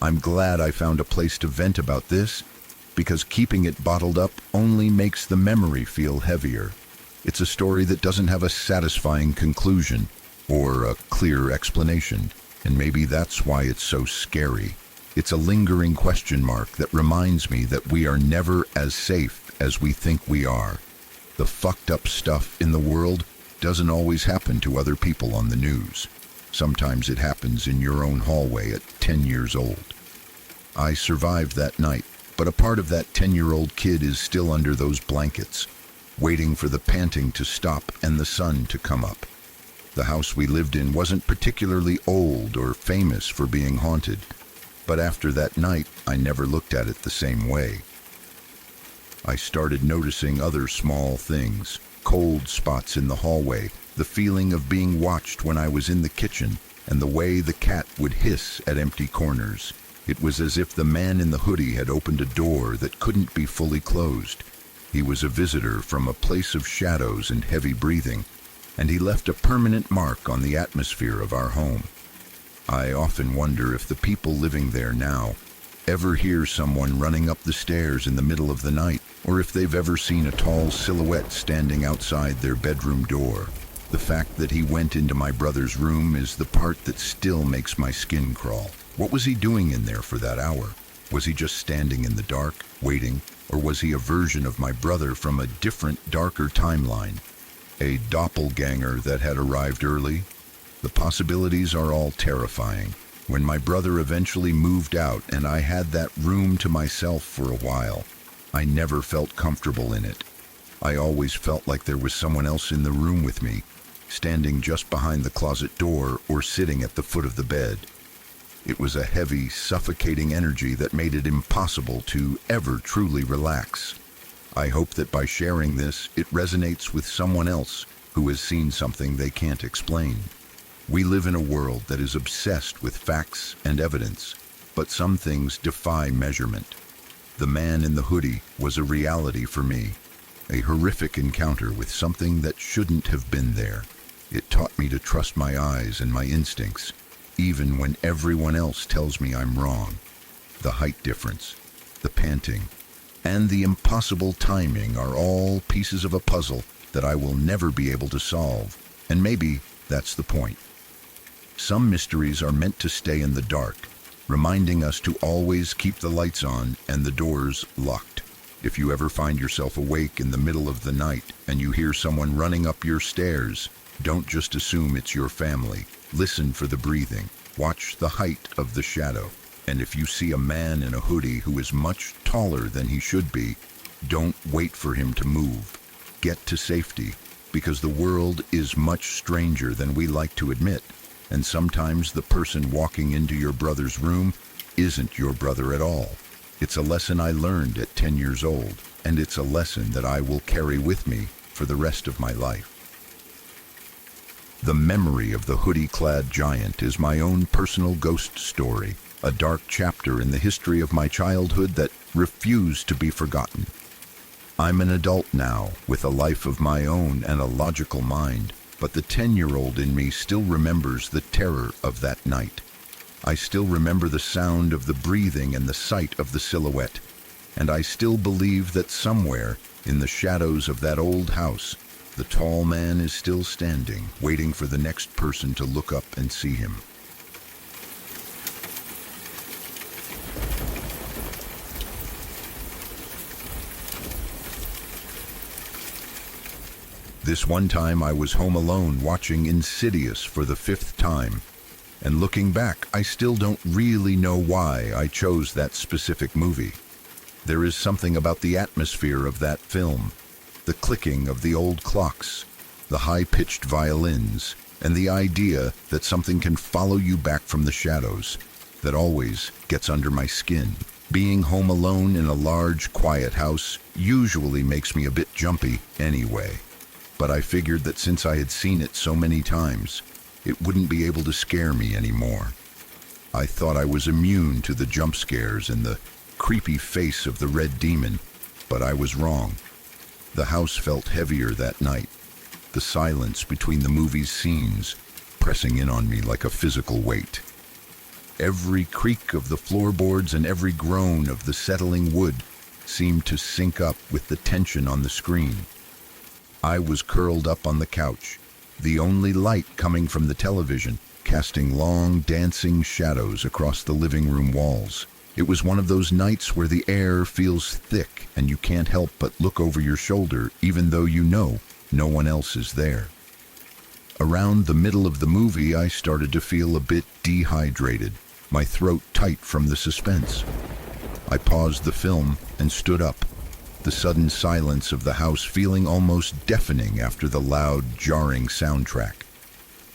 I'm glad I found a place to vent about this, because keeping it bottled up only makes the memory feel heavier. It's a story that doesn't have a satisfying conclusion or a clear explanation, and maybe that's why it's so scary. It's a lingering question mark that reminds me that we are never as safe as we think we are. The fucked up stuff in the world doesn't always happen to other people on the news. Sometimes it happens in your own hallway at 10 years old. I survived that night, but a part of that 10-year-old kid is still under those blankets, waiting for the panting to stop and the sun to come up. The house we lived in wasn't particularly old or famous for being haunted, but after that night, I never looked at it the same way. I started noticing other small things, cold spots in the hallway, the feeling of being watched when I was in the kitchen, and the way the cat would hiss at empty corners. It was as if the man in the hoodie had opened a door that couldn't be fully closed. He was a visitor from a place of shadows and heavy breathing, and he left a permanent mark on the atmosphere of our home. I often wonder if the people living there now ever hear someone running up the stairs in the middle of the night, or if they've ever seen a tall silhouette standing outside their bedroom door. The fact that he went into my brother's room is the part that still makes my skin crawl. What was he doing in there for that hour? Was he just standing in the dark, waiting, or was he a version of my brother from a different, darker timeline? A doppelganger that had arrived early? The possibilities are all terrifying. When my brother eventually moved out and I had that room to myself for a while, I never felt comfortable in it. I always felt like there was someone else in the room with me, standing just behind the closet door or sitting at the foot of the bed. It was a heavy, suffocating energy that made it impossible to ever truly relax. I hope that by sharing this, it resonates with someone else who has seen something they can't explain. We live in a world that is obsessed with facts and evidence, but some things defy measurement. The man in the hoodie was a reality for me, a horrific encounter with something that shouldn't have been there. It taught me to trust my eyes and my instincts, even when everyone else tells me I'm wrong. The height difference, the panting, and the impossible timing are all pieces of a puzzle that I will never be able to solve, and maybe that's the point. Some mysteries are meant to stay in the dark, reminding us to always keep the lights on and the doors locked. If you ever find yourself awake in the middle of the night and you hear someone running up your stairs, don't just assume it's your family. Listen for the breathing. Watch the height of the shadow. And if you see a man in a hoodie who is much taller than he should be, don't wait for him to move. Get to safety, because the world is much stranger than we like to admit. And sometimes the person walking into your brother's room isn't your brother at all. It's a lesson I learned at 10 years old, and it's a lesson that I will carry with me for the rest of my life. The memory of the hoodie-clad giant is my own personal ghost story, a dark chapter in the history of my childhood that refused to be forgotten. I'm an adult now, with a life of my own and a logical mind, but the 10-year-old in me still remembers the terror of that night. I still remember the sound of the breathing and the sight of the silhouette, and I still believe that somewhere in the shadows of that old house, the tall man is still standing, waiting for the next person to look up and see him. This one time I was home alone watching Insidious for the 5th time, and looking back, I still don't really know why I chose that specific movie. There is something about the atmosphere of that film, the clicking of the old clocks, the high-pitched violins, and the idea that something can follow you back from the shadows, that always gets under my skin. Being home alone in a large, quiet house usually makes me a bit jumpy anyway. But I figured that since I had seen it so many times, it wouldn't be able to scare me anymore. I thought I was immune to the jump scares and the creepy face of the red demon, but I was wrong. The house felt heavier that night, the silence between the movie's scenes pressing in on me like a physical weight. Every creak of the floorboards and every groan of the settling wood seemed to sync up with the tension on the screen. I was curled up on the couch, the only light coming from the television, casting long, dancing shadows across the living room walls. It was one of those nights where the air feels thick and you can't help but look over your shoulder even though you know no one else is there. Around the middle of the movie, I started to feel a bit dehydrated, my throat tight from the suspense. I paused the film and stood up, the sudden silence of the house feeling almost deafening after the loud, jarring soundtrack.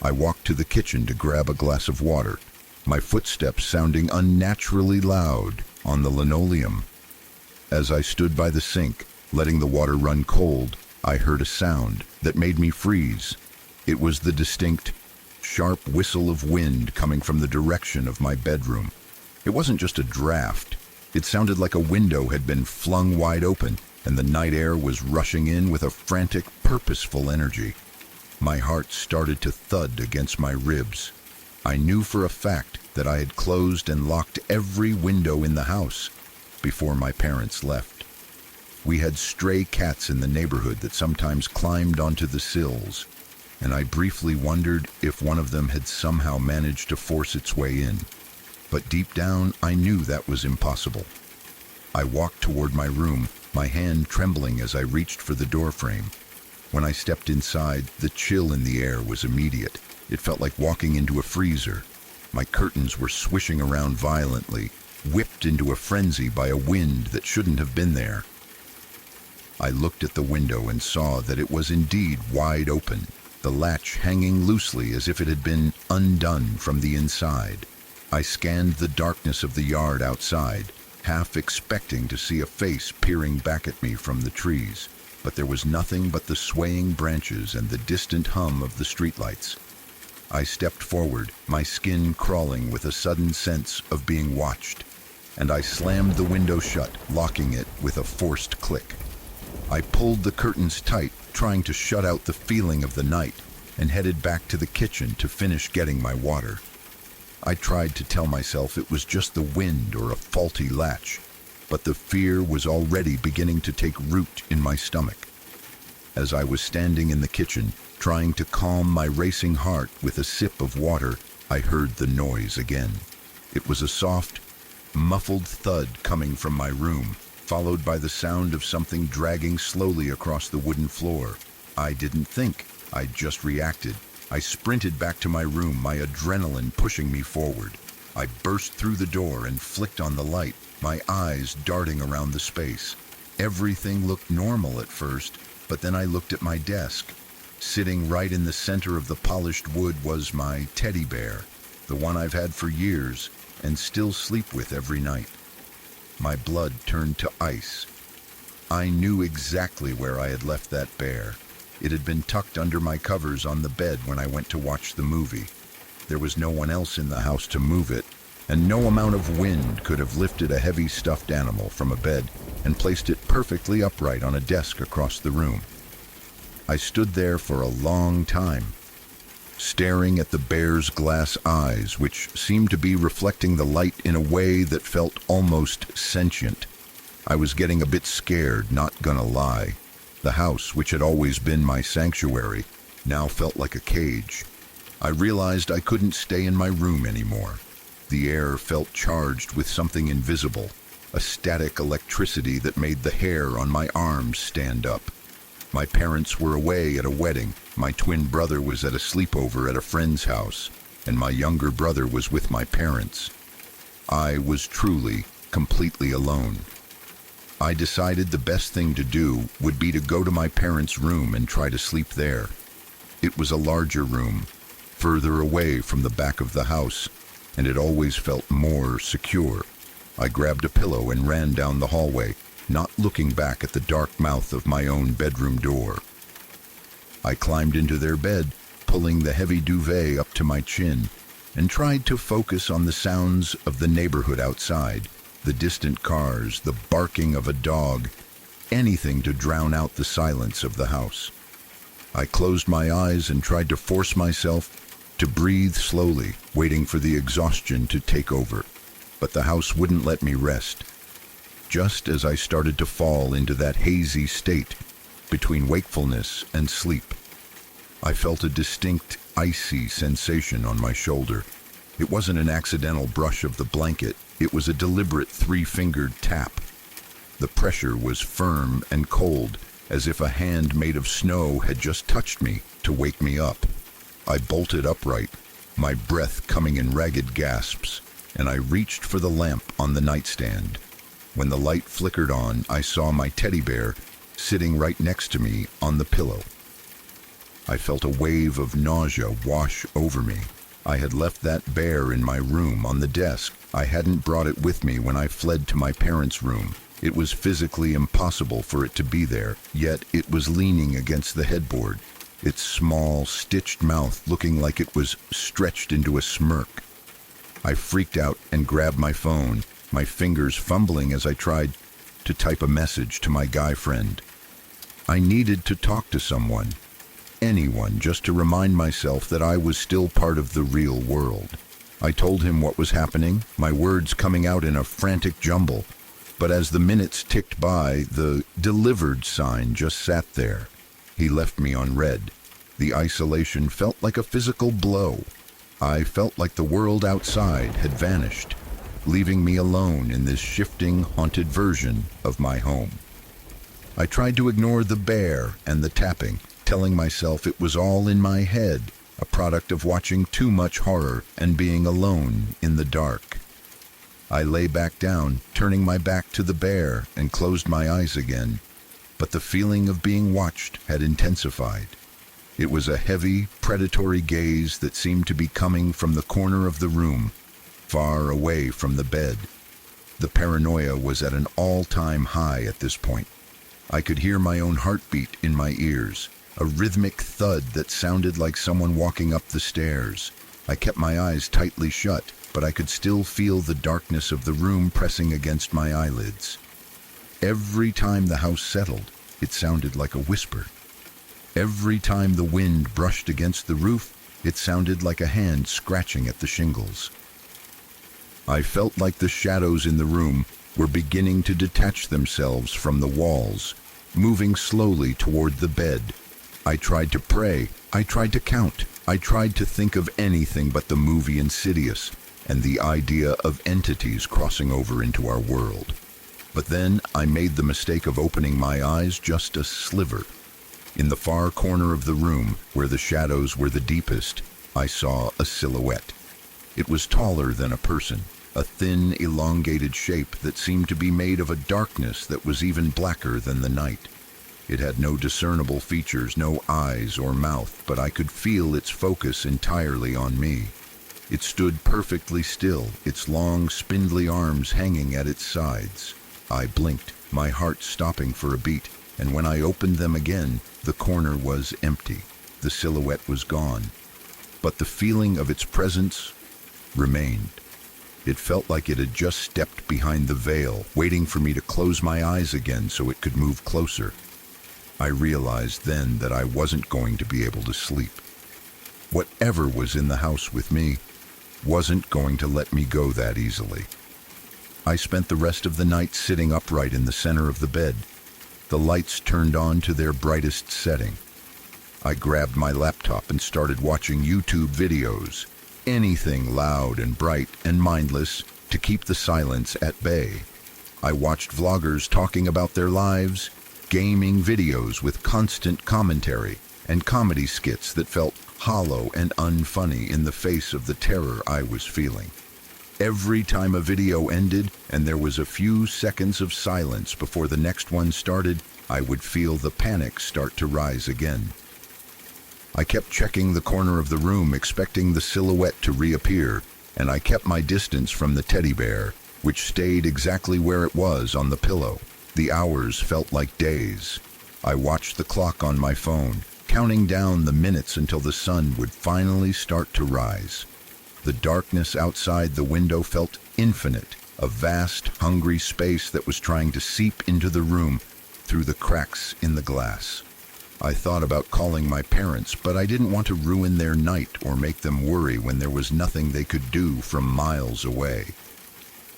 I walked to the kitchen to grab a glass of water, my footsteps sounding unnaturally loud on the linoleum. As I stood by the sink, letting the water run cold, I heard a sound that made me freeze. It was the distinct, sharp whistle of wind coming from the direction of my bedroom. It wasn't just a draft. It sounded like a window had been flung wide open, and the night air was rushing in with a frantic, purposeful energy. My heart started to thud against my ribs. I knew for a fact that I had closed and locked every window in the house before my parents left. We had stray cats in the neighborhood that sometimes climbed onto the sills, and I briefly wondered if one of them had somehow managed to force its way in. But deep down, I knew that was impossible. I walked toward my room, my hand trembling as I reached for the doorframe. When I stepped inside, the chill in the air was immediate. It felt like walking into a freezer. My curtains were swishing around violently, whipped into a frenzy by a wind that shouldn't have been there. I looked at the window and saw that it was indeed wide open, the latch hanging loosely as if it had been undone from the inside. I scanned the darkness of the yard outside, half expecting to see a face peering back at me from the trees, but there was nothing but the swaying branches and the distant hum of the streetlights. I stepped forward, my skin crawling with a sudden sense of being watched, and I slammed the window shut, locking it with a forced click. I pulled the curtains tight, trying to shut out the feeling of the night, and headed back to the kitchen to finish getting my water. I tried to tell myself it was just the wind or a faulty latch, but the fear was already beginning to take root in my stomach. As I was standing in the kitchen, trying to calm my racing heart with a sip of water, I heard the noise again. It was a soft, muffled thud coming from my room, followed by the sound of something dragging slowly across the wooden floor. I didn't think, I just reacted. I sprinted back to my room, my adrenaline pushing me forward. I burst through the door and flicked on the light, my eyes darting around the space. Everything looked normal at first, but then I looked at my desk. Sitting right in the center of the polished wood was my teddy bear, the one I've had for years and still sleep with every night. My blood turned to ice. I knew exactly where I had left that bear. It had been tucked under my covers on the bed when I went to watch the movie. There was no one else in the house to move it, and no amount of wind could have lifted a heavy stuffed animal from a bed and placed it perfectly upright on a desk across the room. I stood there for a long time, staring at the bear's glass eyes, which seemed to be reflecting the light in a way that felt almost sentient. I was getting a bit scared, not gonna lie. The house, which had always been my sanctuary, now felt like a cage. I realized I couldn't stay in my room anymore. The air felt charged with something invisible, a static electricity that made the hair on my arms stand up. My parents were away at a wedding, my twin brother was at a sleepover at a friend's house, and my younger brother was with my parents. I was truly, completely alone. I decided the best thing to do would be to go to my parents' room and try to sleep there. It was a larger room, further away from the back of the house, and it always felt more secure. I grabbed a pillow and ran down the hallway, not looking back at the dark mouth of my own bedroom door. I climbed into their bed, pulling the heavy duvet up to my chin, and tried to focus on the sounds of the neighborhood outside, the distant cars, the barking of a dog, anything to drown out the silence of the house. I closed my eyes and tried to force myself to breathe slowly, waiting for the exhaustion to take over, but the house wouldn't let me rest. Just as I started to fall into that hazy state between wakefulness and sleep, I felt a distinct, icy sensation on my shoulder. It wasn't an accidental brush of the blanket, it was a deliberate three-fingered tap. The pressure was firm and cold, as if a hand made of snow had just touched me to wake me up. I bolted upright, my breath coming in ragged gasps, and I reached for the lamp on the nightstand. When the light flickered on, I saw my teddy bear sitting right next to me on the pillow. I felt a wave of nausea wash over me. I had left that bear in my room on the desk. I hadn't brought it with me when I fled to my parents' room. It was physically impossible for it to be there, yet it was leaning against the headboard, its small, stitched mouth looking like it was stretched into a smirk. I freaked out and grabbed my phone, my fingers fumbling as I tried to type a message to my guy friend. I needed to talk to someone, anyone, just to remind myself that I was still part of the real world. I told him what was happening, my words coming out in a frantic jumble, but as the minutes ticked by, the delivered sign just sat there. He left me on read. The isolation felt like a physical blow. I felt like the world outside had vanished, leaving me alone in this shifting, haunted version of my home. I tried to ignore the bear and the tapping, telling myself it was all in my head, a product of watching too much horror and being alone in the dark. I lay back down, turning my back to the bear, and closed my eyes again, but the feeling of being watched had intensified. It was a heavy, predatory gaze that seemed to be coming from the corner of the room, far away from the bed. The paranoia was at an all-time high at this point. I could hear my own heartbeat in my ears, a rhythmic thud that sounded like someone walking up the stairs. I kept my eyes tightly shut, but I could still feel the darkness of the room pressing against my eyelids. Every time the house settled, it sounded like a whisper. Every time the wind brushed against the roof, it sounded like a hand scratching at the shingles. I felt like the shadows in the room were beginning to detach themselves from the walls, moving slowly toward the bed. I tried to pray, I tried to count, I tried to think of anything but the movie Insidious and the idea of entities crossing over into our world. But then I made the mistake of opening my eyes just a sliver. In the far corner of the room, where the shadows were the deepest, I saw a silhouette. It was taller than a person, a thin, elongated shape that seemed to be made of a darkness that was even blacker than the night. It had no discernible features, no eyes or mouth, but I could feel its focus entirely on me. It stood perfectly still, its long, spindly arms hanging at its sides. I blinked, my heart stopping for a beat, and when I opened them again, the corner was empty. The silhouette was gone, but the feeling of its presence remained. It felt like it had just stepped behind the veil, waiting for me to close my eyes again so it could move closer. I realized then that I wasn't going to be able to sleep. Whatever was in the house with me wasn't going to let me go that easily. I spent the rest of the night sitting upright in the center of the bed, the lights turned on to their brightest setting. I grabbed my laptop and started watching YouTube videos, anything loud and bright and mindless to keep the silence at bay. I watched vloggers talking about their lives, gaming videos with constant commentary, and comedy skits that felt hollow and unfunny in the face of the terror I was feeling. Every time a video ended and there was a few seconds of silence before the next one started, I would feel the panic start to rise again. I kept checking the corner of the room, expecting the silhouette to reappear, and I kept my distance from the teddy bear, which stayed exactly where it was on the pillow. The hours felt like days. I watched the clock on my phone, counting down the minutes until the sun would finally start to rise. The darkness outside the window felt infinite, a vast, hungry space that was trying to seep into the room through the cracks in the glass. I thought about calling my parents, but I didn't want to ruin their night or make them worry when there was nothing they could do from miles away.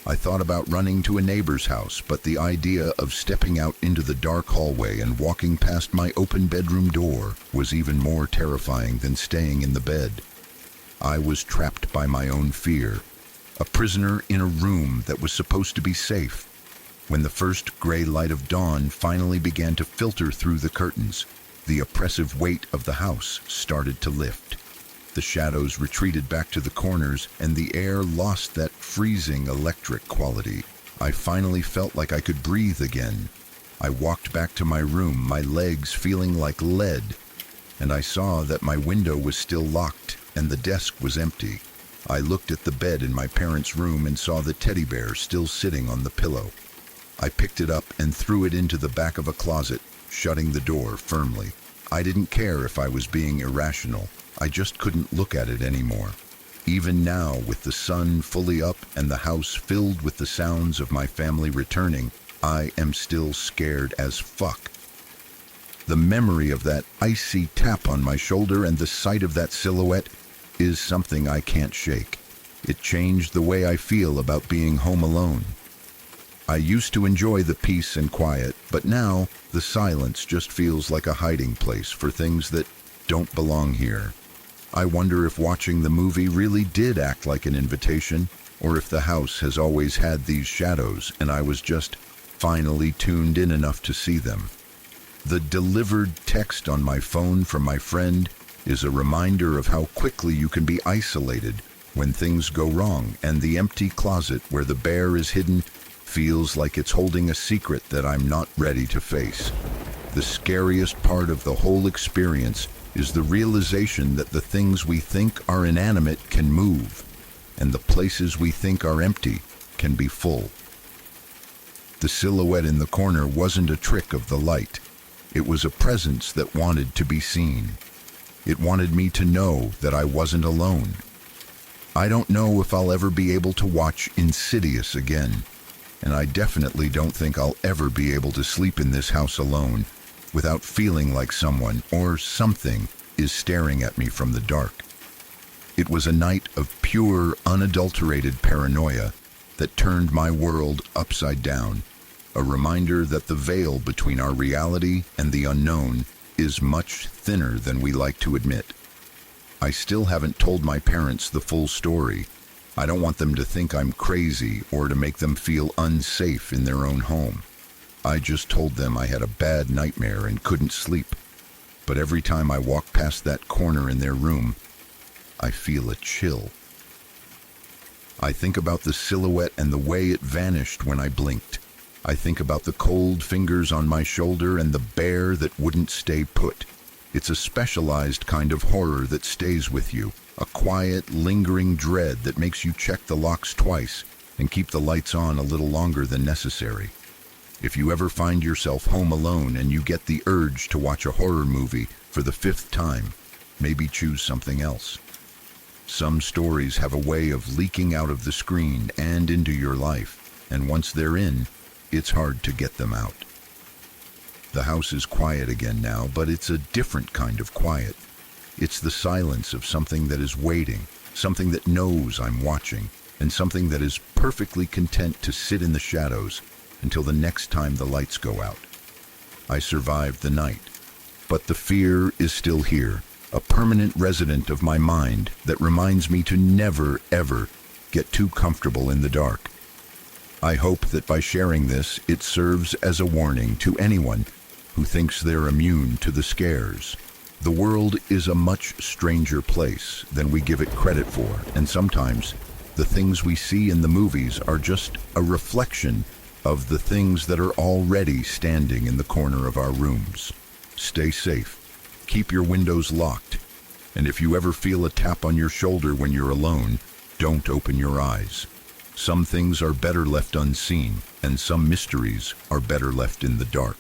I thought about running to a neighbor's house, but the idea of stepping out into the dark hallway and walking past my open bedroom door was even more terrifying than staying in the bed. I was trapped by my own fear, a prisoner in a room that was supposed to be safe. When the first gray light of dawn finally began to filter through the curtains, the oppressive weight of the house started to lift. The shadows retreated back to the corners, and the air lost that freezing electric quality. I finally felt like I could breathe again. I walked back to my room, my legs feeling like lead, and I saw that my window was still locked and the desk was empty. I looked at the bed in my parents' room and saw the teddy bear still sitting on the pillow. I picked it up and threw it into the back of a closet, shutting the door firmly. I didn't care if I was being irrational. I just couldn't look at it anymore. Even now, with the sun fully up and the house filled with the sounds of my family returning, I am still scared as fuck. The memory of that icy tap on my shoulder and the sight of that silhouette is something I can't shake. It changed the way I feel about being home alone. I used to enjoy the peace and quiet, but now the silence just feels like a hiding place for things that don't belong here. I wonder if watching the movie really did act like an invitation, or if the house has always had these shadows and I was just finally tuned in enough to see them. The delivered text on my phone from my friend is a reminder of how quickly you can be isolated when things go wrong, and the empty closet where the bear is hidden feels like it's holding a secret that I'm not ready to face. The scariest part of the whole experience is the realization that the things we think are inanimate can move, and the places we think are empty can be full. The silhouette in the corner wasn't a trick of the light. It was a presence that wanted to be seen. It wanted me to know that I wasn't alone. I don't know if I'll ever be able to watch Insidious again, and I definitely don't think I'll ever be able to sleep in this house alone without feeling like someone or something is staring at me from the dark. It was a night of pure, unadulterated paranoia that turned my world upside down, a reminder that the veil between our reality and the unknown is much thinner than we like to admit. I still haven't told my parents the full story. I don't want them to think I'm crazy or to make them feel unsafe in their own home. I just told them I had a bad nightmare and couldn't sleep. But every time I walk past that corner in their room, I feel a chill. I think about the silhouette and the way it vanished when I blinked. I think about the cold fingers on my shoulder and the bear that wouldn't stay put. It's a specialized kind of horror that stays with you, a quiet, lingering dread that makes you check the locks twice and keep the lights on a little longer than necessary. If you ever find yourself home alone and you get the urge to watch a horror movie for the 5th time, maybe choose something else. Some stories have a way of leaking out of the screen and into your life, and once they're in, it's hard to get them out. The house is quiet again now, but it's a different kind of quiet. It's the silence of something that is waiting, something that knows I'm watching, and something that is perfectly content to sit in the shadows until the next time the lights go out. I survived the night, but the fear is still here, a permanent resident of my mind that reminds me to never, ever get too comfortable in the dark. I hope that by sharing this, it serves as a warning to anyone who thinks they're immune to the scares. The world is a much stranger place than we give it credit for, and sometimes the things we see in the movies are just a reflection of the things that are already standing in the corner of our rooms. Stay safe, keep your windows locked, and if you ever feel a tap on your shoulder when you're alone, don't open your eyes. Some things are better left unseen, and some mysteries are better left in the dark.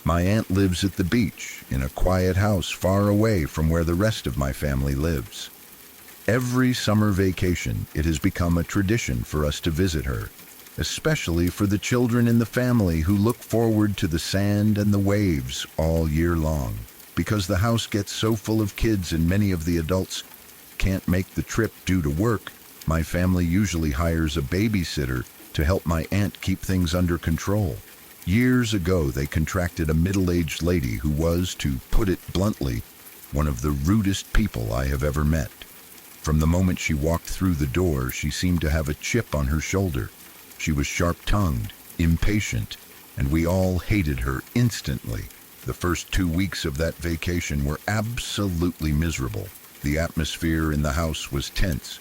My aunt lives at the beach, in a quiet house far away from where the rest of my family lives. Every summer vacation, it has become a tradition for us to visit her, especially for the children in the family who look forward to the sand and the waves all year long. Because the house gets so full of kids and many of the adults can't make the trip due to work, my family usually hires a babysitter to help my aunt keep things under control. Years ago, they contracted a middle-aged lady who was, to put it bluntly, one of the rudest people I have ever met. From the moment she walked through the door, she seemed to have a chip on her shoulder. She was sharp-tongued, impatient, and we all hated her instantly. The first 2 weeks of that vacation were absolutely miserable. The atmosphere in the house was tense,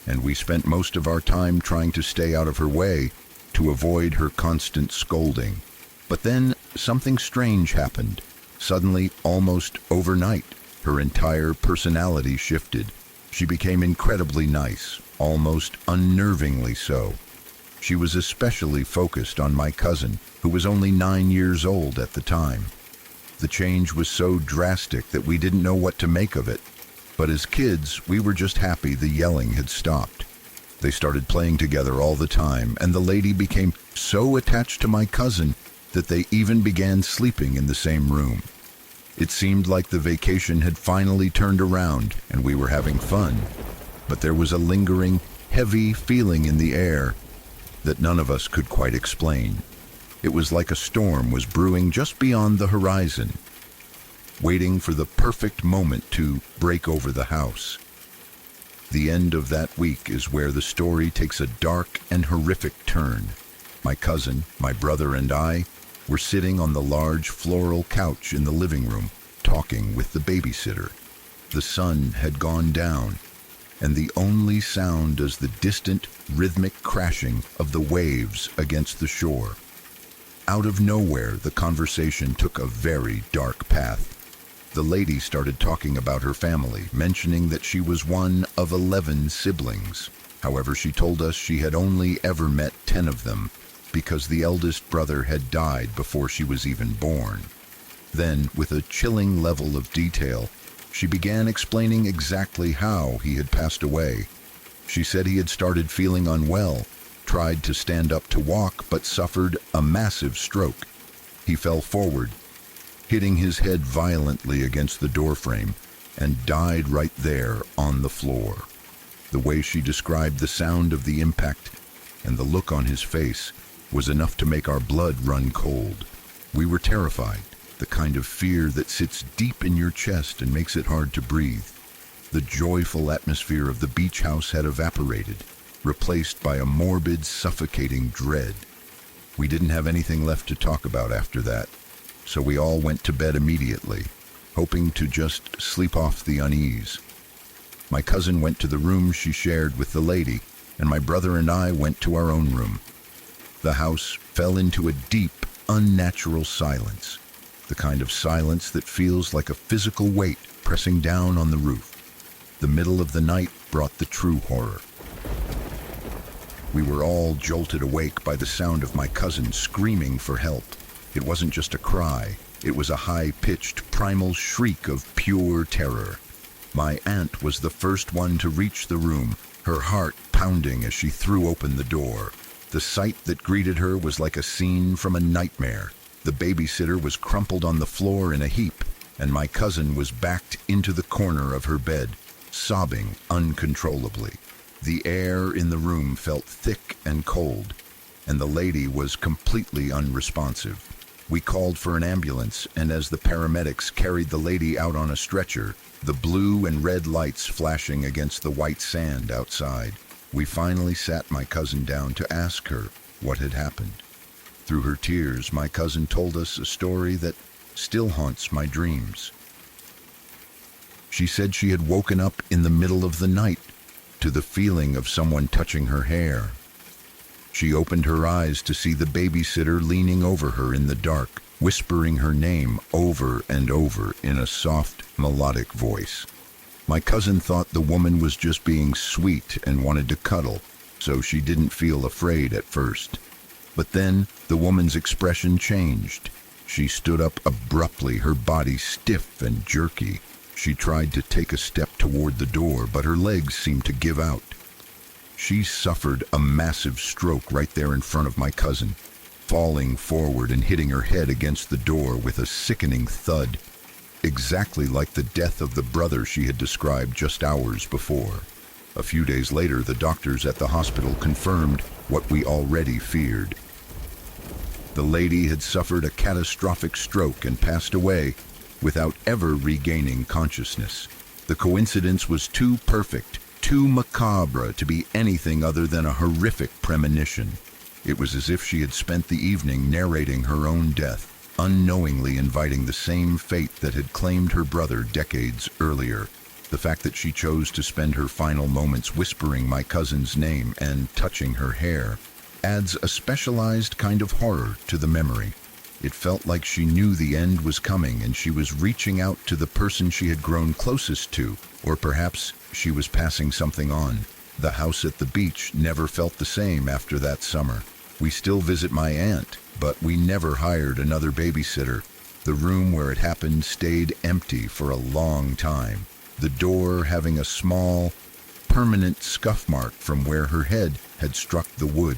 and we spent most of our time trying to stay out of her way to avoid her constant scolding. But then something strange happened. Suddenly, almost overnight, her entire personality shifted. She became incredibly nice, almost unnervingly so. She was especially focused on my cousin, who was only 9 years old at the time. The change was so drastic that we didn't know what to make of it. But as kids, we were just happy the yelling had stopped. They started playing together all the time, and the lady became so attached to my cousin that they even began sleeping in the same room. It seemed like the vacation had finally turned around, and we were having fun. But there was a lingering, heavy feeling in the air that none of us could quite explain. It was like a storm was brewing just beyond the horizon, waiting for the perfect moment to break over the house. The end of that week is where the story takes a dark and horrific turn. My cousin, my brother, and I were sitting on the large floral couch in the living room, talking with the babysitter. The sun had gone down, and the only sound is the distant, rhythmic crashing of the waves against the shore. Out of nowhere, the conversation took a very dark path. The lady started talking about her family, mentioning that she was one of 11 siblings. However, she told us she had only ever met 10 of them because the eldest brother had died before she was even born. Then, with a chilling level of detail, she began explaining exactly how he had passed away. She said he had started feeling unwell, tried to stand up to walk, but suffered a massive stroke. He fell forward, hitting his head violently against the doorframe, and died right there on the floor. The way she described the sound of the impact and the look on his face was enough to make our blood run cold. We were terrified, the kind of fear that sits deep in your chest and makes it hard to breathe. The joyful atmosphere of the beach house had evaporated, replaced by a morbid, suffocating dread. We didn't have anything left to talk about after that, so we all went to bed immediately, hoping to just sleep off the unease. My cousin went to the room she shared with the lady, and my brother and I went to our own room. The house fell into a deep, unnatural silence, the kind of silence that feels like a physical weight pressing down on the roof. The middle of the night brought the true horror. We were all jolted awake by the sound of my cousin screaming for help. It wasn't just a cry, it was a high-pitched, primal shriek of pure terror. My aunt was the first one to reach the room, her heart pounding as she threw open the door. The sight that greeted her was like a scene from a nightmare. The babysitter was crumpled on the floor in a heap, and my cousin was backed into the corner of her bed, sobbing uncontrollably. The air in the room felt thick and cold, and the lady was completely unresponsive. We called for an ambulance, and as the paramedics carried the lady out on a stretcher, the blue and red lights flashing against the white sand outside, we finally sat my cousin down to ask her what had happened. Through her tears, my cousin told us a story that still haunts my dreams. She said she had woken up in the middle of the night to the feeling of someone touching her hair. She opened her eyes to see the babysitter leaning over her in the dark, whispering her name over and over in a soft, melodic voice. My cousin thought the woman was just being sweet and wanted to cuddle, so she didn't feel afraid at first. But then the woman's expression changed. She stood up abruptly, her body stiff and jerky. She tried to take a step toward the door, but her legs seemed to give out. She suffered a massive stroke right there in front of my cousin, falling forward and hitting her head against the door with a sickening thud, exactly like the death of the brother she had described just hours before. A few days later, the doctors at the hospital confirmed what we already feared. The lady had suffered a catastrophic stroke and passed away without ever regaining consciousness. The coincidence was too perfect, too macabre to be anything other than a horrific premonition. It was as if she had spent the evening narrating her own death, unknowingly inviting the same fate that had claimed her brother decades earlier. The fact that she chose to spend her final moments whispering my cousin's name and touching her hair adds a specialized kind of horror to the memory. It felt like she knew the end was coming and she was reaching out to the person she had grown closest to, or perhaps she was passing something on. The house at the beach never felt the same after that summer. We still visit my aunt, but we never hired another babysitter. The room where it happened stayed empty for a long time, the door having a small, permanent scuff mark from where her head had struck the wood.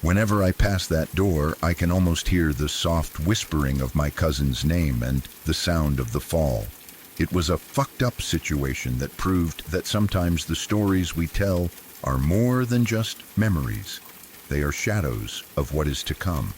Whenever I pass that door, I can almost hear the soft whispering of my cousin's name and the sound of the fall. It was a fucked up situation that proved that sometimes the stories we tell are more than just memories. They are shadows of what is to come.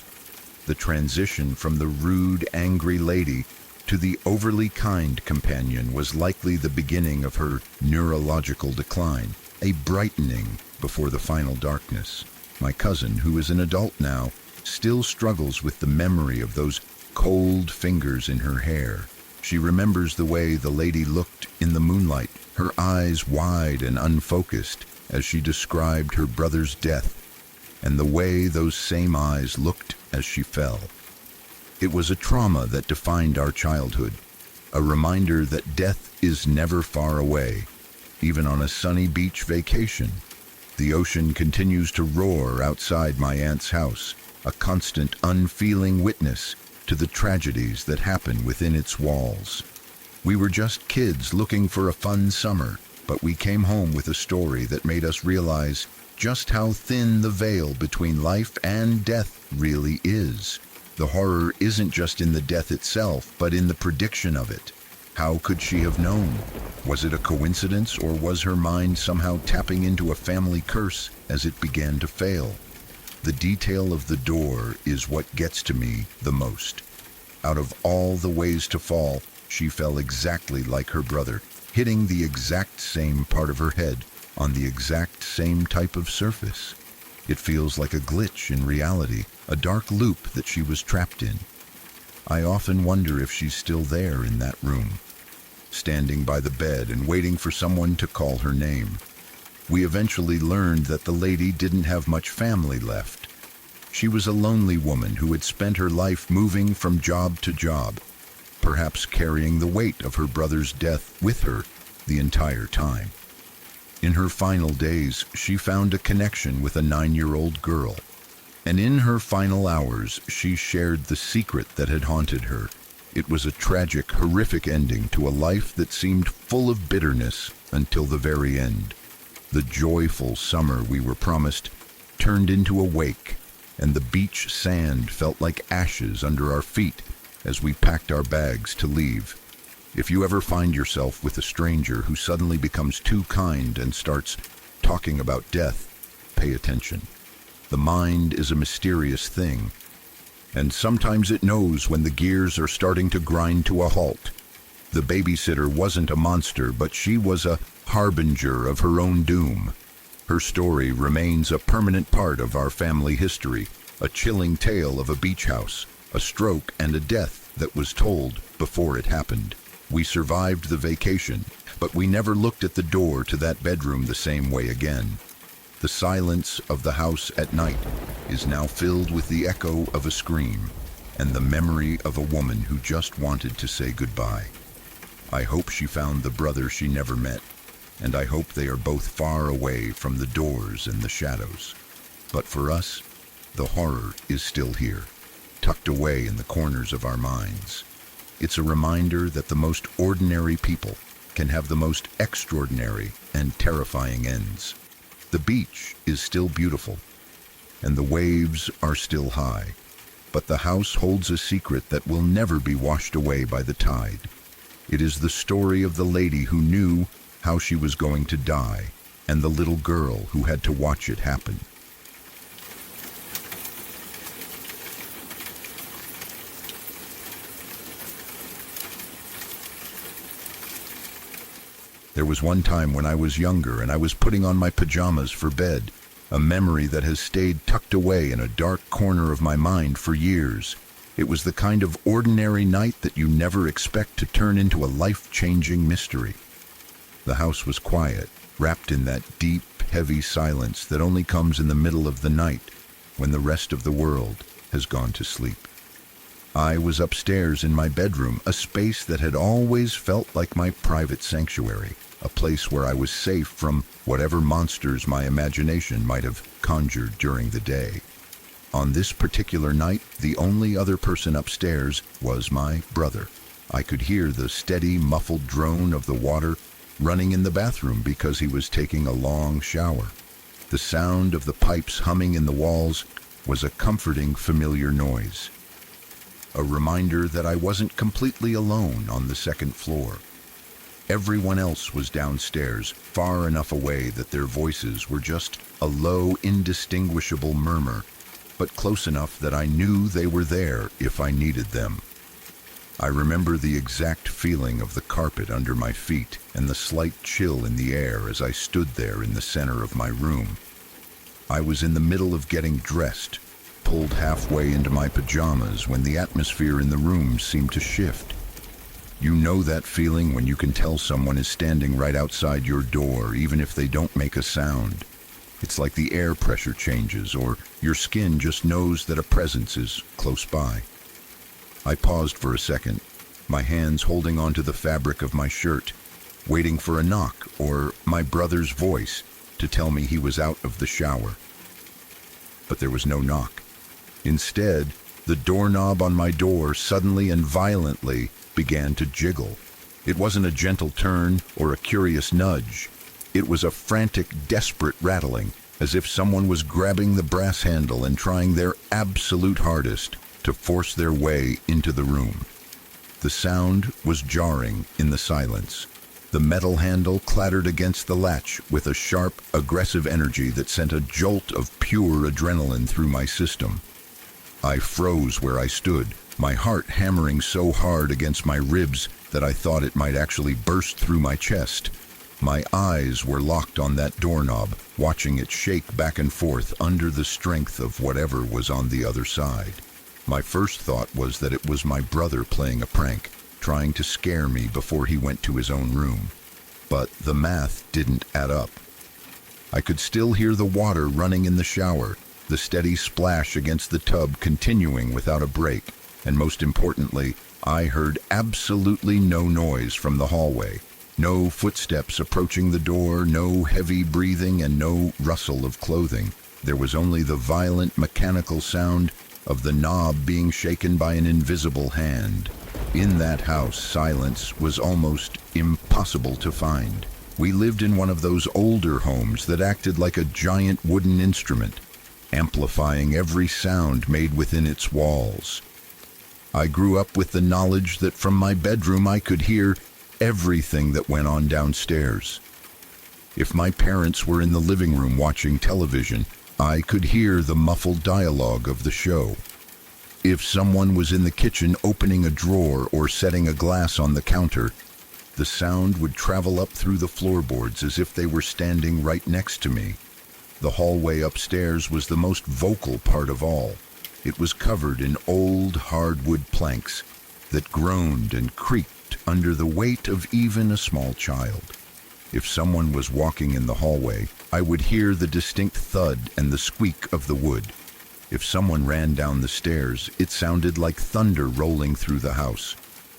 The transition from the rude, angry lady to the overly kind companion was likely the beginning of her neurological decline, a brightening before the final darkness. My cousin, who is an adult now, still struggles with the memory of those cold fingers in her hair. She remembers the way the lady looked in the moonlight, her eyes wide and unfocused as she described her brother's death, and the way those same eyes looked as she fell. It was a trauma that defined our childhood, A reminder that death is never far away, even on a sunny beach vacation. The ocean continues to roar outside my aunt's house, a constant, unfeeling witness to the tragedies that happen within its walls. We were just kids looking for a fun summer, but we came home with a story that made us realize just how thin the veil between life and death really is. The horror isn't just in the death itself, but in the prediction of it. How could she have known? Was it a coincidence, or was her mind somehow tapping into a family curse as it began to fail? The detail of the door is what gets to me the most. Out of all the ways to fall, she fell exactly like her brother, hitting the exact same part of her head on the exact same type of surface. It feels like a glitch in reality, a dark loop that she was trapped in. I often wonder if she's still there in that room, standing by the bed and waiting for someone to call her name. We eventually learned that the lady didn't have much family left. She was a lonely woman who had spent her life moving from job to job, perhaps carrying the weight of her brother's death with her the entire time. In her final days, she found a connection with a 9-year-old girl, and in her final hours, she shared the secret that had haunted her. It was a tragic, horrific ending to a life that seemed full of bitterness until the very end. The joyful summer we were promised turned into a wake, and the beach sand felt like ashes under our feet as we packed our bags to leave. If you ever find yourself with a stranger who suddenly becomes too kind and starts talking about death, pay attention. The mind is a mysterious thing, and sometimes it knows when the gears are starting to grind to a halt. The babysitter wasn't a monster, but she was a harbinger of her own doom. Her story remains a permanent part of our family history, a chilling tale of a beach house, a stroke, and a death that was told before it happened. We survived the vacation, but we never looked at the door to that bedroom the same way again. The silence of the house at night is now filled with the echo of a scream and the memory of a woman who just wanted to say goodbye. I hope she found the brother she never met, and I hope they are both far away from the doors and the shadows. But for us, the horror is still here, tucked away in the corners of our minds. It's a reminder that the most ordinary people can have the most extraordinary and terrifying ends. The beach is still beautiful, and the waves are still high, but the house holds a secret that will never be washed away by the tide. It is the story of the lady who knew how she was going to die, and the little girl who had to watch it happen. There was one time when I was younger and I was putting on my pajamas for bed, a memory that has stayed tucked away in a dark corner of my mind for years. It was the kind of ordinary night that you never expect to turn into a life-changing mystery. The house was quiet, wrapped in that deep, heavy silence that only comes in the middle of the night when the rest of the world has gone to sleep. I was upstairs in my bedroom, a space that had always felt like my private sanctuary, a place where I was safe from whatever monsters my imagination might have conjured during the day. On this particular night, the only other person upstairs was my brother. I could hear the steady, muffled drone of the water running in the bathroom because he was taking a long shower. The sound of the pipes humming in the walls was a comforting, familiar noise. A reminder that I wasn't completely alone on the second floor. Everyone else was downstairs, far enough away that their voices were just a low, indistinguishable murmur, but close enough that I knew they were there if I needed them. I remember the exact feeling of the carpet under my feet and the slight chill in the air as I stood there in the center of my room. I was in the middle of getting dressed, pulled halfway into my pajamas when the atmosphere in the room seemed to shift. You know that feeling when you can tell someone is standing right outside your door, even if they don't make a sound. It's like the air pressure changes, or your skin just knows that a presence is close by. I paused for a second, my hands holding onto the fabric of my shirt, waiting for a knock or my brother's voice to tell me he was out of the shower. But there was no knock. Instead, the doorknob on my door suddenly and violently began to jiggle. It wasn't a gentle turn or a curious nudge. It was a frantic, desperate rattling, as if someone was grabbing the brass handle and trying their absolute hardest to force their way into the room. The sound was jarring in the silence. The metal handle clattered against the latch with a sharp, aggressive energy that sent a jolt of pure adrenaline through my system. I froze where I stood, my heart hammering so hard against my ribs that I thought it might actually burst through my chest. My eyes were locked on that doorknob, watching it shake back and forth under the strength of whatever was on the other side. My first thought was that it was my brother playing a prank, trying to scare me before he went to his own room. But the math didn't add up. I could still hear the water running in the shower, the steady splash against the tub continuing without a break, and most importantly, I heard absolutely no noise from the hallway. No footsteps approaching the door, no heavy breathing, and no rustle of clothing. There was only the violent mechanical sound of the knob being shaken by an invisible hand. In that house, silence was almost impossible to find. We lived in one of those older homes that acted like a giant wooden instrument, amplifying every sound made within its walls. I grew up with the knowledge that from my bedroom I could hear everything that went on downstairs. If my parents were in the living room watching television, I could hear the muffled dialogue of the show. If someone was in the kitchen opening a drawer or setting a glass on the counter, the sound would travel up through the floorboards as if they were standing right next to me. The hallway upstairs was the most vocal part of all. It was covered in old hardwood planks that groaned and creaked under the weight of even a small child. If someone was walking in the hallway, I would hear the distinct thud and the squeak of the wood. If someone ran down the stairs, it sounded like thunder rolling through the house.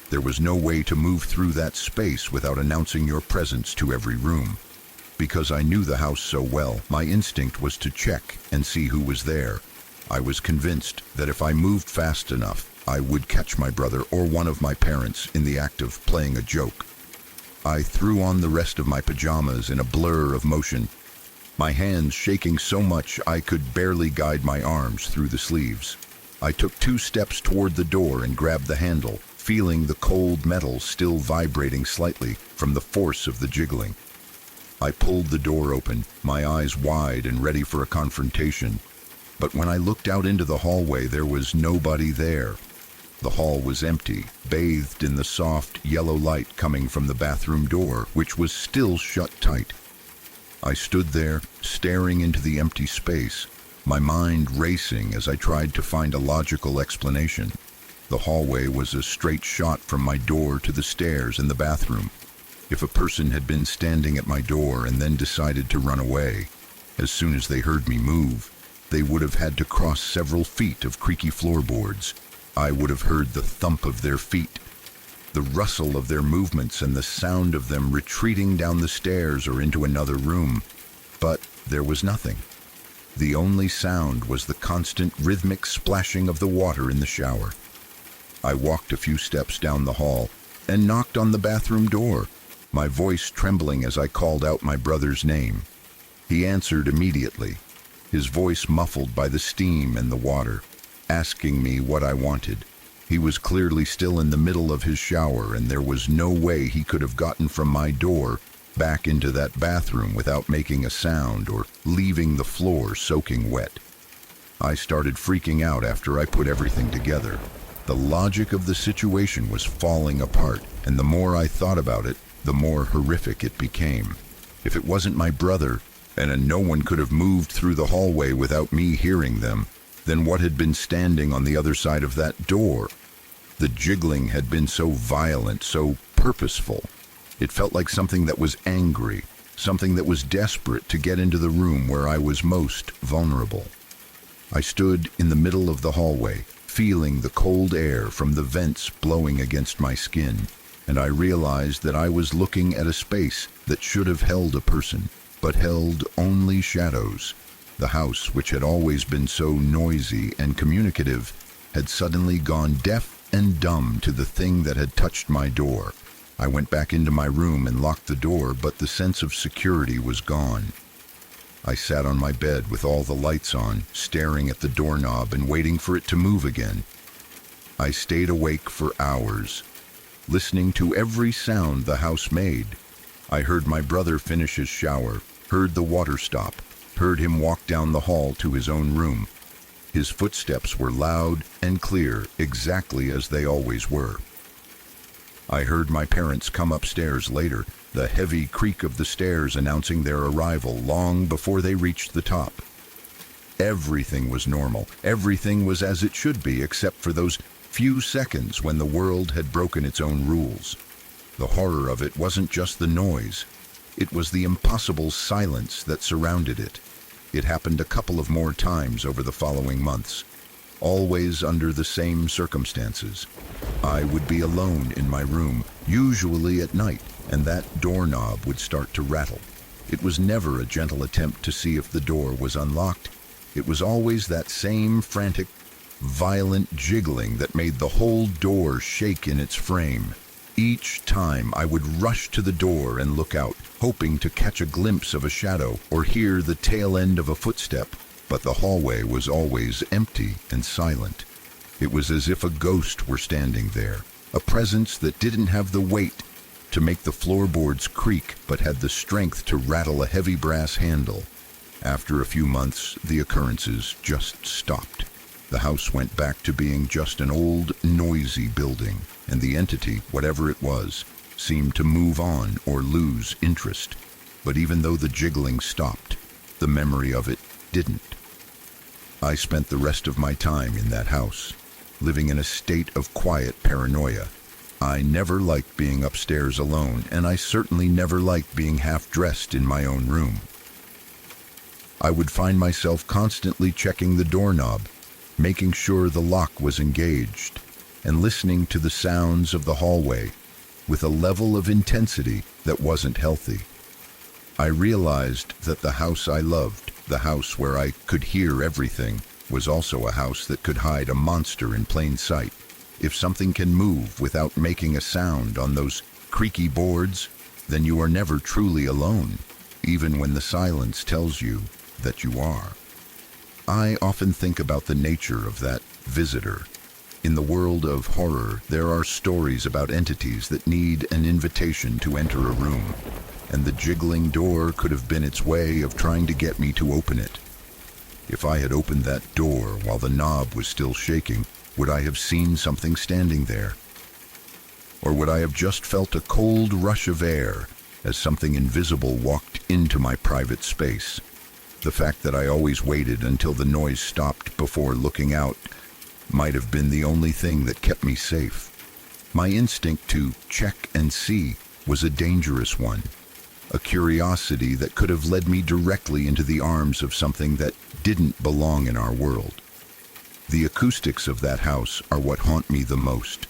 There was no way to move through that space without announcing your presence to every room. Because I knew the house so well, my instinct was to check and see who was there. I was convinced that if I moved fast enough, I would catch my brother or one of my parents in the act of playing a joke. I threw on the rest of my pajamas in a blur of motion, my hands shaking so much I could barely guide my arms through the sleeves. I took 2 steps toward the door and grabbed the handle, feeling the cold metal still vibrating slightly from the force of the jiggling. I pulled the door open, my eyes wide and ready for a confrontation. But when I looked out into the hallway, there was nobody there. The hall was empty, bathed in the soft, yellow light coming from the bathroom door, which was still shut tight. I stood there, staring into the empty space, my mind racing as I tried to find a logical explanation. The hallway was a straight shot from my door to the stairs in the bathroom. If a person had been standing at my door and then decided to run away, as soon as they heard me move, they would have had to cross several feet of creaky floorboards. I would have heard the thump of their feet, the rustle of their movements, and the sound of them retreating down the stairs or into another room. But there was nothing. The only sound was the constant rhythmic splashing of the water in the shower. I walked a few steps down the hall and knocked on the bathroom door, my voice trembling as I called out my brother's name. He answered immediately, his voice muffled by the steam and the water, asking me what I wanted. He was clearly still in the middle of his shower, and there was no way he could have gotten from my door back into that bathroom without making a sound or leaving the floor soaking wet. I started freaking out after I put everything together. The logic of the situation was falling apart, and the more I thought about it, the more horrific it became. If it wasn't my brother, and no one could have moved through the hallway without me hearing them, then what had been standing on the other side of that door? The jiggling had been so violent, so purposeful. It felt like something that was angry, something that was desperate to get into the room where I was most vulnerable. I stood in the middle of the hallway, feeling the cold air from the vents blowing against my skin, and I realized that I was looking at a space that should have held a person, but held only shadows. The house, which had always been so noisy and communicative, had suddenly gone deaf and dumb to the thing that had touched my door. I went back into my room and locked the door, but the sense of security was gone. I sat on my bed with all the lights on, staring at the doorknob and waiting for it to move again. I stayed awake for hours, listening to every sound the house made. I heard my brother finish his shower, heard the water stop, heard him walk down the hall to his own room. His footsteps were loud and clear, exactly as they always were. I heard my parents come upstairs later, the heavy creak of the stairs announcing their arrival long before they reached the top. Everything was normal. Everything was as it should be, except for those few seconds when the world had broken its own rules. The horror of it wasn't just the noise. It was the impossible silence that surrounded it. It happened a couple of more times over the following months, always under the same circumstances. I would be alone in my room, usually at night, and that doorknob would start to rattle. It was never a gentle attempt to see if the door was unlocked. It was always that same frantic, violent jiggling that made the whole door shake in its frame. Each time I would rush to the door and look out, hoping to catch a glimpse of a shadow or hear the tail end of a footstep, but the hallway was always empty and silent. It was as if a ghost were standing there, a presence that didn't have the weight to make the floorboards creak, but had the strength to rattle a heavy brass handle. After a few months, the occurrences just stopped. The house went back to being just an old, noisy building, and the entity, whatever it was, seemed to move on or lose interest. But even though the jiggling stopped, the memory of it didn't. I spent the rest of my time in that house, living in a state of quiet paranoia. I never liked being upstairs alone, and I certainly never liked being half-dressed in my own room. I would find myself constantly checking the doorknob, making sure the lock was engaged, and listening to the sounds of the hallway with a level of intensity that wasn't healthy. I realized that the house I loved, the house where I could hear everything, was also a house that could hide a monster in plain sight. If something can move without making a sound on those creaky boards, then you are never truly alone, even when the silence tells you that you are. I often think about the nature of that visitor. In the world of horror, there are stories about entities that need an invitation to enter a room, and the jiggling door could have been its way of trying to get me to open it. If I had opened that door while the knob was still shaking, would I have seen something standing there? Or would I have just felt a cold rush of air as something invisible walked into my private space? The fact that I always waited until the noise stopped before looking out might have been the only thing that kept me safe. My instinct to check and see was a dangerous one, a curiosity that could have led me directly into the arms of something that didn't belong in our world. The acoustics of that house are what haunt me the most.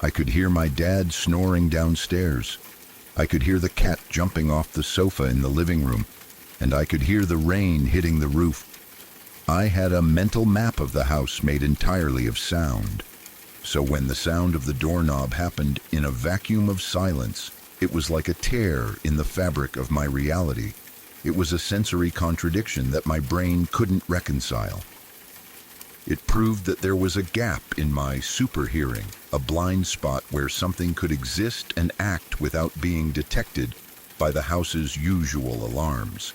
I could hear my dad snoring downstairs. I could hear the cat jumping off the sofa in the living room, and I could hear the rain hitting the roof. I had a mental map of the house made entirely of sound. So when the sound of the doorknob happened in a vacuum of silence, it was like a tear in the fabric of my reality. It was a sensory contradiction that my brain couldn't reconcile. It proved that there was a gap in my super hearing, a blind spot where something could exist and act without being detected by the house's usual alarms.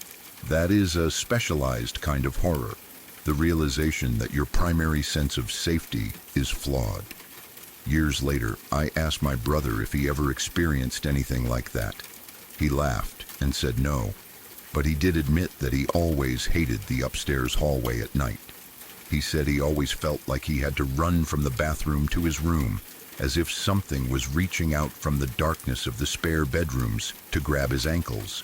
That is a specialized kind of horror, the realization that your primary sense of safety is flawed. Years later, I asked my brother if he ever experienced anything like that. He laughed and said no, but he did admit that he always hated the upstairs hallway at night. He said he always felt like he had to run from the bathroom to his room, as if something was reaching out from the darkness of the spare bedrooms to grab his ankles.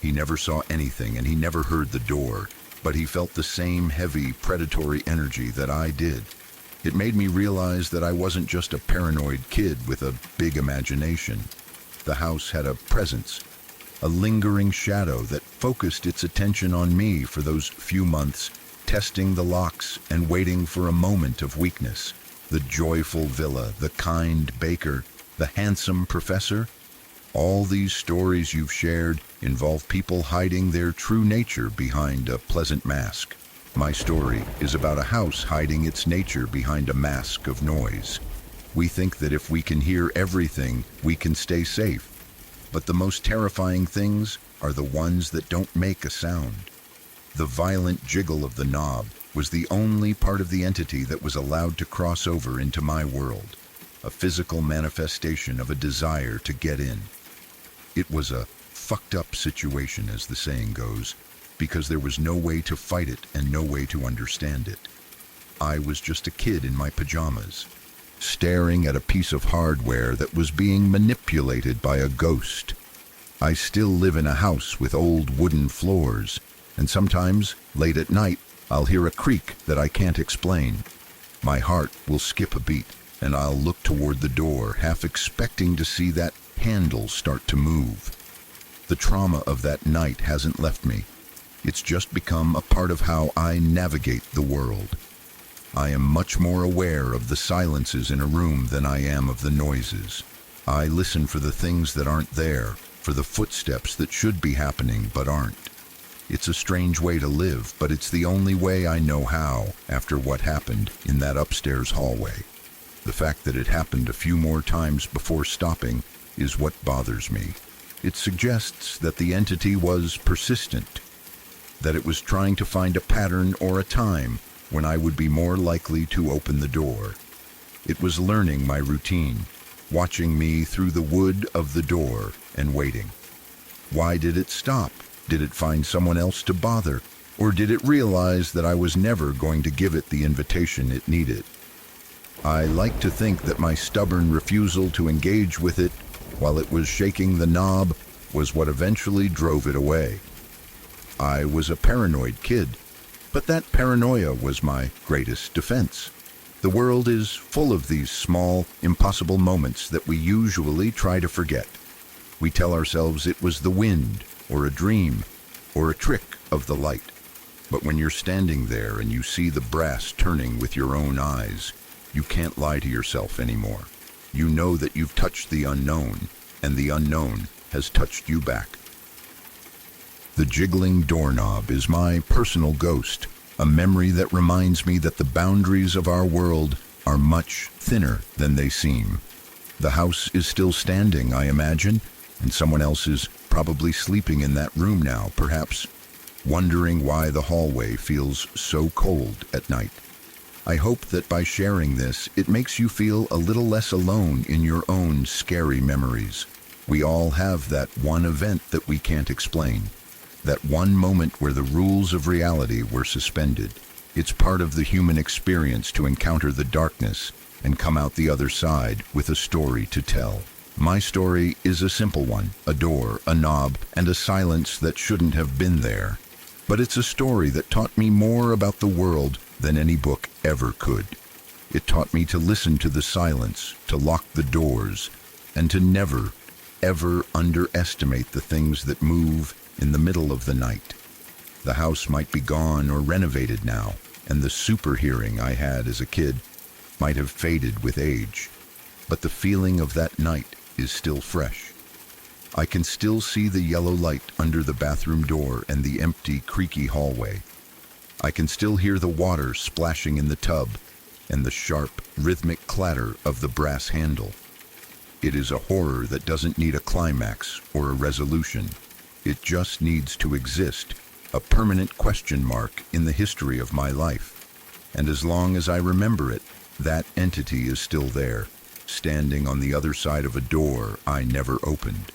He never saw anything and he never heard the door, but he felt the same heavy, predatory energy that I did. It made me realize that I wasn't just a paranoid kid with a big imagination. The house had a presence, a lingering shadow that focused its attention on me for those few months, testing the locks and waiting for a moment of weakness. The joyful villa, the kind baker, the handsome professor. All these stories you've shared involve people hiding their true nature behind a pleasant mask. My story is about a house hiding its nature behind a mask of noise. We think that if we can hear everything, we can stay safe. But the most terrifying things are the ones that don't make a sound. The violent jiggle of the knob was the only part of the entity that was allowed to cross over into my world, a physical manifestation of a desire to get in. It was a fucked up situation, as the saying goes, because there was no way to fight it and no way to understand it. I was just a kid in my pajamas, staring at a piece of hardware that was being manipulated by a ghost. I still live in a house with old wooden floors, and sometimes, late at night, I'll hear a creak that I can't explain. My heart will skip a beat, and I'll look toward the door, half expecting to see that handle start to move. The trauma of that night hasn't left me. It's just become a part of how I navigate the world. I am much more aware of the silences in a room than I am of the noises. I listen for the things that aren't there, for the footsteps that should be happening but aren't. It's a strange way to live, but it's the only way I know how after what happened in that upstairs hallway. The fact that it happened a few more times before stopping is what bothers me. It suggests that the entity was persistent, that it was trying to find a pattern or a time when I would be more likely to open the door. It was learning my routine, watching me through the wood of the door and waiting. Why did it stop? Did it find someone else to bother? Or did it realize that I was never going to give it the invitation it needed? I like to think that my stubborn refusal to engage with it while it was shaking the knob was what eventually drove it away. I was a paranoid kid, but that paranoia was my greatest defense. The world is full of these small, impossible moments that we usually try to forget. We tell ourselves it was the wind, or a dream, or a trick of the light. But when you're standing there and you see the brass turning with your own eyes, you can't lie to yourself anymore. You know that you've touched the unknown, and the unknown has touched you back. The jiggling doorknob is my personal ghost, a memory that reminds me that the boundaries of our world are much thinner than they seem. The house is still standing, I imagine, and someone else is probably sleeping in that room now, perhaps wondering why the hallway feels so cold at night. I hope that by sharing this, it makes you feel a little less alone in your own scary memories. We all have that one event that we can't explain. That one moment where the rules of reality were suspended. It's part of the human experience to encounter the darkness and come out the other side with a story to tell. My story is a simple one, a door, a knob, and a silence that shouldn't have been there. But it's a story that taught me more about the world than any book ever could. It taught me to listen to the silence, to lock the doors, and to never, ever underestimate the things that move in the middle of the night. The house might be gone or renovated now, and the super hearing I had as a kid might have faded with age, but the feeling of that night is still fresh. I can still see the yellow light under the bathroom door and the empty, creaky hallway. I can still hear the water splashing in the tub and the sharp, rhythmic clatter of the brass handle. It is a horror that doesn't need a climax or a resolution. It just needs to exist, a permanent question mark in the history of my life. And as long as I remember it, that entity is still there, standing on the other side of a door I never opened.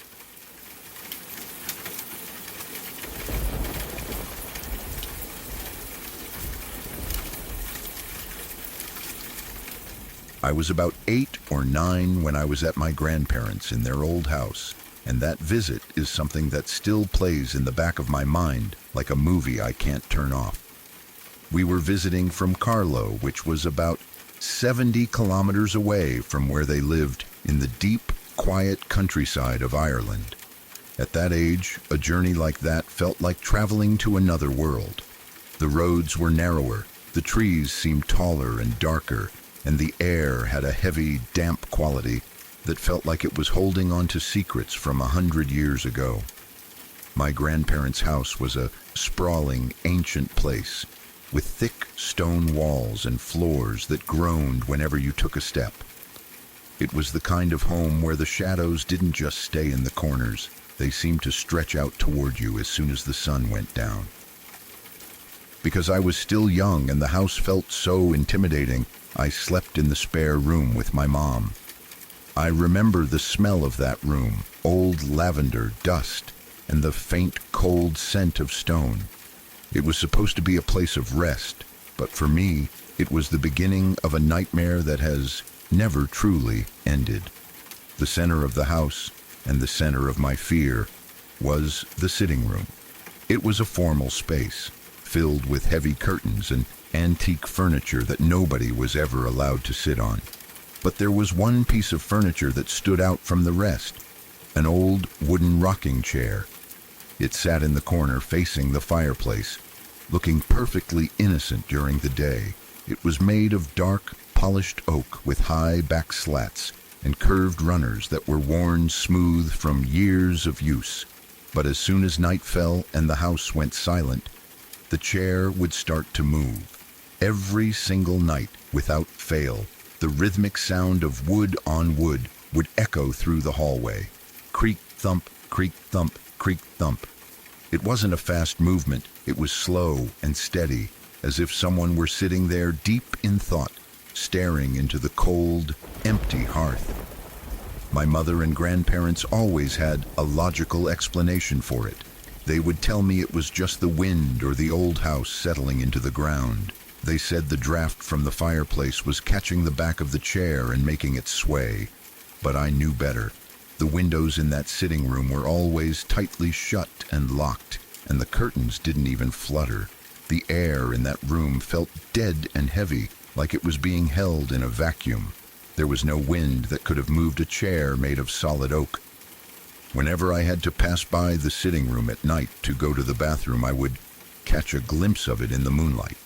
I was about 8 or 9 when I was at my grandparents' in their old house, and that visit is something that still plays in the back of my mind like a movie I can't turn off. We were visiting from Carlo, which was about 70 kilometers away from where they lived in the deep, quiet countryside of Ireland. At that age, a journey like that felt like traveling to another world. The roads were narrower, the trees seemed taller and darker, and the air had a heavy, damp quality that felt like it was holding on to secrets from 100 years ago. My grandparents' house was a sprawling, ancient place, with thick stone walls and floors that groaned whenever you took a step. It was the kind of home where the shadows didn't just stay in the corners, they seemed to stretch out toward you as soon as the sun went down. Because I was still young and the house felt so intimidating, I slept in the spare room with my mom. I remember the smell of that room, old lavender, dust, and the faint, cold scent of stone. It was supposed to be a place of rest, but for me, it was the beginning of a nightmare that has never truly ended. The center of the house, and the center of my fear, was the sitting room. It was a formal space, filled with heavy curtains and antique furniture that nobody was ever allowed to sit on. But there was one piece of furniture that stood out from the rest, an old wooden rocking chair. It sat in the corner facing the fireplace, looking perfectly innocent during the day. It was made of dark, polished oak with high back slats and curved runners that were worn smooth from years of use. But as soon as night fell and the house went silent, the chair would start to move. Every single night, without fail, the rhythmic sound of wood on wood would echo through the hallway. Creak, thump, creak, thump, creak, thump. It wasn't a fast movement, it was slow and steady, as if someone were sitting there deep in thought, staring into the cold, empty hearth. My mother and grandparents always had a logical explanation for it. They would tell me it was just the wind or the old house settling into the ground. They said the draft from the fireplace was catching the back of the chair and making it sway. But I knew better. The windows in that sitting room were always tightly shut and locked, and the curtains didn't even flutter. The air in that room felt dead and heavy, like it was being held in a vacuum. There was no wind that could have moved a chair made of solid oak. Whenever I had to pass by the sitting room at night to go to the bathroom, I would catch a glimpse of it in the moonlight.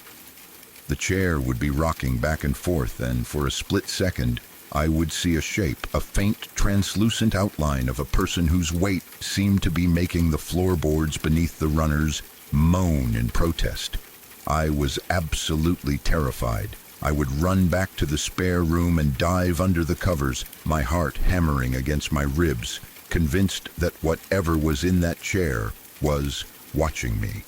The chair would be rocking back and forth, and for a split second, I would see a shape, a faint, translucent outline of a person whose weight seemed to be making the floorboards beneath the runners moan in protest. I was absolutely terrified. I would run back to the spare room and dive under the covers, my heart hammering against my ribs, convinced that whatever was in that chair was watching me.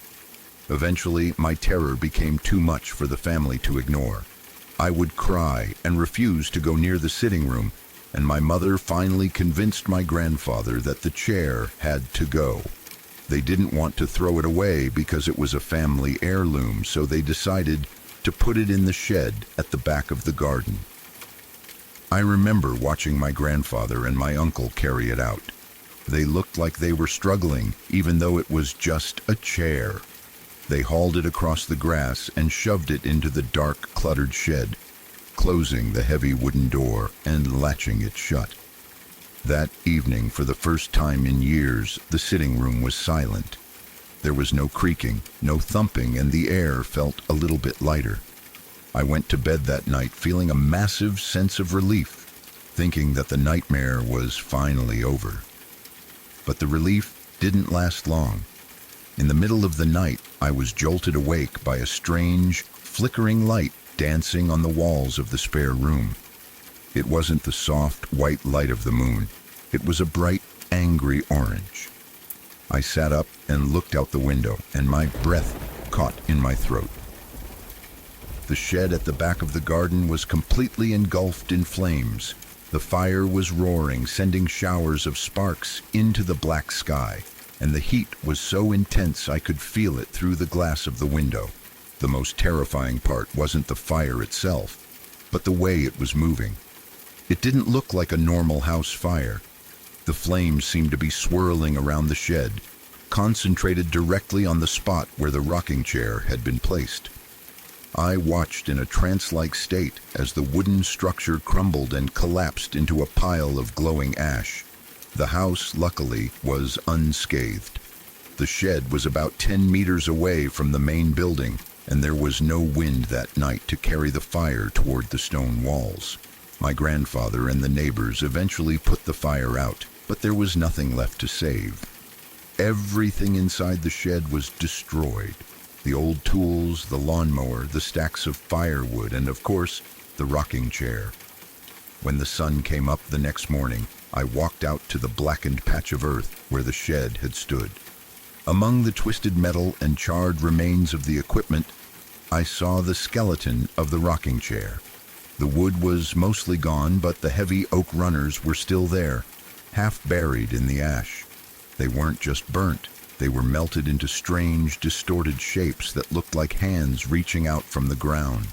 Eventually, my terror became too much for the family to ignore. I would cry and refuse to go near the sitting room, and my mother finally convinced my grandfather that the chair had to go. They didn't want to throw it away because it was a family heirloom, so they decided to put it in the shed at the back of the garden. I remember watching my grandfather and my uncle carry it out. They looked like they were struggling, even though it was just a chair. They hauled it across the grass and shoved it into the dark, cluttered shed, closing the heavy wooden door and latching it shut. That evening, for the first time in years, the sitting room was silent. There was no creaking, no thumping, and the air felt a little bit lighter. I went to bed that night feeling a massive sense of relief, thinking that the nightmare was finally over. But the relief didn't last long. In the middle of the night, I was jolted awake by a strange, flickering light dancing on the walls of the spare room. It wasn't the soft, white light of the moon. It was a bright, angry orange. I sat up and looked out the window, and my breath caught in my throat. The shed at the back of the garden was completely engulfed in flames. The fire was roaring, sending showers of sparks into the black sky, and the heat was so intense I could feel it through the glass of the window. The most terrifying part wasn't the fire itself, but the way it was moving. It didn't look like a normal house fire. The flames seemed to be swirling around the shed, concentrated directly on the spot where the rocking chair had been placed. I watched in a trance-like state as the wooden structure crumbled and collapsed into a pile of glowing ash. The house, luckily, was unscathed. The shed was about 10 meters away from the main building, and there was no wind that night to carry the fire toward the stone walls. My grandfather and the neighbors eventually put the fire out, but there was nothing left to save. Everything inside the shed was destroyed. The old tools, the lawnmower, the stacks of firewood, and of course, the rocking chair. When the sun came up the next morning, I walked out to the blackened patch of earth where the shed had stood. Among the twisted metal and charred remains of the equipment, I saw the skeleton of the rocking chair. The wood was mostly gone, but the heavy oak runners were still there, half buried in the ash. They weren't just burnt. They were melted into strange, distorted shapes that looked like hands reaching out from the ground.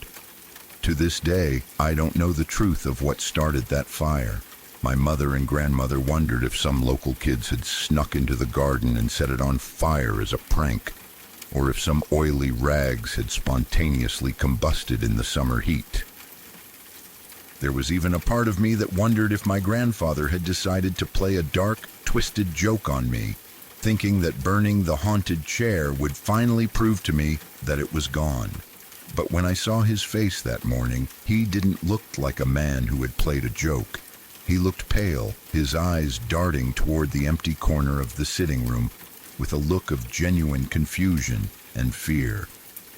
To this day, I don't know the truth of what started that fire. My mother and grandmother wondered if some local kids had snuck into the garden and set it on fire as a prank, or if some oily rags had spontaneously combusted in the summer heat. There was even a part of me that wondered if my grandfather had decided to play a dark, twisted joke on me, thinking that burning the haunted chair would finally prove to me that it was gone. But when I saw his face that morning, he didn't look like a man who had played a joke. He looked pale, his eyes darting toward the empty corner of the sitting room with a look of genuine confusion and fear.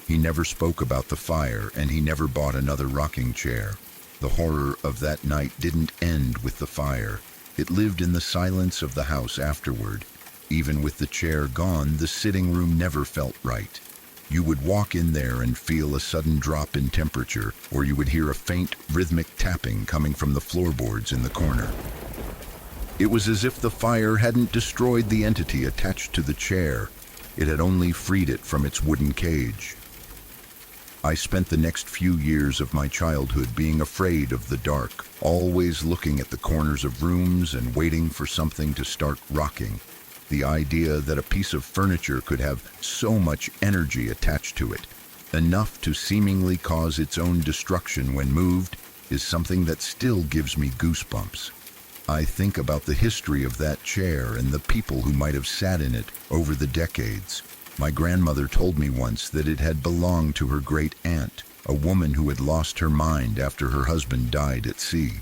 He never spoke about the fire, and he never bought another rocking chair. The horror of that night didn't end with the fire. It lived in the silence of the house afterward. Even with the chair gone, the sitting room never felt right. You would walk in there and feel a sudden drop in temperature, or you would hear a faint, rhythmic tapping coming from the floorboards in the corner. It was as if the fire hadn't destroyed the entity attached to the chair. It had only freed it from its wooden cage. I spent the next few years of my childhood being afraid of the dark, always looking at the corners of rooms and waiting for something to start rocking. The idea that a piece of furniture could have so much energy attached to it, enough to seemingly cause its own destruction when moved, is something that still gives me goosebumps. I think about the history of that chair and the people who might have sat in it over the decades. My grandmother told me once that it had belonged to her great aunt, a woman who had lost her mind after her husband died at sea.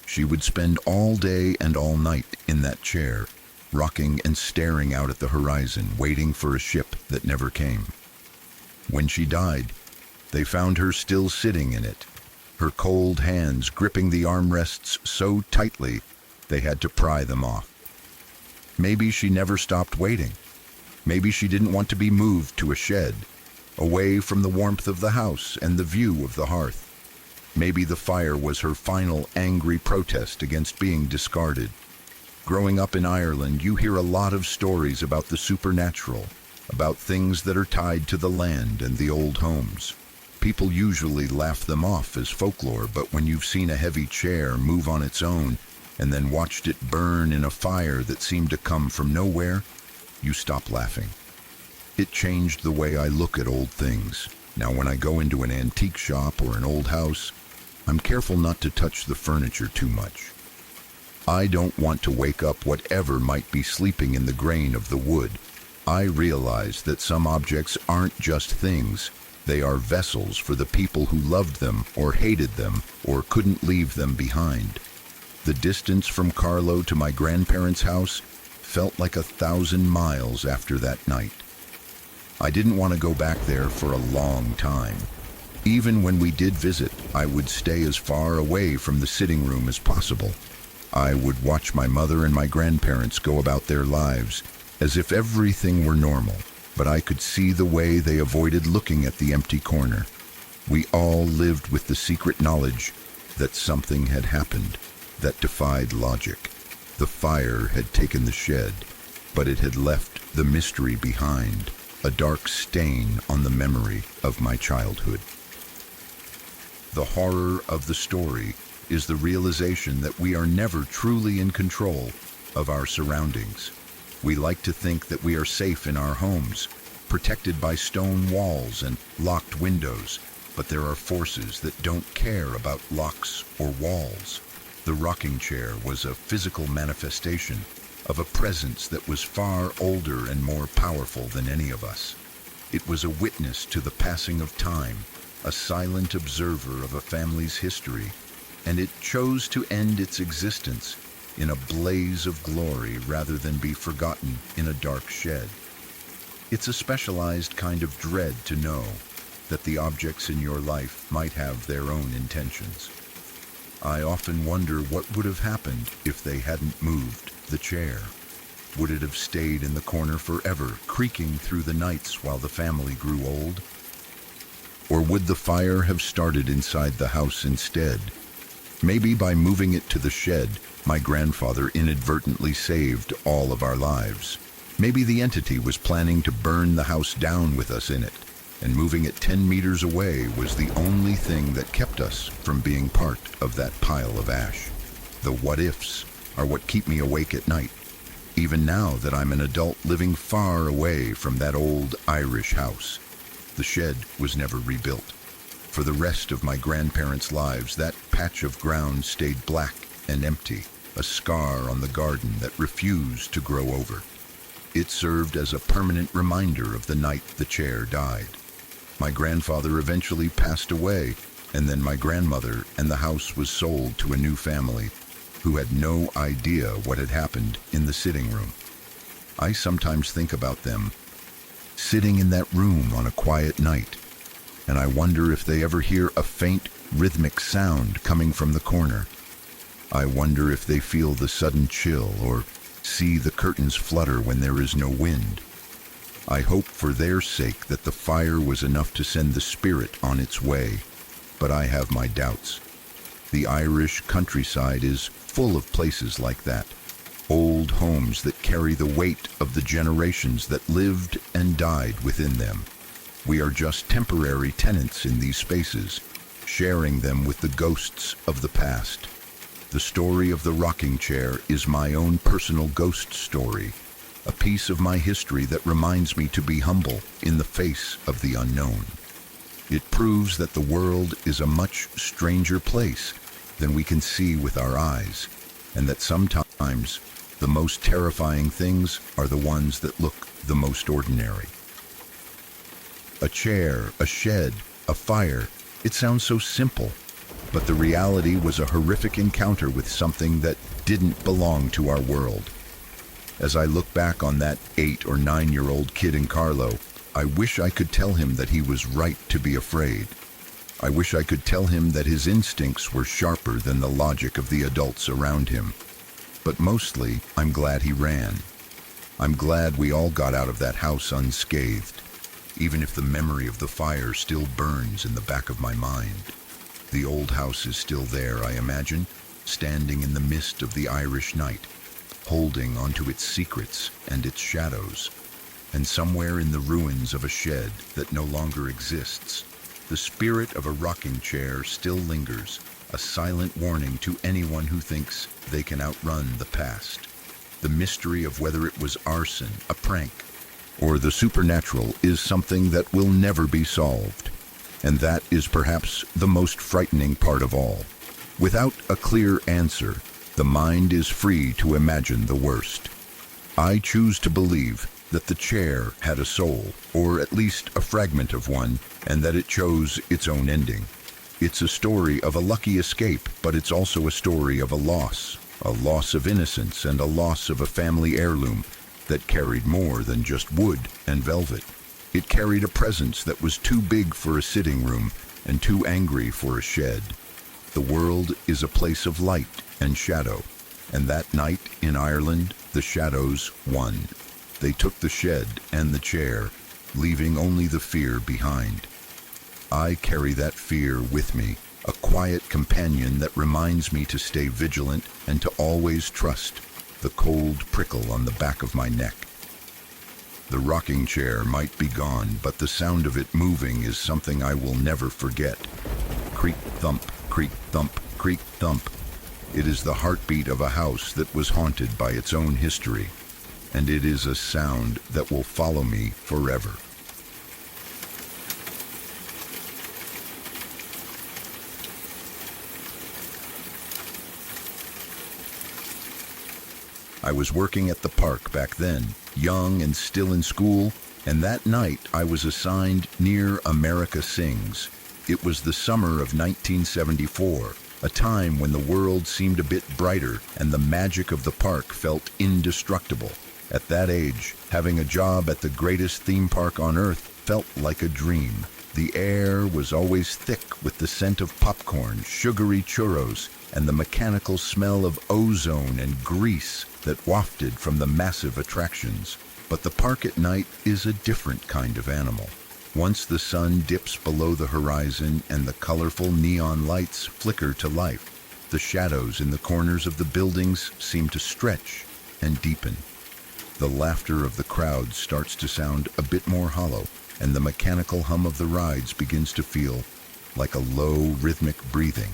She would spend all day and all night in that chair, rocking and staring out at the horizon, waiting for a ship that never came. When she died, they found her still sitting in it, her cold hands gripping the armrests so tightly they had to pry them off. Maybe she never stopped waiting. Maybe she didn't want to be moved to a shed, away from the warmth of the house and the view of the hearth. Maybe the fire was her final angry protest against being discarded. Growing up in Ireland, you hear a lot of stories about the supernatural, about things that are tied to the land and the old homes. People usually laugh them off as folklore, but when you've seen a heavy chair move on its own and then watched it burn in a fire that seemed to come from nowhere, you stop laughing. It changed the way I look at old things. Now when I go into an antique shop or an old house, I'm careful not to touch the furniture too much. I don't want to wake up whatever might be sleeping in the grain of the wood. I realize that some objects aren't just things. They are vessels for the people who loved them or hated them or couldn't leave them behind. The distance from Carlo to my grandparents' house felt like 1,000 miles after that night. I didn't want to go back there for a long time. Even when we did visit, I would stay as far away from the sitting room as possible. I would watch my mother and my grandparents go about their lives as if everything were normal, but I could see the way they avoided looking at the empty corner. We all lived with the secret knowledge that something had happened that defied logic. The fire had taken the shed, but it had left the mystery behind, a dark stain on the memory of my childhood. The horror of the story is the realization that we are never truly in control of our surroundings. We like to think that we are safe in our homes, protected by stone walls and locked windows, But there are forces that don't care about locks or walls. The rocking chair was a physical manifestation of a presence that was far older and more powerful than any of us. It was a witness to the passing of time, a silent observer of a family's history, and it chose to end its existence in a blaze of glory rather than be forgotten in a dark shed. It's a specialized kind of dread to know that the objects in your life might have their own intentions. I often wonder what would have happened if they hadn't moved the chair. Would it have stayed in the corner forever, creaking through the nights while the family grew old? Or would the fire have started inside the house instead? Maybe by moving it to the shed, my grandfather inadvertently saved all of our lives. Maybe the entity was planning to burn the house down with us in it, and moving it 10 meters away was the only thing that kept us from being part of that pile of ash. The what-ifs are what keep me awake at night, even now that I'm an adult living far away from that old Irish house. The shed was never rebuilt. For the rest of my grandparents' lives, that patch of ground stayed black and empty, a scar on the garden that refused to grow over. It served as a permanent reminder of the night the chair died. My grandfather eventually passed away, and then my grandmother, and the house was sold to a new family who had no idea what had happened in the sitting room. I sometimes think about them sitting in that room on a quiet night, and I wonder if they ever hear a faint, rhythmic sound coming from the corner. I wonder if they feel the sudden chill or see the curtains flutter when there is no wind. I hope for their sake that the fire was enough to send the spirit on its way, but I have my doubts. The Irish countryside is full of places like that, old homes that carry the weight of the generations that lived and died within them. We are just temporary tenants in these spaces, sharing them with the ghosts of the past. The story of the rocking chair is my own personal ghost story, a piece of my history that reminds me to be humble in the face of the unknown. It proves that the world is a much stranger place than we can see with our eyes, and that sometimes the most terrifying things are the ones that look the most ordinary. A chair, a shed, a fire, it sounds so simple, but the reality was a horrific encounter with something that didn't belong to our world. As I look back on that 8 or 9-year-old kid in Carlo, I wish I could tell him that he was right to be afraid. I wish I could tell him that his instincts were sharper than the logic of the adults around him. But mostly, I'm glad he ran. I'm glad we all got out of that house unscathed, even if the memory of the fire still burns in the back of my mind. The old house is still there, I imagine, standing in the mist of the Irish night, holding onto its secrets and its shadows. And somewhere in the ruins of a shed that no longer exists, the spirit of a rocking chair still lingers, a silent warning to anyone who thinks they can outrun the past. The mystery of whether it was arson, a prank, or the supernatural is something that will never be solved. And that is perhaps the most frightening part of all. Without a clear answer, the mind is free to imagine the worst. I choose to believe that the chair had a soul, or at least a fragment of one, and that it chose its own ending. It's a story of a lucky escape, but it's also a story of a loss of innocence, and a loss of a family heirloom that carried more than just wood and velvet. It carried a presence that was too big for a sitting room and too angry for a shed. The world is a place of light and shadow, and that night in Ireland, the shadows won. They took the shed and the chair, leaving only the fear behind. I carry that fear with me, a quiet companion that reminds me to stay vigilant and to always trust the cold prickle on the back of my neck. The rocking chair might be gone, but the sound of it moving is something I will never forget. Creak, thump, creak, thump, creak, thump. It is the heartbeat of a house that was haunted by its own history, and it is a sound that will follow me forever. I was working at the park back then, young and still in school, and that night I was assigned near America Sings. It was the summer of 1974, a time when the world seemed a bit brighter and the magic of the park felt indestructible. At that age, having a job at the greatest theme park on earth felt like a dream. The air was always thick with the scent of popcorn, sugary churros, and the mechanical smell of ozone and grease that wafted from the massive attractions. But the park at night is a different kind of animal. Once the sun dips below the horizon and the colorful neon lights flicker to life, the shadows in the corners of the buildings seem to stretch and deepen. The laughter of the crowd starts to sound a bit more hollow, and the mechanical hum of the rides begins to feel like a low, rhythmic breathing.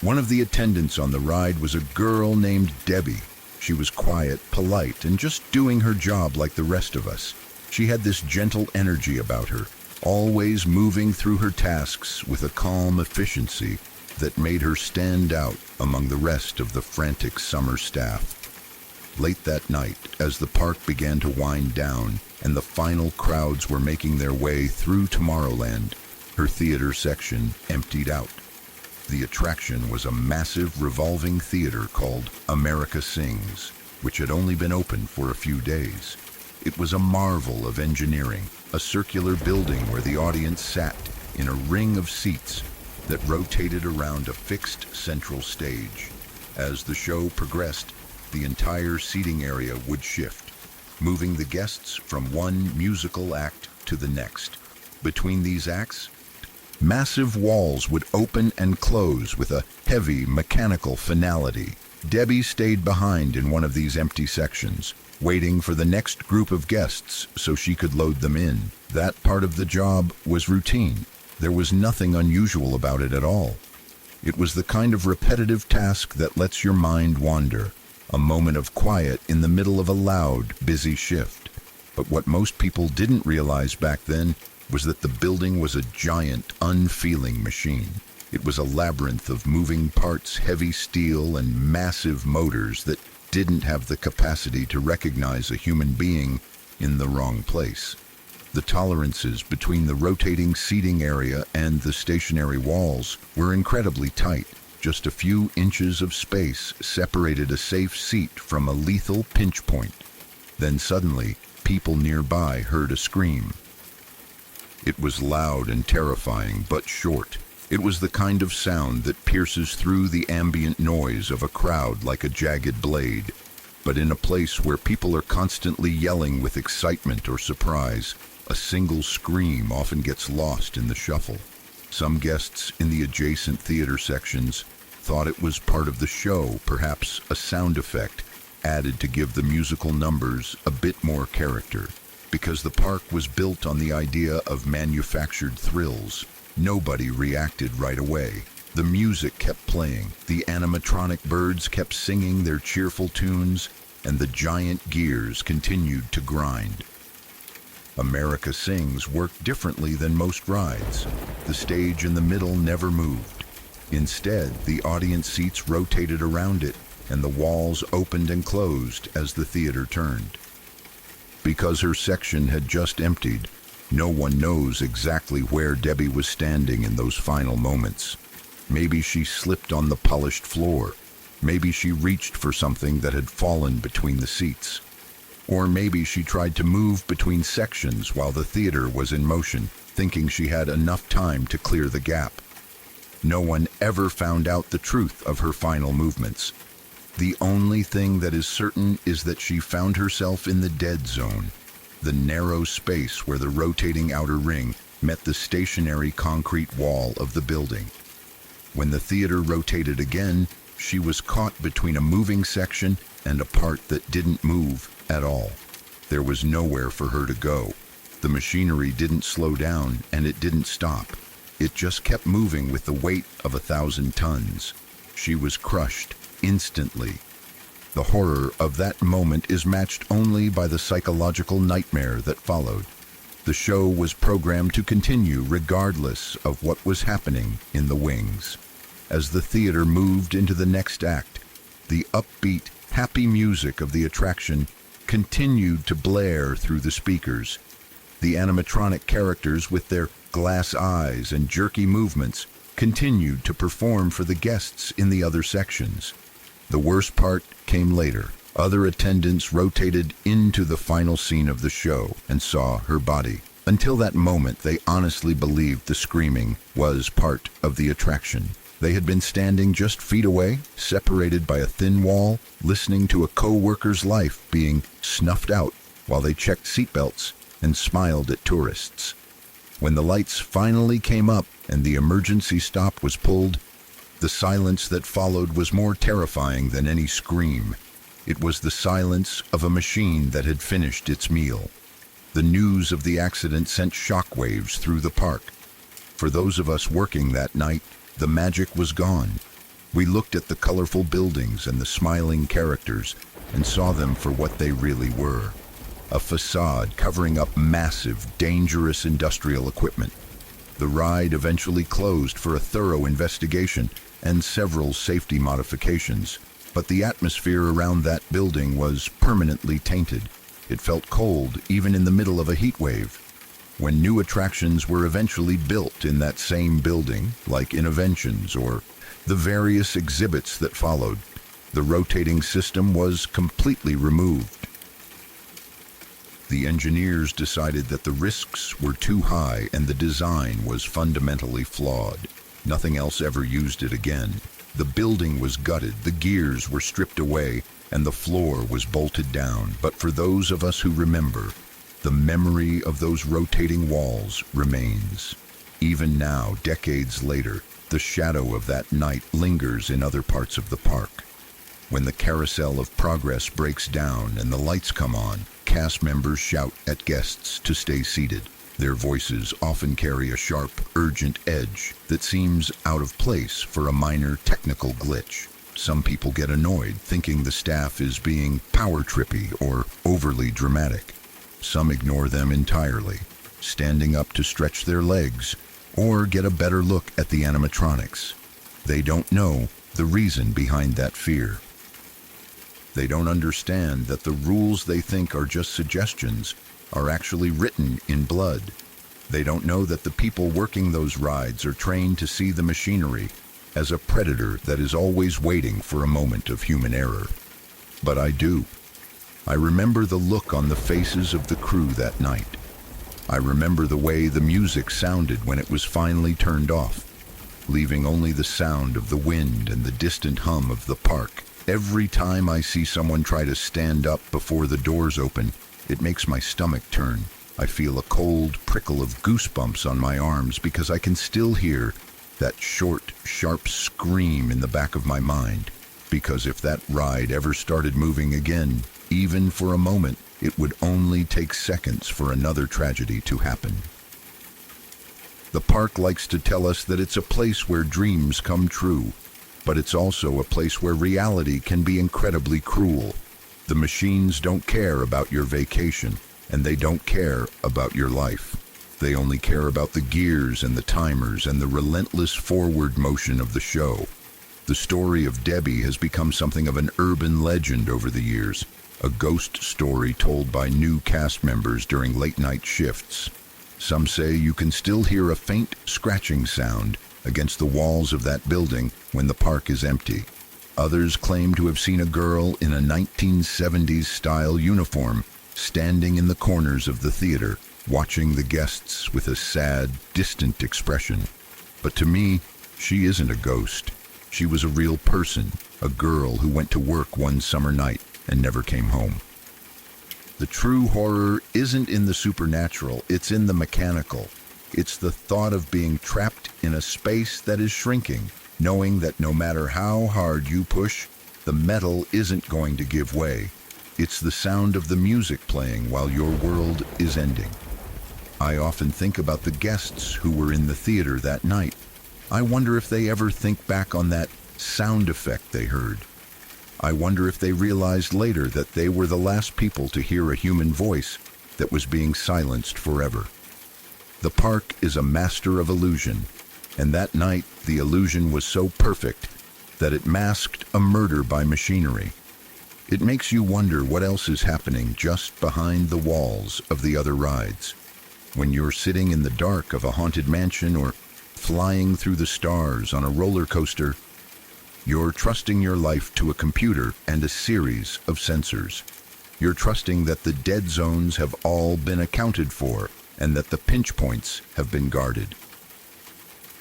One of the attendants on the ride was a girl named Debbie. She was quiet, polite, and just doing her job like the rest of us. She had this gentle energy about her, always moving through her tasks with a calm efficiency that made her stand out among the rest of the frantic summer staff. Late that night, as the park began to wind down and the final crowds were making their way through Tomorrowland, her theater section emptied out. The attraction was a massive revolving theater called America Sings, which had only been open for a few days. It was a marvel of engineering, a circular building where the audience sat in a ring of seats that rotated around a fixed central stage. As the show progressed, the entire seating area would shift, moving the guests from one musical act to the next. Between these acts, massive walls would open and close with a heavy mechanical finality. Debbie stayed behind in one of these empty sections, waiting for the next group of guests so she could load them in. That part of the job was routine. There was nothing unusual about it at all. It was the kind of repetitive task that lets your mind wander, a moment of quiet in the middle of a loud, busy shift. But what most people didn't realize back then was that the building was a giant, unfeeling machine. It was a labyrinth of moving parts, heavy steel, and massive motors that didn't have the capacity to recognize a human being in the wrong place. The tolerances between the rotating seating area and the stationary walls were incredibly tight. Just a few inches of space separated a safe seat from a lethal pinch point. Then suddenly, people nearby heard a scream. It was loud and terrifying, but short. It was the kind of sound that pierces through the ambient noise of a crowd like a jagged blade. But in a place where people are constantly yelling with excitement or surprise, a single scream often gets lost in the shuffle. Some guests in the adjacent theater sections thought it was part of the show, perhaps a sound effect added to give the musical numbers a bit more character. Because the park was built on the idea of manufactured thrills, nobody reacted right away. The music kept playing, the animatronic birds kept singing their cheerful tunes, and the giant gears continued to grind. America Sings worked differently than most rides. The stage in the middle never moved. Instead, the audience seats rotated around it, and the walls opened and closed as the theater turned. Because her section had just emptied, no one knows exactly where Debbie was standing in those final moments. Maybe she slipped on the polished floor. Maybe she reached for something that had fallen between the seats. Or maybe she tried to move between sections while the theater was in motion, thinking she had enough time to clear the gap. No one ever found out the truth of her final movements. The only thing that is certain is that she found herself in the dead zone, the narrow space where the rotating outer ring met the stationary concrete wall of the building. When the theater rotated again, she was caught between a moving section and a part that didn't move at all. There was nowhere for her to go. The machinery didn't slow down, and it didn't stop. It just kept moving with the weight of 1,000 tons. She was crushed instantly. The horror of that moment is matched only by the psychological nightmare that followed. The show was programmed to continue regardless of what was happening in the wings. As the theater moved into the next act, the upbeat, happy music of the attraction continued to blare through the speakers. The animatronic characters, with their glass eyes and jerky movements, continued to perform for the guests in the other sections. The worst part came later. Other attendants rotated into the final scene of the show and saw her body. Until that moment, they honestly believed the screaming was part of the attraction. They had been standing just feet away, separated by a thin wall, listening to a co-worker's life being snuffed out while they checked seatbelts and smiled at tourists. When the lights finally came up and the emergency stop was pulled, the silence that followed was more terrifying than any scream. It was the silence of a machine that had finished its meal. The news of the accident sent shockwaves through the park. For those of us working that night, the magic was gone. We looked at the colorful buildings and the smiling characters and saw them for what they really were. A facade covering up massive, dangerous industrial equipment. The ride eventually closed for a thorough investigation and several safety modifications, but the atmosphere around that building was permanently tainted. It felt cold even in the middle of a heat wave. When new attractions were eventually built in that same building, like Innovations or the various exhibits that followed, the rotating system was completely removed. The engineers decided that the risks were too high and the design was fundamentally flawed. Nothing else ever used it again. The building was gutted, the gears were stripped away, and the floor was bolted down. But for those of us who remember, the memory of those rotating walls remains. Even now, decades later, the shadow of that night lingers in other parts of the park. When the carousel of progress breaks down and the lights come on, cast members shout at guests to stay seated. Their voices often carry a sharp, urgent edge that seems out of place for a minor technical glitch. Some people get annoyed, thinking the staff is being power-trippy or overly dramatic. Some ignore them entirely, standing up to stretch their legs or get a better look at the animatronics. They don't know the reason behind that fear. They don't understand that the rules they think are just suggestions are actually written in blood. They don't know that the people working those rides are trained to see the machinery as a predator that is always waiting for a moment of human error. But I do. I remember the look on the faces of the crew that night. I remember the way the music sounded when it was finally turned off, leaving only the sound of the wind and the distant hum of the park. Every time I see someone try to stand up before the doors open, it makes my stomach turn. I feel a cold prickle of goosebumps on my arms because I can still hear that short, sharp scream in the back of my mind. Because if that ride ever started moving again, even for a moment, it would only take seconds for another tragedy to happen. The park likes to tell us that it's a place where dreams come true, but it's also a place where reality can be incredibly cruel. The machines don't care about your vacation, and they don't care about your life. They only care about the gears and the timers and the relentless forward motion of the show. The story of Debbie has become something of an urban legend over the years, a ghost story told by new cast members during late-night shifts. Some say you can still hear a faint scratching sound against the walls of that building when the park is empty. Others claim to have seen a girl in a 1970s-style uniform standing in the corners of the theater, watching the guests with a sad, distant expression. But to me, she isn't a ghost. She was a real person, a girl who went to work one summer night and never came home. The true horror isn't in the supernatural, it's in the mechanical. It's the thought of being trapped in a space that is shrinking, knowing that no matter how hard you push, the metal isn't going to give way. It's the sound of the music playing while your world is ending. I often think about the guests who were in the theater that night. I wonder if they ever think back on that sound effect they heard. I wonder if they realized later that they were the last people to hear a human voice that was being silenced forever. The park is a master of illusion, and that night the illusion was so perfect that it masked a murder by machinery. It makes you wonder what else is happening just behind the walls of the other rides. When you're sitting in the dark of a haunted mansion or flying through the stars on a roller coaster, you're trusting your life to a computer and a series of sensors. You're trusting that the dead zones have all been accounted for and that the pinch points have been guarded.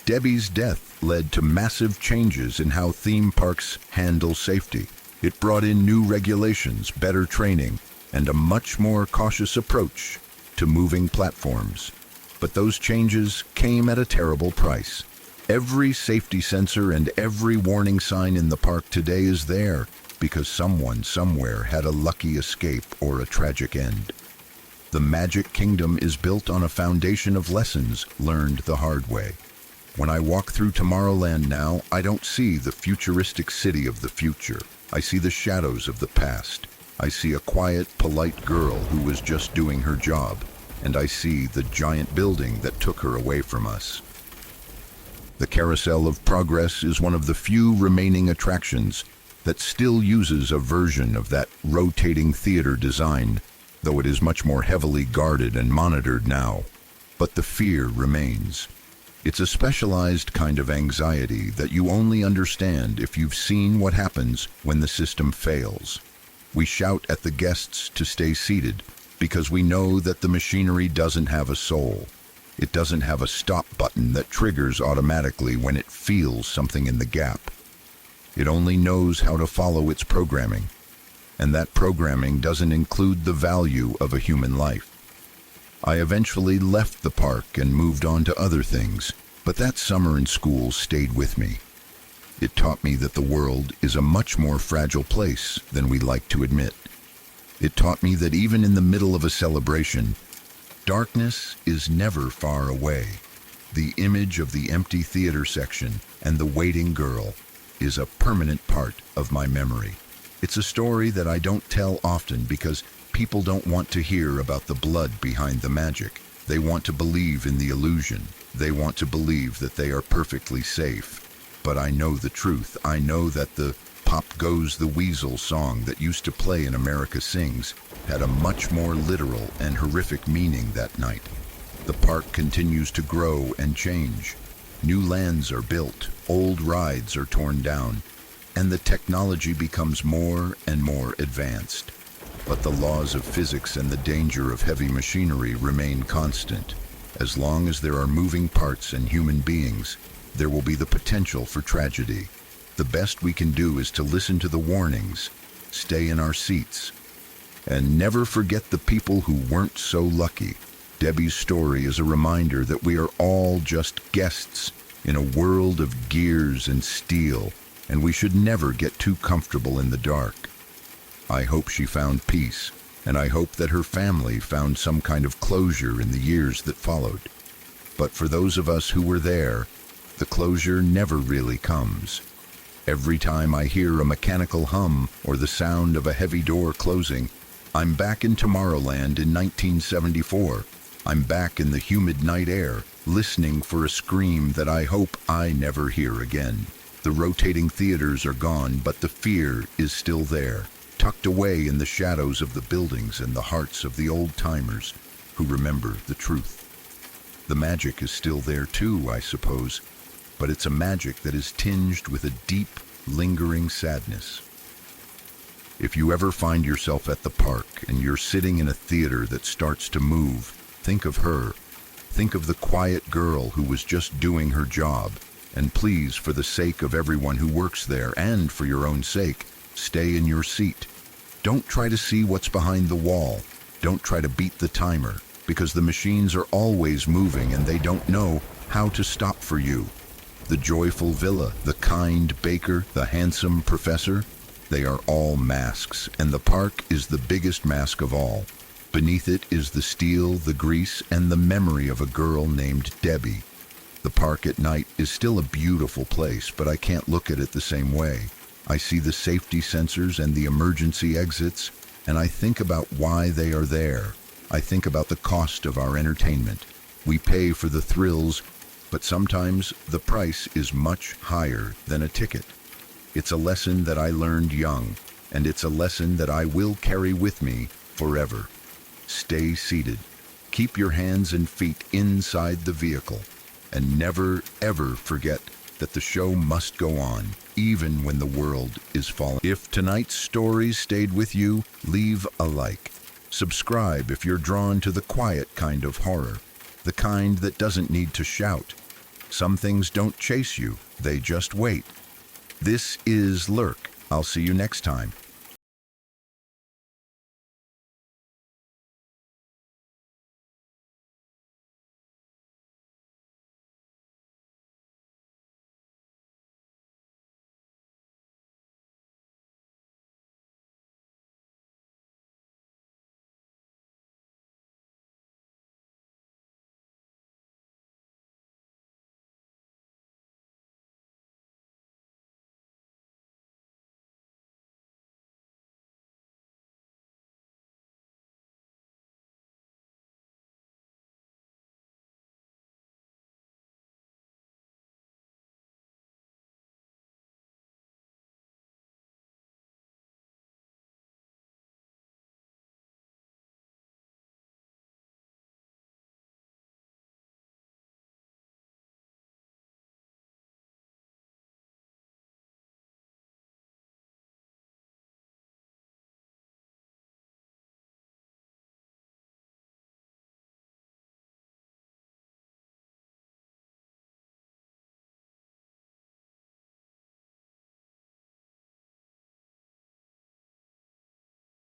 Debbie's death led to massive changes in how theme parks handle safety. It brought in new regulations, better training, and a much more cautious approach to moving platforms. But those changes came at a terrible price. Every safety sensor and every warning sign in the park today is there because someone somewhere had a lucky escape or a tragic end. The Magic Kingdom is built on a foundation of lessons learned the hard way. When I walk through Tomorrowland now, I don't see the futuristic city of the future. I see the shadows of the past. I see a quiet, polite girl who was just doing her job, and I see the giant building that took her away from us. The Carousel of Progress is one of the few remaining attractions that still uses a version of that rotating theater design, though it is much more heavily guarded and monitored now. But the fear remains. It's a specialized kind of anxiety that you only understand if you've seen what happens when the system fails. We shout at the guests to stay seated because we know that the machinery doesn't have a soul. It doesn't have a stop button that triggers automatically when it feels something in the gap. It only knows how to follow its programming, and that programming doesn't include the value of a human life. I eventually left the park and moved on to other things, but that summer in school stayed with me. It taught me that the world is a much more fragile place than we like to admit. It taught me that even in the middle of a celebration, darkness is never far away. The image of the empty theater section and the waiting girl is a permanent part of my memory. It's a story that I don't tell often because people don't want to hear about the blood behind the magic. They want to believe in the illusion. They want to believe that they are perfectly safe. But I know the truth. I know that the Pop Goes the Weasel song that used to play in America Sings had a much more literal and horrific meaning that night. The park continues to grow and change. New lands are built, old rides are torn down, and the technology becomes more and more advanced. But the laws of physics and the danger of heavy machinery remain constant. As long as there are moving parts and human beings, there will be the potential for tragedy. The best we can do is to listen to the warnings, stay in our seats, and never forget the people who weren't so lucky. Debbie's story is a reminder that we are all just guests in a world of gears and steel, and we should never get too comfortable in the dark. I hope she found peace, and I hope that her family found some kind of closure in the years that followed. But for those of us who were there, the closure never really comes. Every time I hear a mechanical hum or the sound of a heavy door closing, I'm back in Tomorrowland in 1974. I'm back in the humid night air, listening for a scream that I hope I never hear again. The rotating theaters are gone, but the fear is still there, tucked away in the shadows of the buildings and the hearts of the old-timers who remember the truth. The magic is still there too, I suppose, but it's a magic that is tinged with a deep, lingering sadness. If you ever find yourself at the park and you're sitting in a theater that starts to move, think of her. Think of the quiet girl who was just doing her job. And please, for the sake of everyone who works there and for your own sake, stay in your seat. Don't try to see what's behind the wall. Don't try to beat the timer, because the machines are always moving and they don't know how to stop for you. The joyful villa, the kind baker, the handsome professor, they are all masks, and the park is the biggest mask of all. Beneath it is the steel, the grease, and the memory of a girl named Debbie. The park at night is still a beautiful place, but I can't look at it the same way. I see the safety sensors and the emergency exits, and I think about why they are there. I think about the cost of our entertainment. We pay for the thrills, but sometimes the price is much higher than a ticket. It's a lesson that I learned young, and it's a lesson that I will carry with me forever. Stay seated. Keep your hands and feet inside the vehicle, and never, ever forget that the show must go on, even when the world is falling. If tonight's stories stayed with you, leave a like. Subscribe if you're drawn to the quiet kind of horror, the kind that doesn't need to shout. Some things don't chase you, they just wait. This is LURK. I'll see you next time.